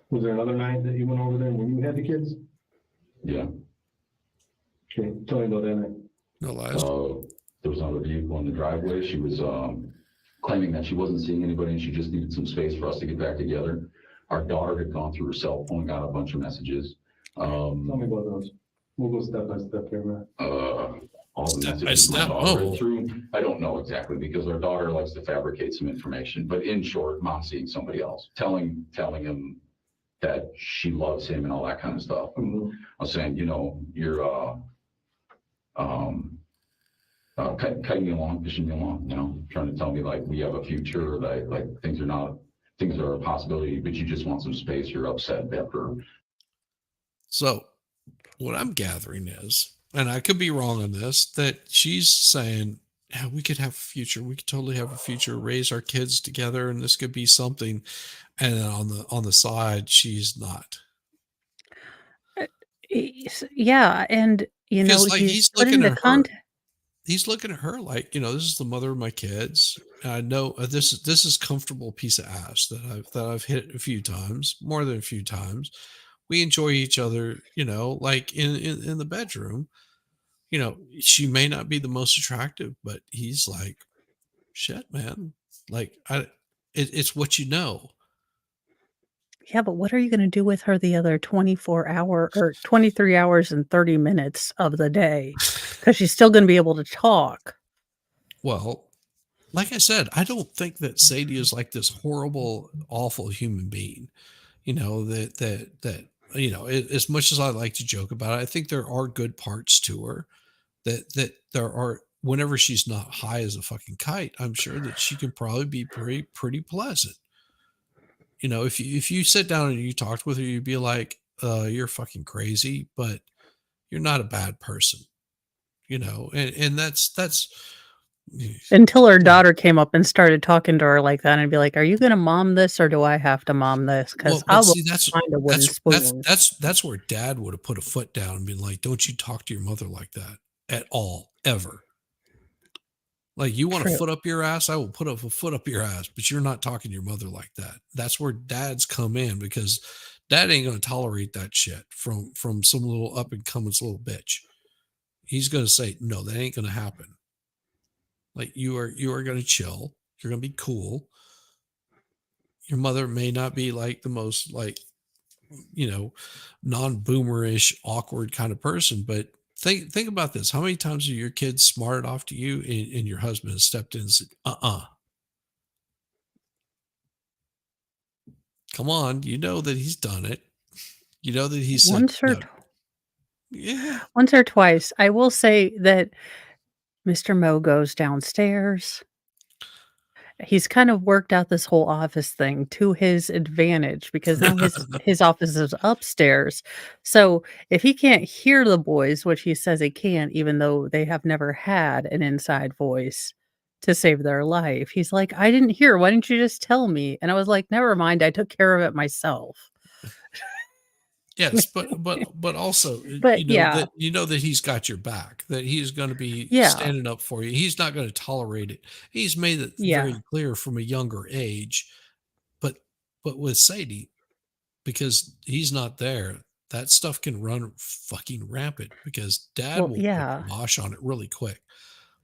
Was there another night that you went over there when you had the kids? Yeah. Okay, tell me about that night. No lies. There was another vehicle in the driveway. She was claiming that she wasn't seeing anybody and she just needed some space for us to get back together. Our daughter had gone through her cell phone, got a bunch of messages. Tell me about those. We'll go step by step here, man. All the Step by messages my step, daughter oh. read through. I don't know exactly because our daughter likes to fabricate some information. But in short, mom's seeing somebody else, telling him that she loves him and all that kind of stuff. Mhm. I was saying, you're cutting me along, pushing me along, trying to tell me like we have a future, like things are a possibility, but you just want some space. You're upset after. So what I'm gathering is, and I could be wrong on this, that she's saying, yeah, we could have a future. We could totally have a future, raise our kids together, and this could be something. And then on the side, she's not. Yeah, and Because like he's he's put looking into at her. context. He's looking at her like, this is the mother of my kids. And I know this is comfortable piece of ass that I've hit a few times, more than a few times. We enjoy each other, like in the bedroom. She may not be the most attractive, but he's like, shit, man. Like it's what you know. Yeah, but what are you going to do with her the other 23 hours and 30 minutes of the day? Because she's still going to be able to talk. Well, like I said, I don't think that Sadie is like this horrible, awful human being. That as much as I like to joke about it, I think there are good parts to her. That there are. Whenever she's not high as a fucking kite, I'm sure that she can probably be pretty pleasant. If you sit down and you talked with her, you'd be like, you're fucking crazy, but you're not a bad person. And that's Until her daughter came up and started talking to her like that, and I'd be like, "Are you going to mom this, or do I have to mom this?" Because I will find a wooden spoon. That's where Dad would have put a foot down and been like, "Don't you talk to your mother like that at all, ever." Like, you want a foot up your ass, I will put up a foot up your ass, but you're not talking to your mother like that. That's where dads come in, because Dad ain't going to tolerate that shit from some little up and coming little bitch. He's going to say, no, that ain't going to happen. Like, you are going to chill. You're going to be cool. Your mother may not be like the most like, non-boomerish, awkward kind of person, but think about this. How many times have your kids smarted off to you and your husband has stepped in and said, come on, you know that he's done it. You know that he's once said, or no. Yeah. Once or twice. I will say that Mr. Mo goes downstairs he's kind of worked out this whole office thing to his advantage because now his office is upstairs. So if he can't hear the boys, which he says he can't, even though they have never had an inside voice to save their life, he's like, I didn't hear. Why didn't you just tell me? And I was like, never mind. I took care of it myself. Yes, but also, But you know yeah. that he's got your back, that he's going to be Yeah. standing up for you. He's not going to tolerate it. He's made it Yeah. very clear from a younger age. But with Sadie, because he's not there, that stuff can run fucking rampant because Dad Well, will yeah. put kibosh on it really quick.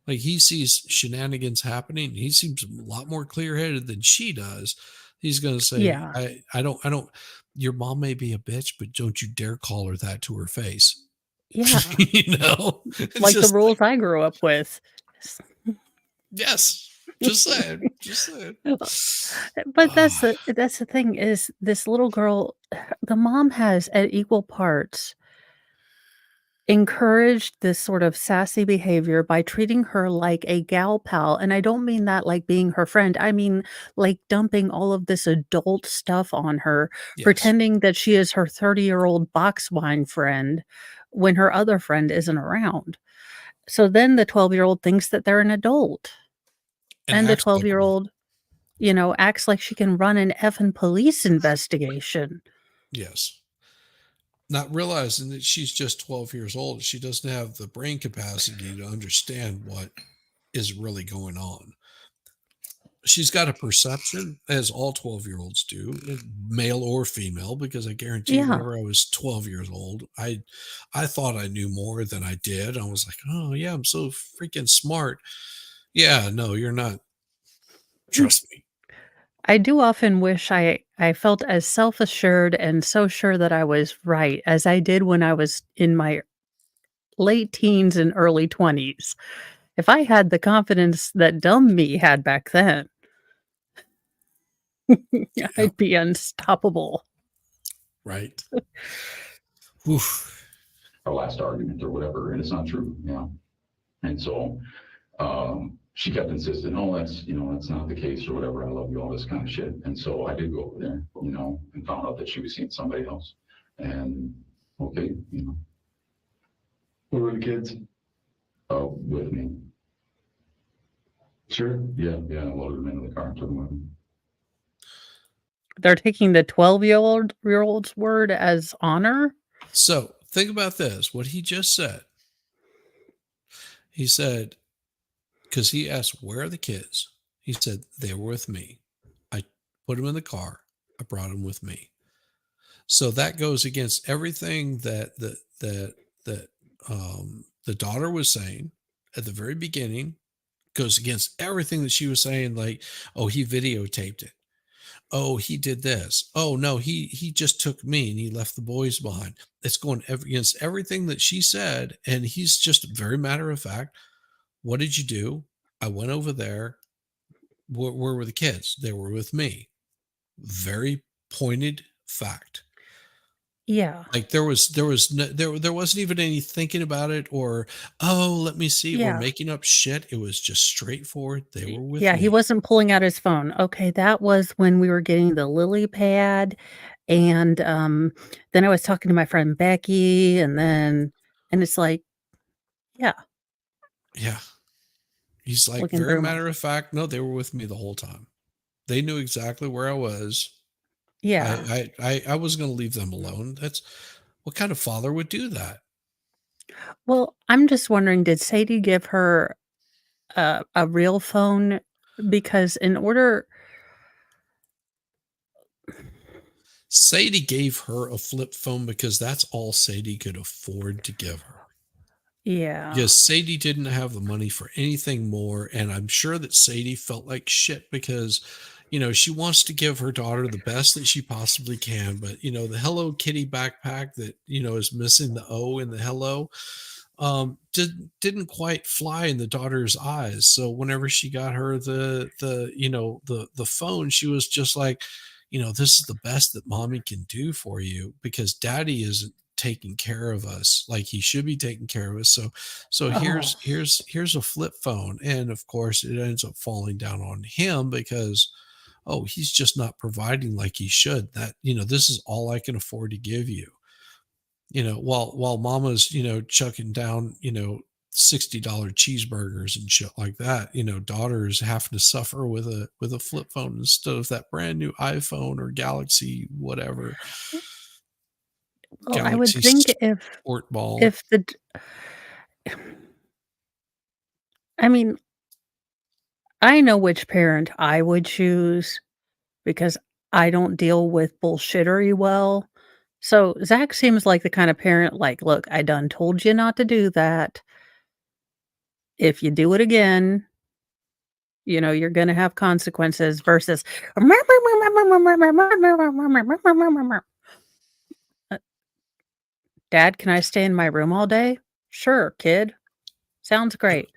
Like he sees shenanigans happening. He seems a lot more clear-headed than she does. He's going to say, Yeah. I don't, your mom may be a bitch, but don't you dare call her that to her face. Yeah. You know, it's Like the just rules I grew up with. yes, just saying, just saying. But that's the thing is this little girl, the mom has at equal parts encouraged this sort of sassy behavior by treating her like a gal pal. And I don't mean that like being her friend. I mean like dumping all of this adult stuff on her, Yes. pretending that she is her 30-year-old box wine friend when her other friend isn't around. So then the 12-year-old thinks that they're an adult. And the acts like one. 12-year-old, acts like she can run an effing police investigation. Yes. Not realizing that she's just 12 years old. She doesn't have the brain capacity to understand what is really going on. She's got a perception, as all 12-year-olds do, male or female, because I guarantee Yeah. whenever I was 12 years old, I thought I knew more than I did. I was like, oh, yeah, I'm so freaking smart. Yeah, no, you're not. Trust me. I do often wish I felt as self-assured and so sure that I was right as I did when I was in my late teens and early 20s. If I had the confidence that dumb me had back then, I'd be unstoppable. Right. Oof. Our last argument or whatever, and it's not true, And so she kept insisting, oh, that's not the case or whatever. I love you, all this kind of shit. And so I did go over there, and found out that she was seeing somebody else. And okay, Where were the kids? With me. Sure. Yeah, I loaded them into the car and took them with me. They're taking the 12-year-old's word as honor. So think about this. What he just said. He said, because he asked, where are the kids? He said, they were with me. I put them in the car. I brought them with me. So that goes against everything that the daughter was saying at the very beginning, goes against everything that she was saying. Like, oh, he videotaped it. Oh, he did this. Oh, no, he just took me and he left the boys behind. It's going against everything that she said. And he's just very matter of fact. What did you do? I went over there. Where were the kids? They were with me. Very pointed fact. Yeah. Like there wasn't even any thinking about it or, oh, let me see. Yeah. We're making up shit. It was just straightforward. They were with Yeah, me. he wasn't pulling out his phone. Okay, that was when we were getting the lily pad. And then I was talking to my friend Becky, and it's like, yeah. Yeah. He's like, Looking very through my- matter of fact, no, they were with me the whole time. They knew exactly where I was. Yeah. I wasn't going to leave them alone. That's what kind of father would do that? Well, I'm just wondering, did Sadie give her a real phone? Because in order, Sadie gave her a flip phone because that's all Sadie could afford to give her. yeah. Because Sadie didn't have the money for anything more. And I'm sure that Sadie felt like shit because, she wants to give her daughter the best that she possibly can. But, the Hello Kitty backpack that, is missing the O in the hello, didn't quite fly in the daughter's eyes. So whenever she got her the phone, she was just like, this is the best that mommy can do for you because daddy taking care of us like he should be taking care of us. So here's a flip phone, and of course it ends up falling down on him because he's just not providing like he should. That this is all I can afford to give you. While mama's chucking down $60 cheeseburgers and shit like that, daughter is having to suffer with a flip phone instead of that brand new iPhone or Galaxy whatever. Well, I would think sport ball. I know which parent I would choose because I don't deal with bullshittery well. So Zach seems like the kind of parent like, look, I done told you not to do that. If you do it again, you're going to have consequences versus Dad, can I stay in my room all day? Sure, kid. Sounds great.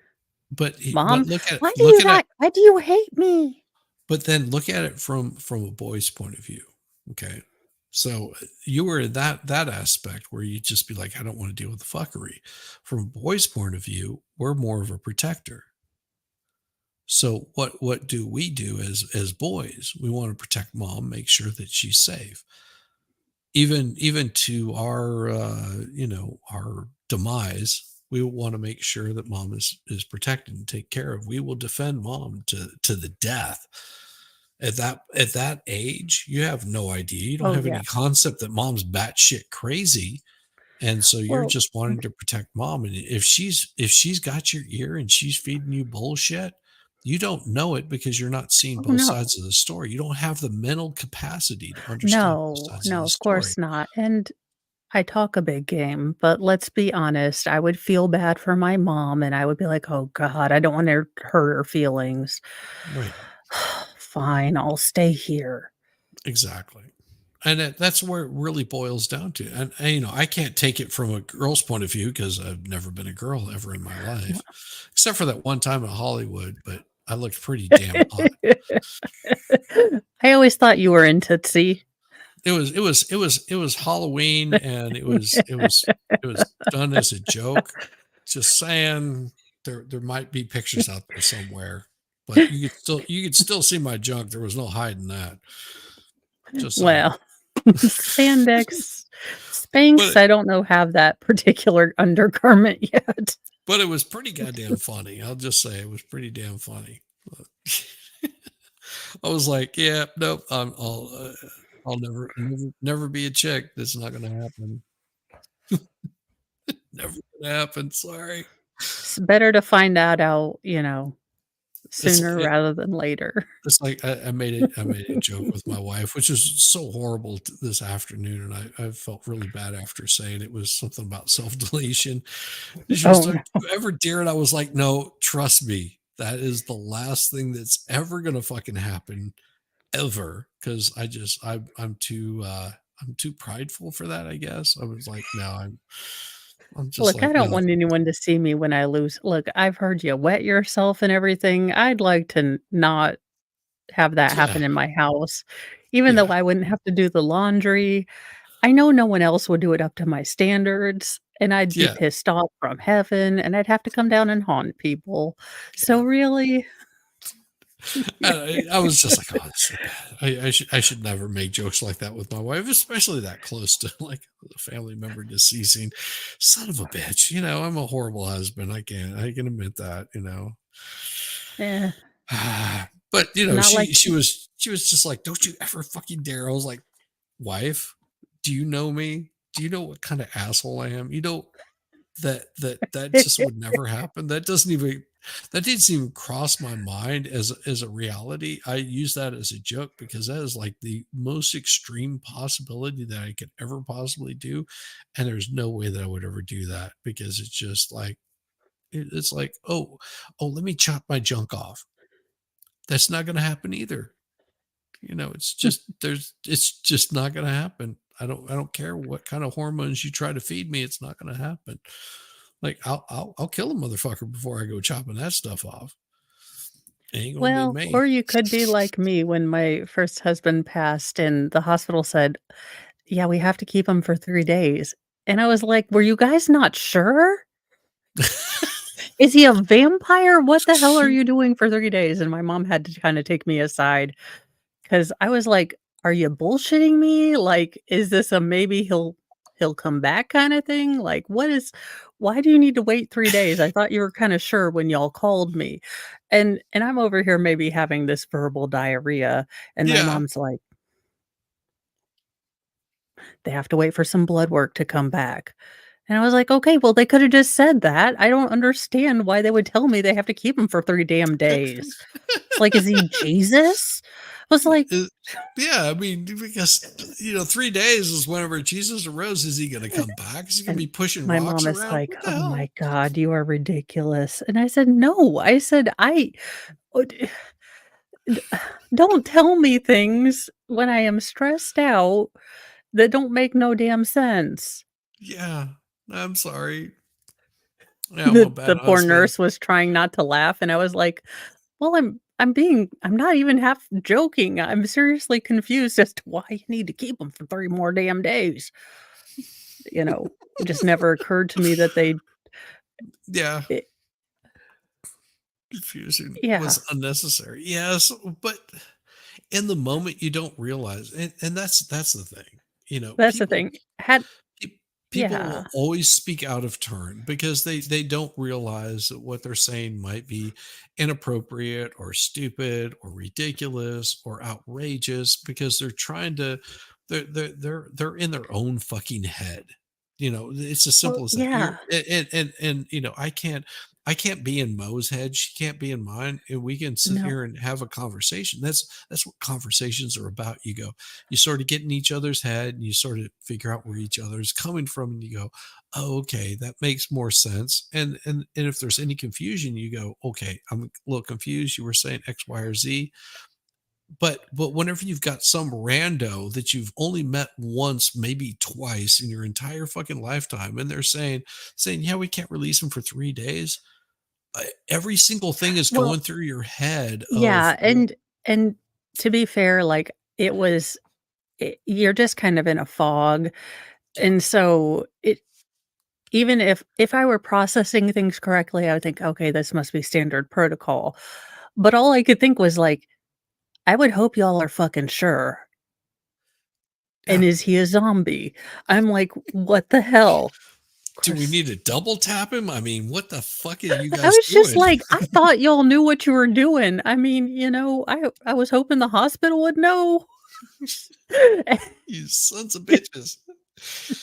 But Mom, why do you hate me? But then look at it from a boy's point of view. Okay. So you were in that aspect where you just be like, I don't want to deal with the fuckery. From a boy's point of view, we're more of a protector. So what do we do as boys? We want to protect mom, make sure that she's safe. Even to our our demise, we want to make sure that mom is protected and taken care of. We will defend mom to the death. At that age, you have no idea. You don't have any concept that mom's batshit crazy. And so you're just wanting to protect mom. And if she's got your ear and she's feeding you bullshit, you don't know it because you're not seeing both sides of the story. You don't have the mental capacity to understand both sides of the of course story. not. And I talk a big game, but let's be honest. I would feel bad for my mom and I would be like, oh God, I don't want to hurt her feelings. Right. Fine, I'll stay here. Exactly. And that's where it really boils down to. And I can't take it from a girl's point of view because I've never been a girl ever in my life, except for that one time in Hollywood, but I looked pretty damn hot. I always thought you were in Tootsie. It was Halloween and it was done as a joke. Just saying there might be pictures out there somewhere, but you could still see my junk. There was no hiding that. Just well, Spandex, Spanx, I don't know have that particular undergarment yet. But it was pretty goddamn funny. I'll just say it was pretty damn funny. I was like, yeah, nope, I'll never be a chick. That's not going to happen. Never going to happen. Sorry. It's better to find that out, sooner rather than later. It's like I made a joke with my wife, which was so horrible this afternoon, and I felt really bad after saying it was something about self-deletion. She was like, "You ever dare?" And I was like, "No, trust me, that is the last thing that's ever gonna fucking happen, ever." Because I'm too prideful for that. I guess I was like, "No, I'm just look, like, I don't no." want anyone to see me when I lose. Look, I've heard you wet yourself and everything. I'd like to not have that happen in my house, even though I wouldn't have to do the laundry. I know no one else would do it up to my standards, and I'd be pissed off from heaven, and I'd have to come down and haunt people. So really, I was just like, oh, that's so bad. I should never make jokes like that with my wife, especially that close to like a family member deceasing. Son of a bitch, I'm a horrible husband. I can admit that, yeah. But she was just like, don't you ever fucking dare. I was like, wife, do you know me? Do you know what kind of asshole I am? That just would never happen. That didn't even cross my mind as a reality. I use that as a joke because that is like the most extreme possibility that I could ever possibly do. And there's no way that I would ever do that because it's just like, it's like, oh, let me chop my junk off. That's not going to happen either. It's just not going to happen. I don't care what kind of hormones you try to feed me. It's not going to happen. Like I'll kill a motherfucker before I go chopping that stuff off. It ain't gonna be me. Or you could be like me when my first husband passed and the hospital said, yeah, we have to keep him for 3 days. And I was like, were you guys not sure? Is he a vampire? What the hell are you doing for 30 days? And my mom had to kind of take me aside because I was like, are you bullshitting me? Like, is this a maybe he'll come back kind of thing? Like, why do you need to wait 3 days? I thought you were kind of sure when y'all called me. And I'm over here maybe having this verbal diarrhea. And my Yeah. mom's like, they have to wait for some blood work to come back. And I was like, okay, well, they could have just said that. I don't understand why they would tell me they have to keep him for 3 damn days. It's like, is he Jesus? I was like, Yeah, I mean, because 3 days is whenever Jesus arose. Is he going to come back? Is he going to be pushing my rocks mom is around? like, What the oh hell? my God, you are ridiculous. And I said, no, I said, don't tell me things when I am stressed out that don't make no damn sense. Yeah, I'm sorry. Yeah, I'm a The bad poor husband. nurse was trying not to laugh, and I was like, well, I'm not even half joking. I'm seriously confused as to why you need to keep him for 3 more damn days. It just never occurred to me that they Yeah. it Confusing Yeah. was unnecessary. Yes, but in the moment you don't realize, and that's the thing. That's the thing. People Yeah. will always speak out of turn because they don't realize that what they're saying might be inappropriate or stupid or ridiculous or outrageous because they're trying to they're in their own fucking head. It's as simple Well, as that. yeah. And I can't be in Mo's head. She can't be in mine, and we can sit No. here and have a conversation. That's what conversations are about. You sort of get in each other's head, and you sort of figure out where each other is coming from, and you go, "Oh, okay, that makes more sense." And if there's any confusion, you go, "Okay, I'm a little confused. You were saying X, Y, or Z." But whenever you've got some rando that you've only met once, maybe twice in your entire fucking lifetime, and they're saying, "Yeah, we can't release him for 3 days." Every single thing is Well, going through your head of yeah, and to be fair, like, you're just kind of in a fog, and so even if I were processing things correctly, I would think, "Okay, this must be standard protocol." But all I could think was like, I would hope y'all are fucking sure. Yeah. And is he a zombie? I'm like, what the hell? Do we need to double tap him? I mean, what the fuck are you I guys was just doing? like, I thought y'all knew what you were doing. I mean, I was hoping the hospital would know. You sons of bitches.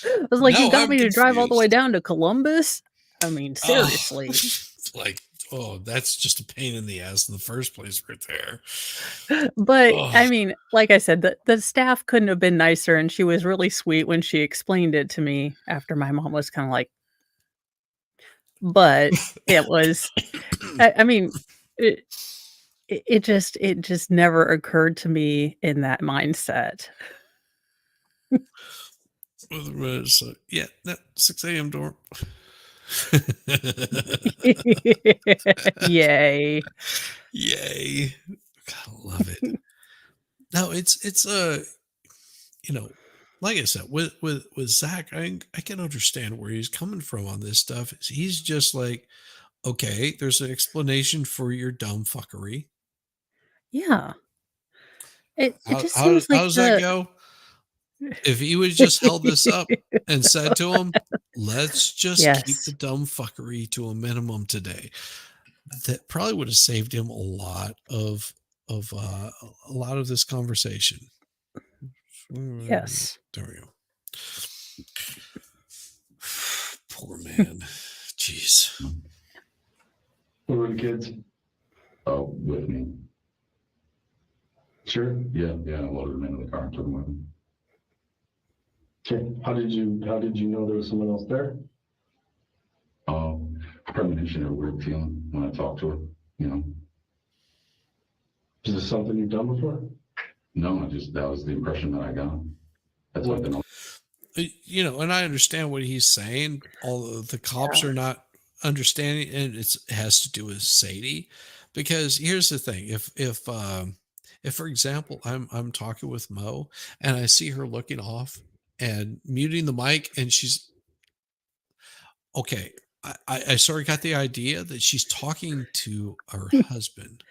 I was like, you Now got I'm me to drive all the way confused. down to Columbus? I mean, Oh, seriously. that's just a pain in the ass in the first place right there. But Oh. I mean, like I said, the staff couldn't have been nicer, and she was really sweet when she explained it to me after my mom was kind of like, but it was, I mean, it just never occurred to me in that mindset. So, yeah, that 6 a.m. door. Yay. Yay. God, I love it. No, it's like I said, with Zach, I can understand where he's coming from on this stuff. He's just like, okay, there's an explanation for your dumb fuckery. Yeah. It just How seems like does that go? If he would have just held this up and said to him, let's just keep the Yes. dumb fuckery to a minimum today, that probably would have saved him a lot of this conversation. Yes. There we go. Poor man. Jeez. Where were the kids? With me. Sure. Yeah, I loaded them into the car and took them with me. Okay. How did you know there was someone else there? Premonition or weird feeling when I talked to her, Is this something you've done before? No, that was the impression that I got. That's what I've been. And I understand what he's saying. Although the cops are not understanding, and it has to do with Sadie, because here's the thing: if for example, I'm talking with Mo and I see her looking off and muting the mic, and she's okay, I sort of got the idea that she's talking to her husband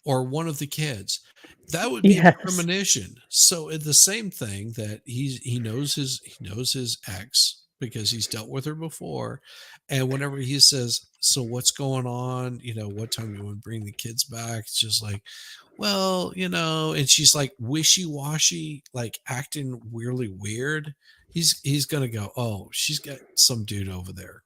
or one of the kids. That would be a Yes. premonition. So the same thing that he knows his ex because he's dealt with her before, and whenever he says, "So what's going on? What time you want to bring the kids back?" It's just like, well, and she's like wishy-washy, like acting weirdly weird. He's gonna go, oh, she's got some dude over there.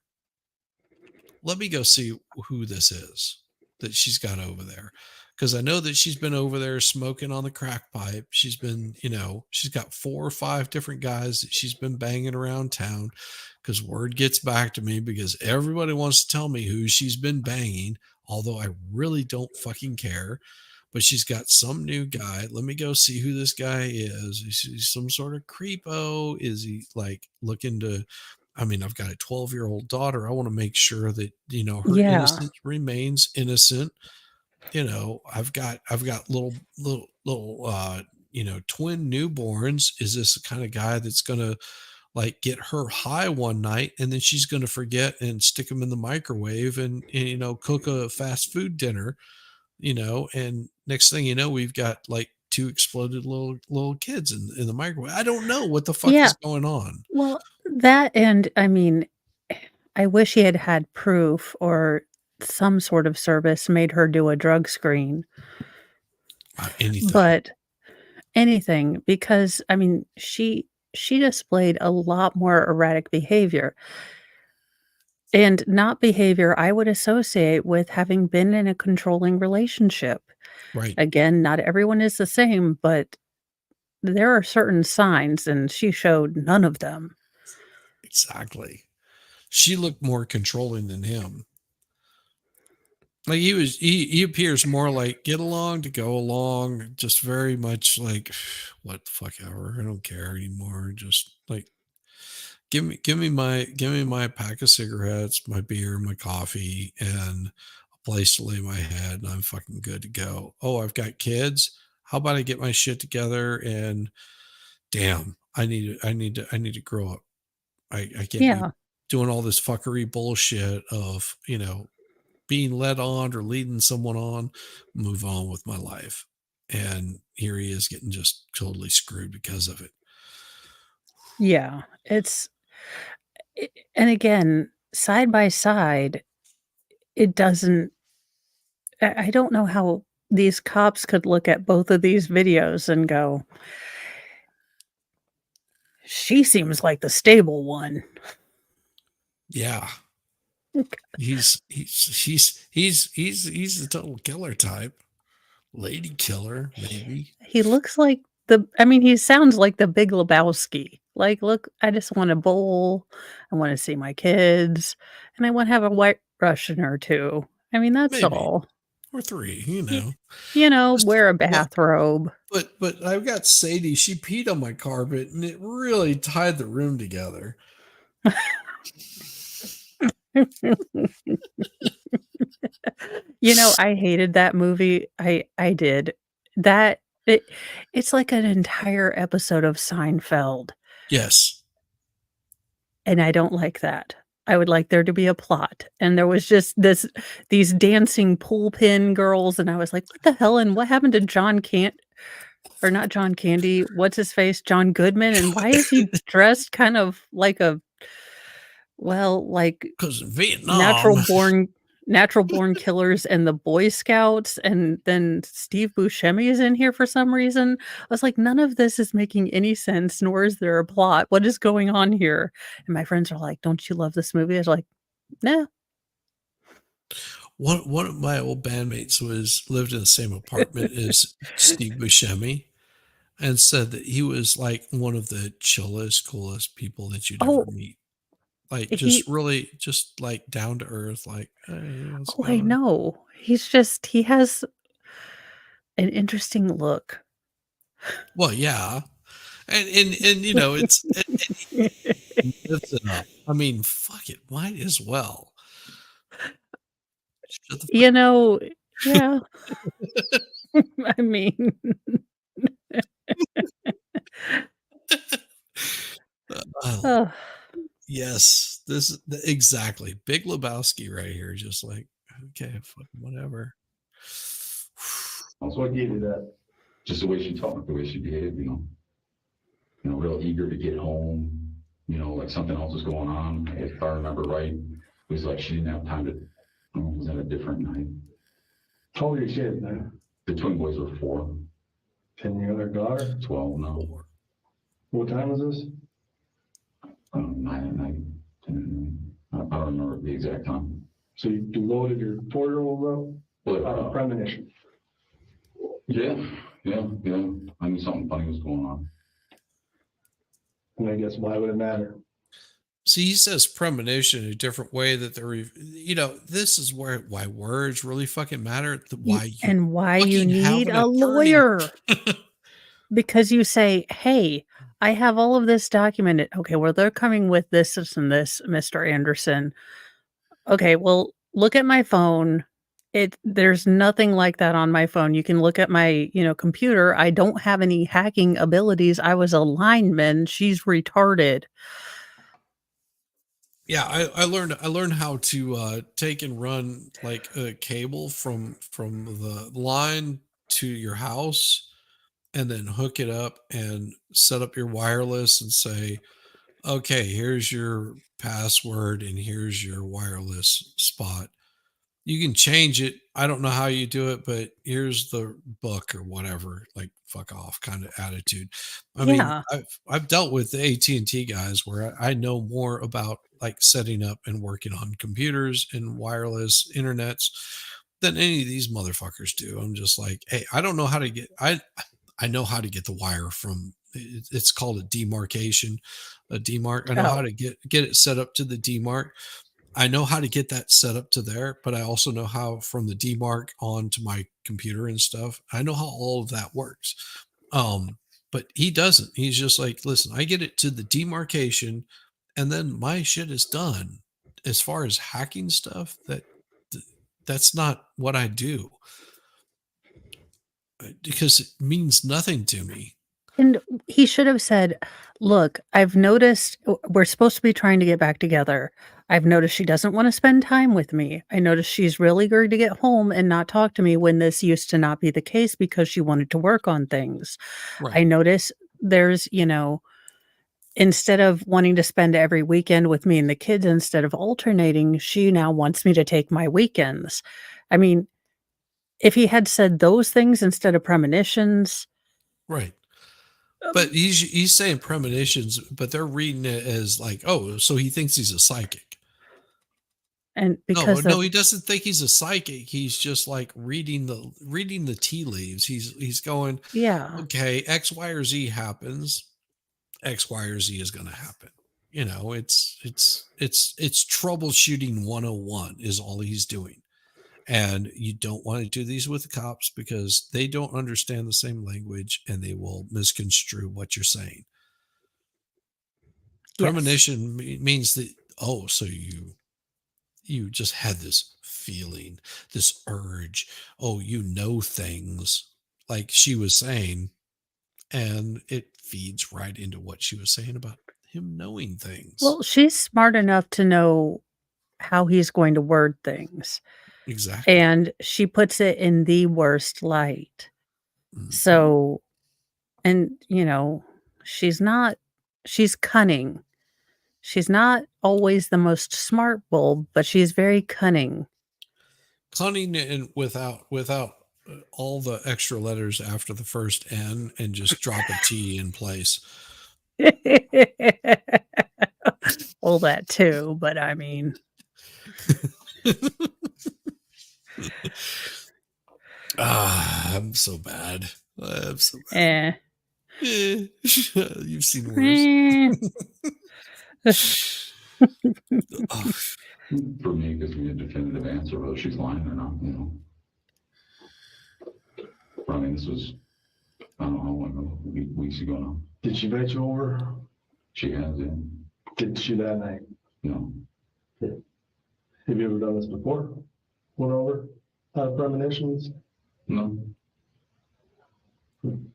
Let me go see who this is that she's got over there. Because I know that she's been over there smoking on the crack pipe. She's been, she's got 4 or 5 different guys that she's been banging around town. Because word gets back to me because everybody wants to tell me who she's been banging, although I really don't fucking care. But she's got some new guy. Let me go see who this guy is. Is he some sort of creepo? Is he like looking to? I mean, I've got a 12-year-old daughter. I want to make sure that her Yeah. innocence remains innocent. I've got little twin newborns. Is this the kind of guy that's gonna like get her high one night and then she's gonna forget and stick them in the microwave and cook a fast food dinner? And next thing you know, we've got like 2 exploded little kids in the microwave. I don't know what the fuck Yeah. is going on. Well, that, and I mean, I wish he had had proof or some sort of service made her do a drug screen. Anything. But anything, because I mean, she displayed a lot more erratic behavior. And not behavior I would associate with having been in a controlling relationship. Right. Again, not everyone is the same, but there are certain signs, and she showed none of them. Exactly. She looked more controlling than him. Like he appears more like get along to go along, just very much like what the fuck ever. I don't care anymore. Just like give me my pack of cigarettes, my beer, my coffee, and a place to lay my head, and I'm fucking good to go. Oh, I've got kids. How about I get my shit together and damn, I need to grow up. I can't be Yeah. doing all this fuckery bullshit of, being led on or leading someone on, move on with my life. And here he is getting just totally screwed because of it. Yeah. And again, side by side, it doesn't, I don't know how these cops could look at both of these videos and go, she seems like the stable one. Yeah. He's the total killer type. Lady killer, maybe. He looks like he sounds like the Big Lebowski. Like, look, I just want a bowl. I want to see my kids, and I want to have a white Russian or 2. I mean, that's Maybe. all. Or 3, Wear a bathrobe. But I've got Sadie. She peed on my carpet, and it really tied the room together. I hated that movie. I did. It's like an entire episode of Seinfeld, Yes. and I don't like that. I would like there to be a plot, and there was just these dancing pool pin girls, and I was like, "What the hell?" And what happened to or not John Candy? What's his face? John Goodman, and why is he dressed kind of like like because Vietnam, natural born killers and the Boy Scouts, and then Steve Buscemi is in here for some reason. I was like, none of this is making any sense, nor is there a plot. What is going on here? And my friends are like, "Don't you love this movie?" I was like, "No." One of my old bandmates lived in the same apartment as Steve Buscemi, and said that he was like one of the chillest, coolest people that you'd ever meet. Like really just like down to earth, like, hey, what's going I on? know. He has an interesting look. Well, yeah. And it's lives it up. I mean, fuck it, might as well. Shut the fuck Yeah. I mean, yes, Exactly. Big Lebowski right here. Just like, okay, whatever. That's what gave you that. Just the way she talked, the way she behaved, real eager to get home, like something else was going on. If I remember right, it was like she didn't have time to, it was at a different night. How old are your kids, man? The twin boys were 4. 10 your other daughter? 12 now. What time was this? 9 at night. 10 at night. I don't remember the exact time. So you loaded your 4-year-old up out of premonition? Yeah. I knew something funny was going on. And I guess why would it matter? See, he says premonition in a different way that this is why words really fucking matter. Why you need a lawyer. Because you say, hey, I have all of this documented. Okay, well, they're coming with this and this, Mr. Anderson. Okay, well, look at my phone. There's nothing like that on my phone. You can look at my, computer. I don't have any hacking abilities. I was a lineman. She's retarded. Yeah, I learned how to take and run like a cable from the line to your house, and then hook it up and set up your wireless and say, okay, here's your password and here's your wireless spot. You can change it. I don't know how you do it, but here's the book or whatever, like fuck off kind of attitude. I mean, I've dealt with the AT&T guys where I know more about like setting up and working on computers and wireless internets than any of these motherfuckers do. I'm just like, hey, I don't know how to get, I know how to get the wire from, it's called a demarcation, a demarc. I know how to get it set up to the demarc. I know how to get that set up to there, but I also know how from the demarc onto my computer and stuff. I know how all of that works. But he doesn't. He's just like, listen, I get it to the demarcation and then my shit is done. As far as hacking stuff, that's not what I do. Because it means nothing to me. And he should have said, look, I've noticed we're supposed to be trying to get back together. I've noticed she doesn't want to spend time with me. I noticed she's really eager to get home and not talk to me when this used to not be the case because she wanted to work on things. Right. I notice there's, instead of wanting to spend every weekend with me and the kids, instead of alternating, she now wants me to take my weekends. I mean, if he had said those things instead of premonitions. Right. But he's saying premonitions, but they're reading it as like, oh, so he thinks he's a psychic. And because no, he doesn't think he's a psychic. He's just like reading the tea leaves. He's going, yeah, okay, X, Y, or Z happens. X, Y, or Z is going to happen. It's troubleshooting 101 is all he's doing. And you don't want to do these with the cops because they don't understand the same language and they will misconstrue what you're saying. Yes. Premonition means that, oh, so you just had this feeling, this urge. Oh, things like she was saying, and it feeds right into what she was saying about him knowing things. Well, she's smart enough to know how he's going to word things. Exactly. And she puts it in the worst light. Mm-hmm. So, and she's cunning. She's not always the most smart bulb, but she's very cunning. Cunning and without all the extra letters after the first N and just drop a T in place. Well, that too, but I mean. I'm so bad. You've seen worse. For me, it gives me a definitive answer whether she's lying or not, I mean, this was, I don't know, weeks ago now. Did she invite you over? She has, yeah. Did she that night? No. Yeah. Have you ever done this before? Went over premonitions? No. And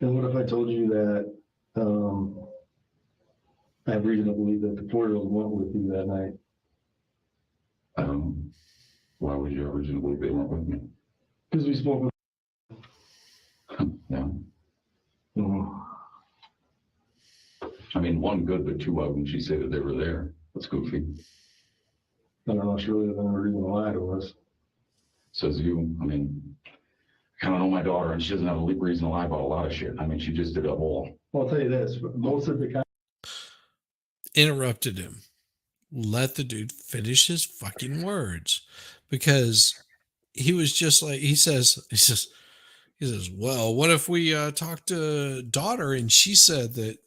what if I told you that I have reason to believe that the 4-year-old went with you that night. Why would you originally believe they weren't with me? Because we spoke with. Yeah. Mhm. I mean, one good, but two of them, she said that they were there. That's goofy. I don't know, she really doesn't have a reason to lie to us. Says you. I mean, I kind of know my daughter, and she doesn't have a reason to lie about a lot of shit. I mean, she just did a whole. Well, I'll tell you this, most of the Interrupted him. Let the dude finish his fucking words, because he was just like, he says, well, what if we talked to daughter and she said that,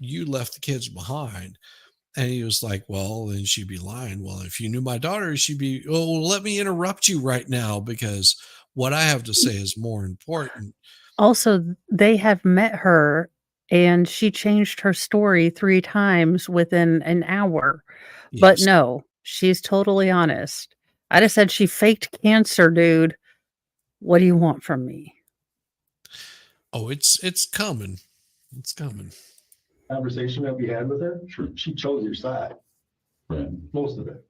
you left the kids behind? And he was like, well, then she'd be lying. Well, if you knew my daughter, she'd be, oh, let me interrupt you right now, because what I have to say is more important. Also, they have met her and she changed her story 3 times within an hour. But Yes. no, she's totally honest. I just said she faked cancer, dude. What do you want from me? Oh, it's coming. It's coming. conversation that we had with her, Sure. she chose your side, Right. most of it.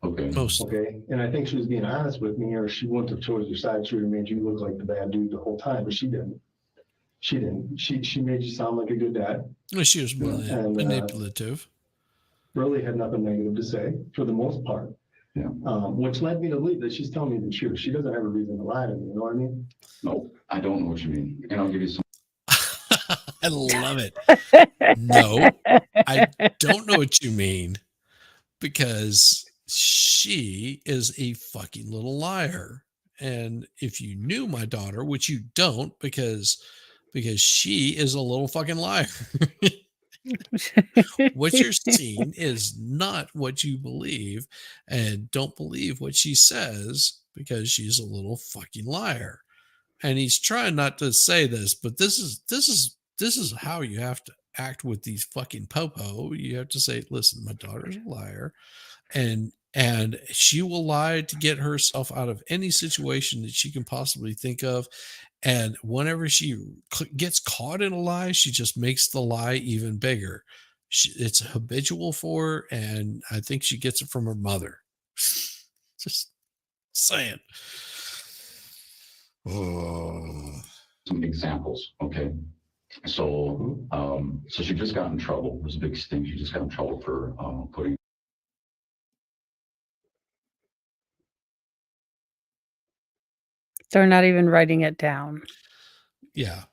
Okay. Okay, and I think she was being honest with me, or she wouldn't have chose your side. She would have made you look like the bad dude the whole time, but she didn't. She didn't. She made you sound like a good dad. Well, she was And, manipulative. Really had nothing negative to say for the most part. Yeah. Which led me to believe that she's telling me the truth. She doesn't have a reason to lie to me. You know what I mean? No, I don't know what you mean, and I'll give you some. I love it. No, I don't know what you mean, because she is a fucking little liar. And if you knew my daughter, which you don't, because she is a little fucking liar. What you're seeing is not what you believe, and don't believe what she says, because she's a little fucking liar. And he's trying not to say this, but this is how you have to act with these fucking popo. You have to say, listen, my daughter's a liar, and she will lie to get herself out of any situation that she can possibly think of. And whenever she gets caught in a lie, she just makes the lie even bigger. It's habitual for her, and I think she gets it from her mother. Just saying. Some examples, okay? So, so she just got in trouble. It was a big sting. She just got in trouble for putting. They're not even writing it down. Yeah.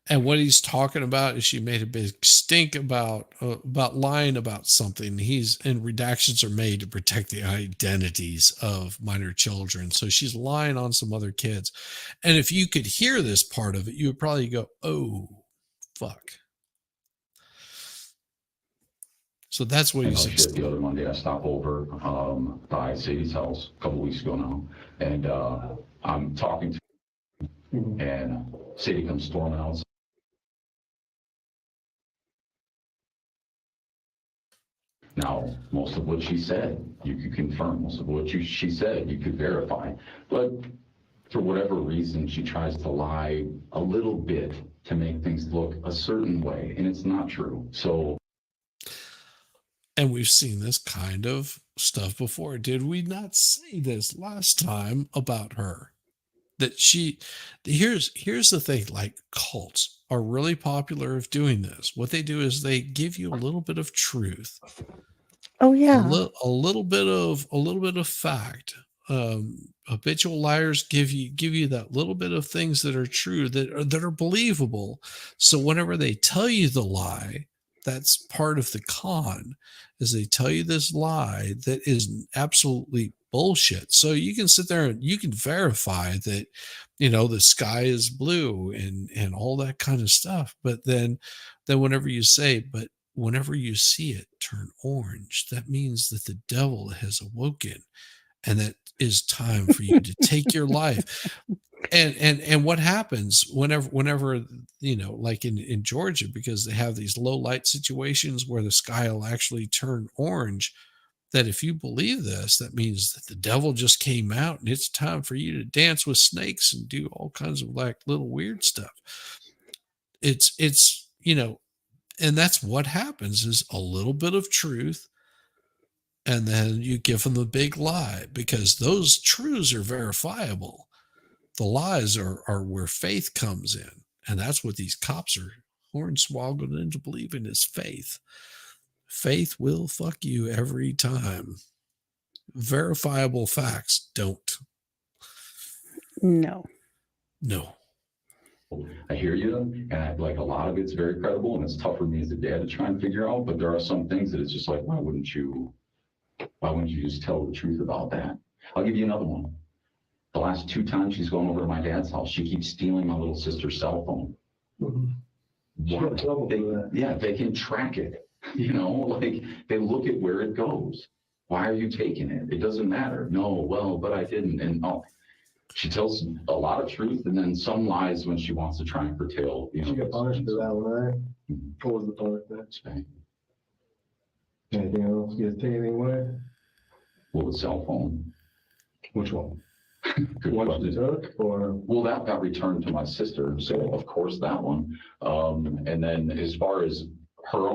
And what he's talking about is she made a big stink about lying about something. And redactions are made to protect the identities of minor children. So she's lying on some other kids. And if you could hear this part of it, you would probably go, oh, fuck. So that's what he's saying. The other Monday, I stopped over by Sadie's house a couple weeks ago now, and I'm talking to her, and Sadie comes storming out. Now, most of what she said, you could confirm. Most of what she said, you could verify. But for whatever reason, she tries to lie a little bit to make things look a certain way, and it's not true. So. And we've seen this kind of stuff before. Did we not say this last time about her? That here's the thing, like cults are really popular of doing this. What they do is they give you a little bit of truth. Oh yeah. A little bit of fact. Habitual liars give you that little bit of things that are true, that are believable. So whenever they tell you the lie, that's part of the con, is they tell you this lie that is absolutely bullshit. So you can sit there and you can verify that, the sky is blue and all that kind of stuff. But then whenever you say, but whenever you see it turn orange, that means that the devil has awoken, and that is time for you to take your life. And what happens whenever like in Georgia, because they have these low light situations where the sky will actually turn orange, that if you believe this, that means that the devil just came out and it's time for you to dance with snakes and do all kinds of like little weird stuff. it's, you know, and that's what happens is a little bit of truth. And then you give them the big lie because those truths are verifiable. The lies are where faith comes in. And that's what these cops are hornswoggled into believing is faith. Faith will fuck you every time. Verifiable facts don't. No. I hear you, and like a lot of it's very credible, and it's tough for me as a dad to try and figure out. But there are some things that it's just like, why wouldn't you just tell the truth about that? I'll give you another one. The last 2 times she's gone over to my dad's house, she keeps stealing my little sister's cell phone. They can track it. You know, like they look at where it goes. Why are you taking it? It doesn't matter. No, well, but I didn't. And she tells a lot of truth and then some lies when she wants to try and curtail. You know, She got punished for that one, right? What was the punishment? Anything else? You guys take anything away? Well, the cell phone. Which one? Good One question. she took, or? Well, that got returned to my sister, so of course that one. And then as far as her,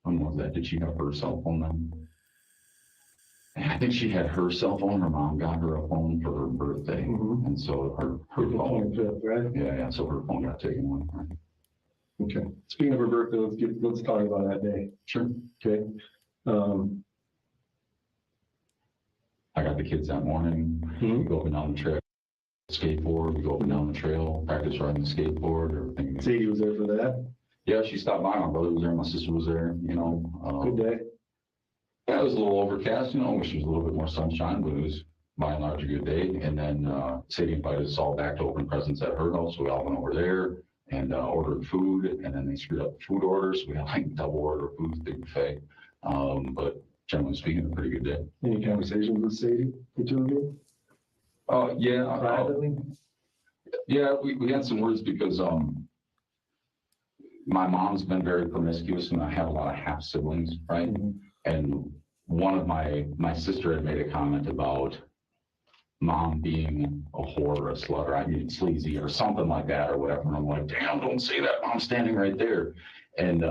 when was that? Did she have her cell phone then? I think she had her cell phone. Her mom got her a phone for her birthday, and so her phone. Right? Yeah. So her phone got taken away. Right? Okay. Speaking of her birthday, let's talk about that day. Sure. Okay. I got the kids that morning. We go up and down the trail, skateboard. We go up and down the trail, practice riding the skateboard. Everything. Sadie was there for that. Yeah, she stopped by. My brother was there. My sister was there. You know. Good day. Yeah, it was a little overcast. You know, wish there was a little bit more sunshine, but it was by and large a good day. And then Sadie invited us all back to open presents at her house, so we all went over there and ordered food. And then they screwed up the food orders. So we had like double order food, big buffet. But generally speaking, a pretty good day. Any conversations with Sadie, the two of you? Yeah. Privately? Yeah, we had some words because my mom's been very promiscuous and I have a lot of half siblings, right? And one of my sister had made a comment about mom being a whore or a slut or I mean sleazy or something like that or whatever. And I'm like, damn, don't say that. Mom's standing right there. And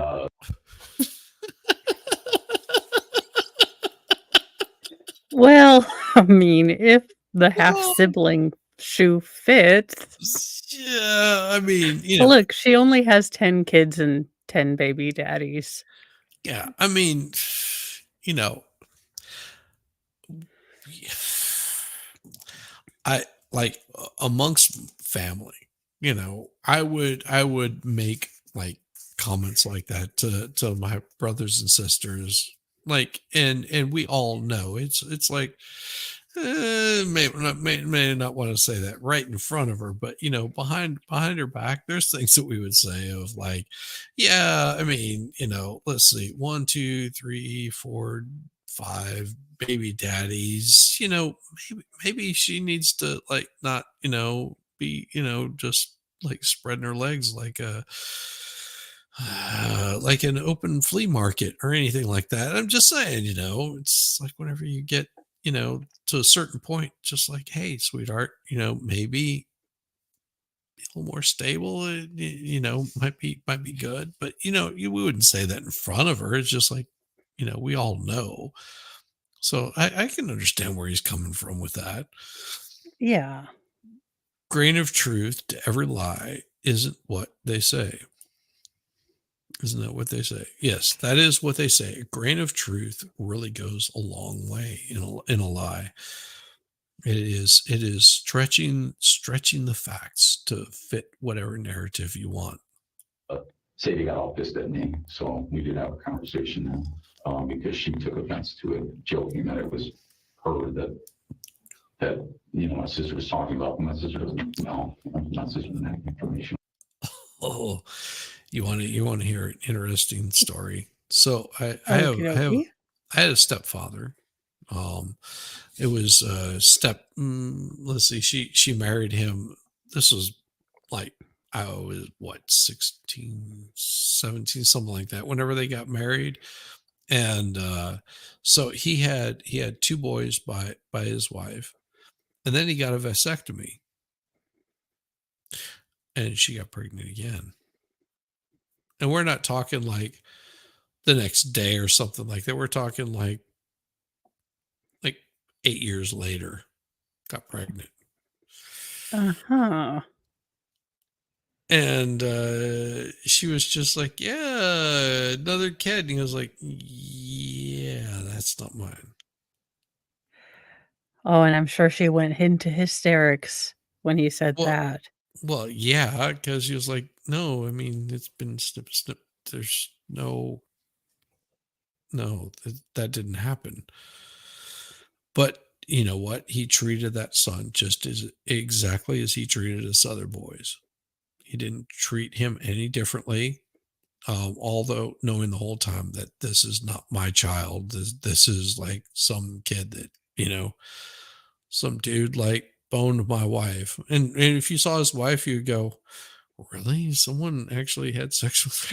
Well, I mean, if the half sibling shoe fits. Yeah, I mean, you Well, know. look, she only has 10 kids and 10 baby daddies. Yeah, I mean, you know, I like amongst family, you know, I would make like comments like that to my brothers and sisters, like, and we all know it's like may not want to say that right in front of her, but you know, behind her back, there's things that we would say of like, yeah, I mean, you know, let's see, 1, 2, 3, 4, 5 baby daddies, you know, maybe she needs to like not, you know, be, you know, just like spreading her legs like a like an open flea market or anything like that. I'm just saying, you know, it's like whenever you get, you know, to a certain point, just like, hey, sweetheart, you know, maybe be a little more stable, you know, might be good. But, you know, we wouldn't say that in front of her. It's just like, you know, we all know. So I can understand where he's coming from with that. Yeah. Grain of truth to every lie isn't what they say. Isn't that what they say? Yes, that is what they say. A grain of truth really goes a long way in a lie. It is stretching the facts to fit whatever narrative you want. Sadie got all pissed at me, so we did have a conversation then, because she took offense to it, joking that it was her that you know my sister was talking about. My sister doesn't know. My sister doesn't have information. Oh, you want to hear an interesting story? So I had a stepfather. It was let's see, she married him. This was like I was what 16, 17, something like that. Whenever they got married, and so he had 2 boys by his wife, and then he got a vasectomy, and she got pregnant again. And we're not talking like the next day or something like that. We're talking like 8 years later, got pregnant. Uh-huh. And she was just like, yeah, another kid. And he was like, yeah, that's not mine. Oh, and I'm sure she went into hysterics when he said that. Well, yeah, because he was like, no, I mean, it's been snip, snip. There's no, that didn't happen. But you know what? He treated that son just as exactly as he treated his other boys. He didn't treat him any differently. Although knowing the whole time that this is not my child, this is like some kid that, some dude like boned my wife. And if you saw his wife, you'd go, really? Someone actually had sex with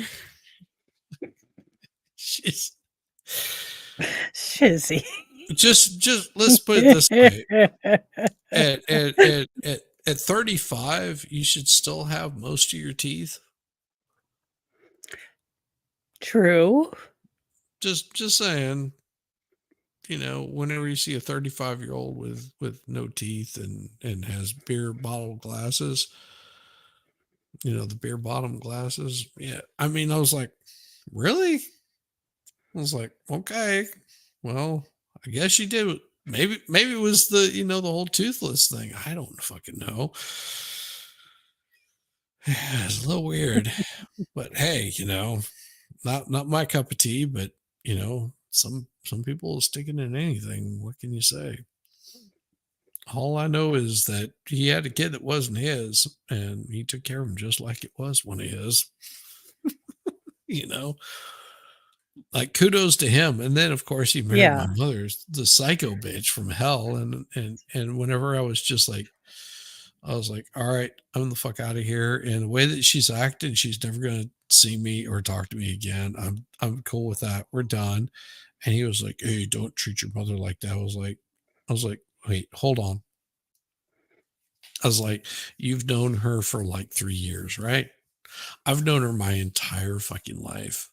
her? Shizzy. Just let's put it this way. At 35, you should still have most of your teeth. True. Just saying, whenever you see a 35-year-old with no teeth and has beer bottle glasses, the beer bottom glasses. Yeah. I mean, I was like, really? I was like, okay, well, I guess you did. Maybe it was the, the whole toothless thing. I don't fucking know. It's a little weird, but hey, not my cup of tea, but some people sticking in anything. What can you say? All I know is that he had a kid that wasn't his, and he took care of him just like it was one of his. Like kudos to him. And then of course he married my mother, the psycho bitch from hell. And whenever I was like, all right, I'm the fuck out of here. And the way that she's acting, she's never going to see me or talk to me again. I'm cool with that. We're done. And he was like, hey, don't treat your mother like that. I was like, wait, hold on. I was like, you've known her for like 3 years, right? I've known her my entire fucking life.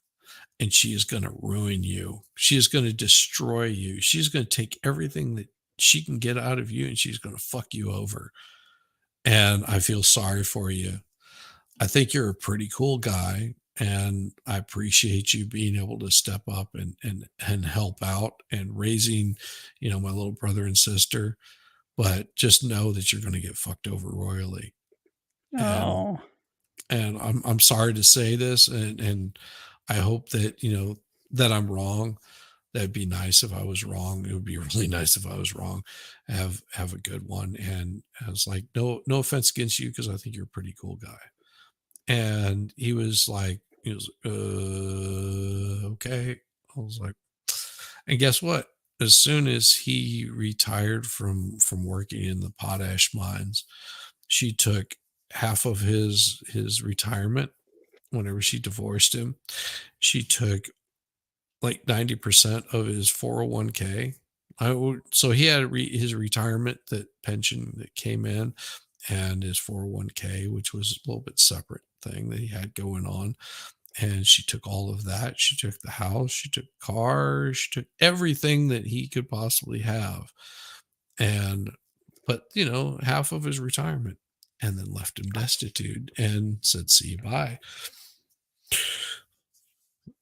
And she is going to ruin you. She is going to destroy you. She's going to take everything that she can get out of you and she's going to fuck you over. And I feel sorry for you. I think you're a pretty cool guy. And I appreciate you being able to step up and help out and raising, my little brother and sister. But just know that you're going to get fucked over royally. Oh. And I'm sorry to say this, and I hope that, that I'm wrong. That'd be nice if I was wrong. It would be really nice if I was wrong. Have a good one. And I was like, no offense against you, because I think you're a pretty cool guy. And he was like, okay. I was like, and guess what? As soon as he retired from working in the potash mines, she took half of his retirement. Whenever she divorced him, she took like 90% of his 401k. So he had his retirement, that pension that came in, and his 401k, which was a little bit separate thing that he had going on. And she took all of that. She took the house, she took cars, she took everything that he could possibly have. But half of his retirement, and then left him destitute and said, see you, bye.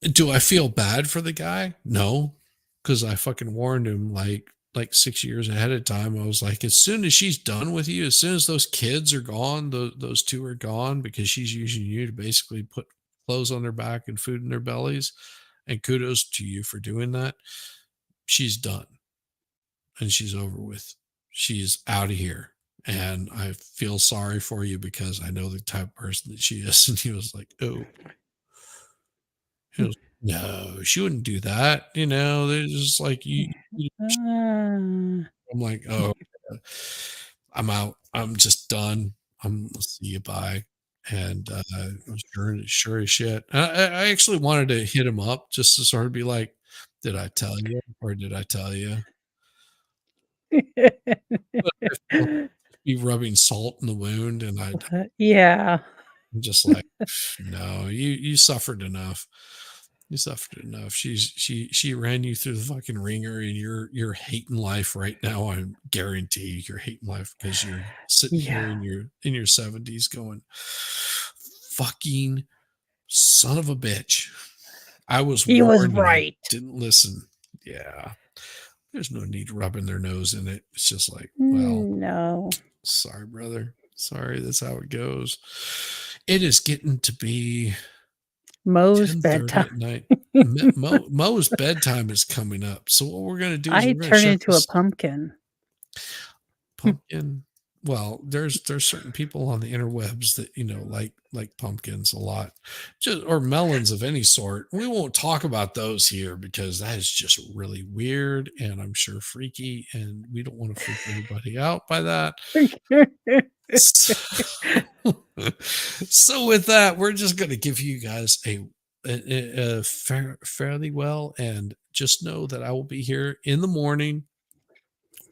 Do I feel bad for the guy? No, because I fucking warned him like 6 years ahead of time. I was like, as soon as she's done with you, as soon as those kids are gone, those two are gone, because she's using you to basically put clothes on their back and food in their bellies. And kudos to you for doing that. She's done. And she's over with. She's out of here. And I feel sorry for you, because I know the type of person that she is. And he was like, oh. He was, no, she wouldn't do that. They're just like, I'm like, oh, I'm out. I'm just done. I'll see you, bye. And sure as shit. I actually wanted to hit him up just to sort of be like, did I tell you, or did I tell you? Be rubbing salt in the wound, and Yeah. I'm just like, no, you suffered enough. You suffered enough. She ran you through the fucking ringer, and you're hating life right now. I guarantee you're hating life because you're sitting here in your 70s going, fucking son of a bitch. I was He was warned and I right. didn't listen. Yeah. There's no need rubbing their nose in it. It's just like, well, no. Sorry, brother. Sorry, that's how it goes. It is getting to be Mo's 10:30 bedtime. at night. Mo's bedtime is coming up. So what we're going to do is I we're going to turn shut into this a pumpkin. pumpkin. Well, there's certain people on the interwebs that, like pumpkins a lot, or melons of any sort. We won't talk about those here because that is just really weird and I'm sure freaky, and we don't want to freak anybody out by that. So with that, we're just going to give you guys a fairly well, and just know that I will be here in the morning,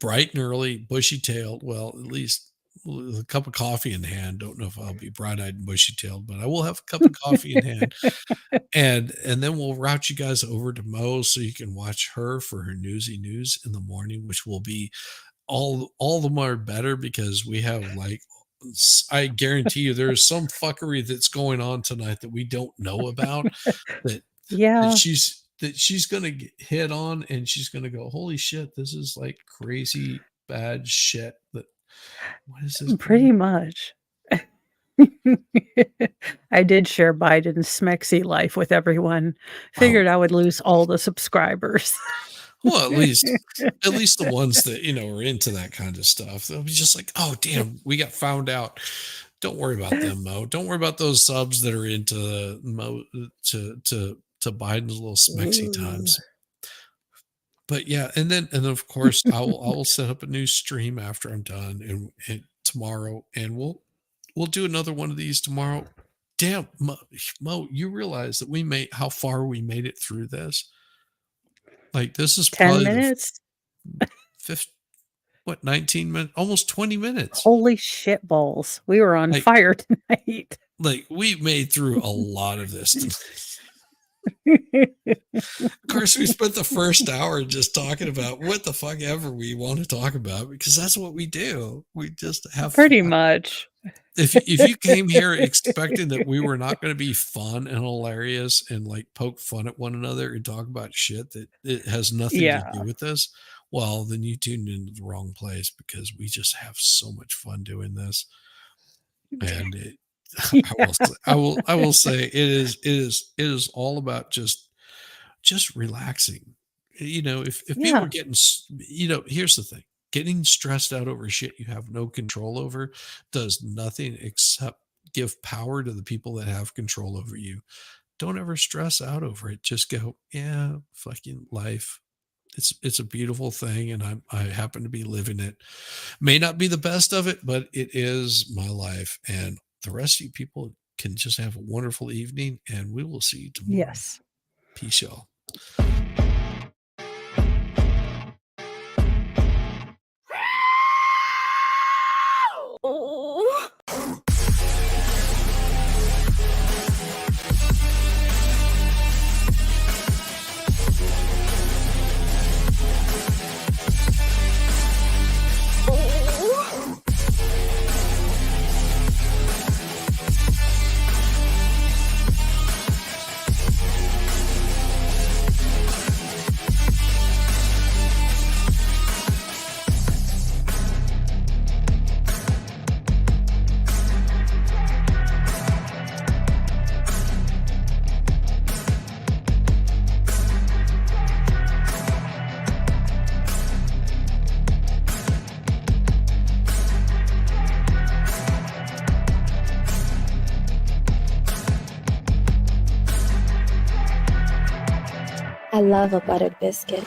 bright and early, bushy-tailed. Well, at least with a cup of coffee in hand. Don't know if I'll be bright-eyed and bushy-tailed, but I will have a cup of coffee in hand. And then we'll route you guys over to Mo so you can watch her for her newsy news in the morning, which will be all the more better because we have, like, I guarantee you there's some fuckery that's going on tonight that we don't know about that she's going to get hit on, and she's going to go, holy shit, this is like crazy bad shit. That what is this? Pretty much. I did share Biden's smexy life with everyone. Figured I would lose all the subscribers. Well, at least the ones that, are into that kind of stuff. They'll be just like, oh, damn, we got found out. Don't worry about them, Mo. Don't worry about those subs that are into Mo to Biden's little smexy times. But yeah, and then of course I will set up a new stream after I'm done and tomorrow, and we'll do another one of these tomorrow. Damn, Mo, you realize that how far we made it through this? Like, this is 10 minutes. 19 minutes, almost 20 minutes. Holy shit balls. We were on fire tonight. Like, we made through a lot of this tonight. Of course, we spent the first hour just talking about what the fuck ever we want to talk about, because that's what we do. We just have pretty fun. Much. If you came here expecting that we were not going to be fun and hilarious and like poke fun at one another and talk about shit that it has nothing to do with this, well, then you tuned into the wrong place, because we just have so much fun doing this. And I will say it is all about just relaxing. If people are getting, here's the thing. Getting stressed out over shit you have no control over does nothing except give power to the people that have control over you. Don't ever stress out over it. Just go, yeah, fucking life. It's a beautiful thing, and I happen to be living it. May not be the best of it, but it is my life. And the rest of you people can just have a wonderful evening, and we will see you tomorrow. Yes. Peace, y'all. I love a buttered biscuit.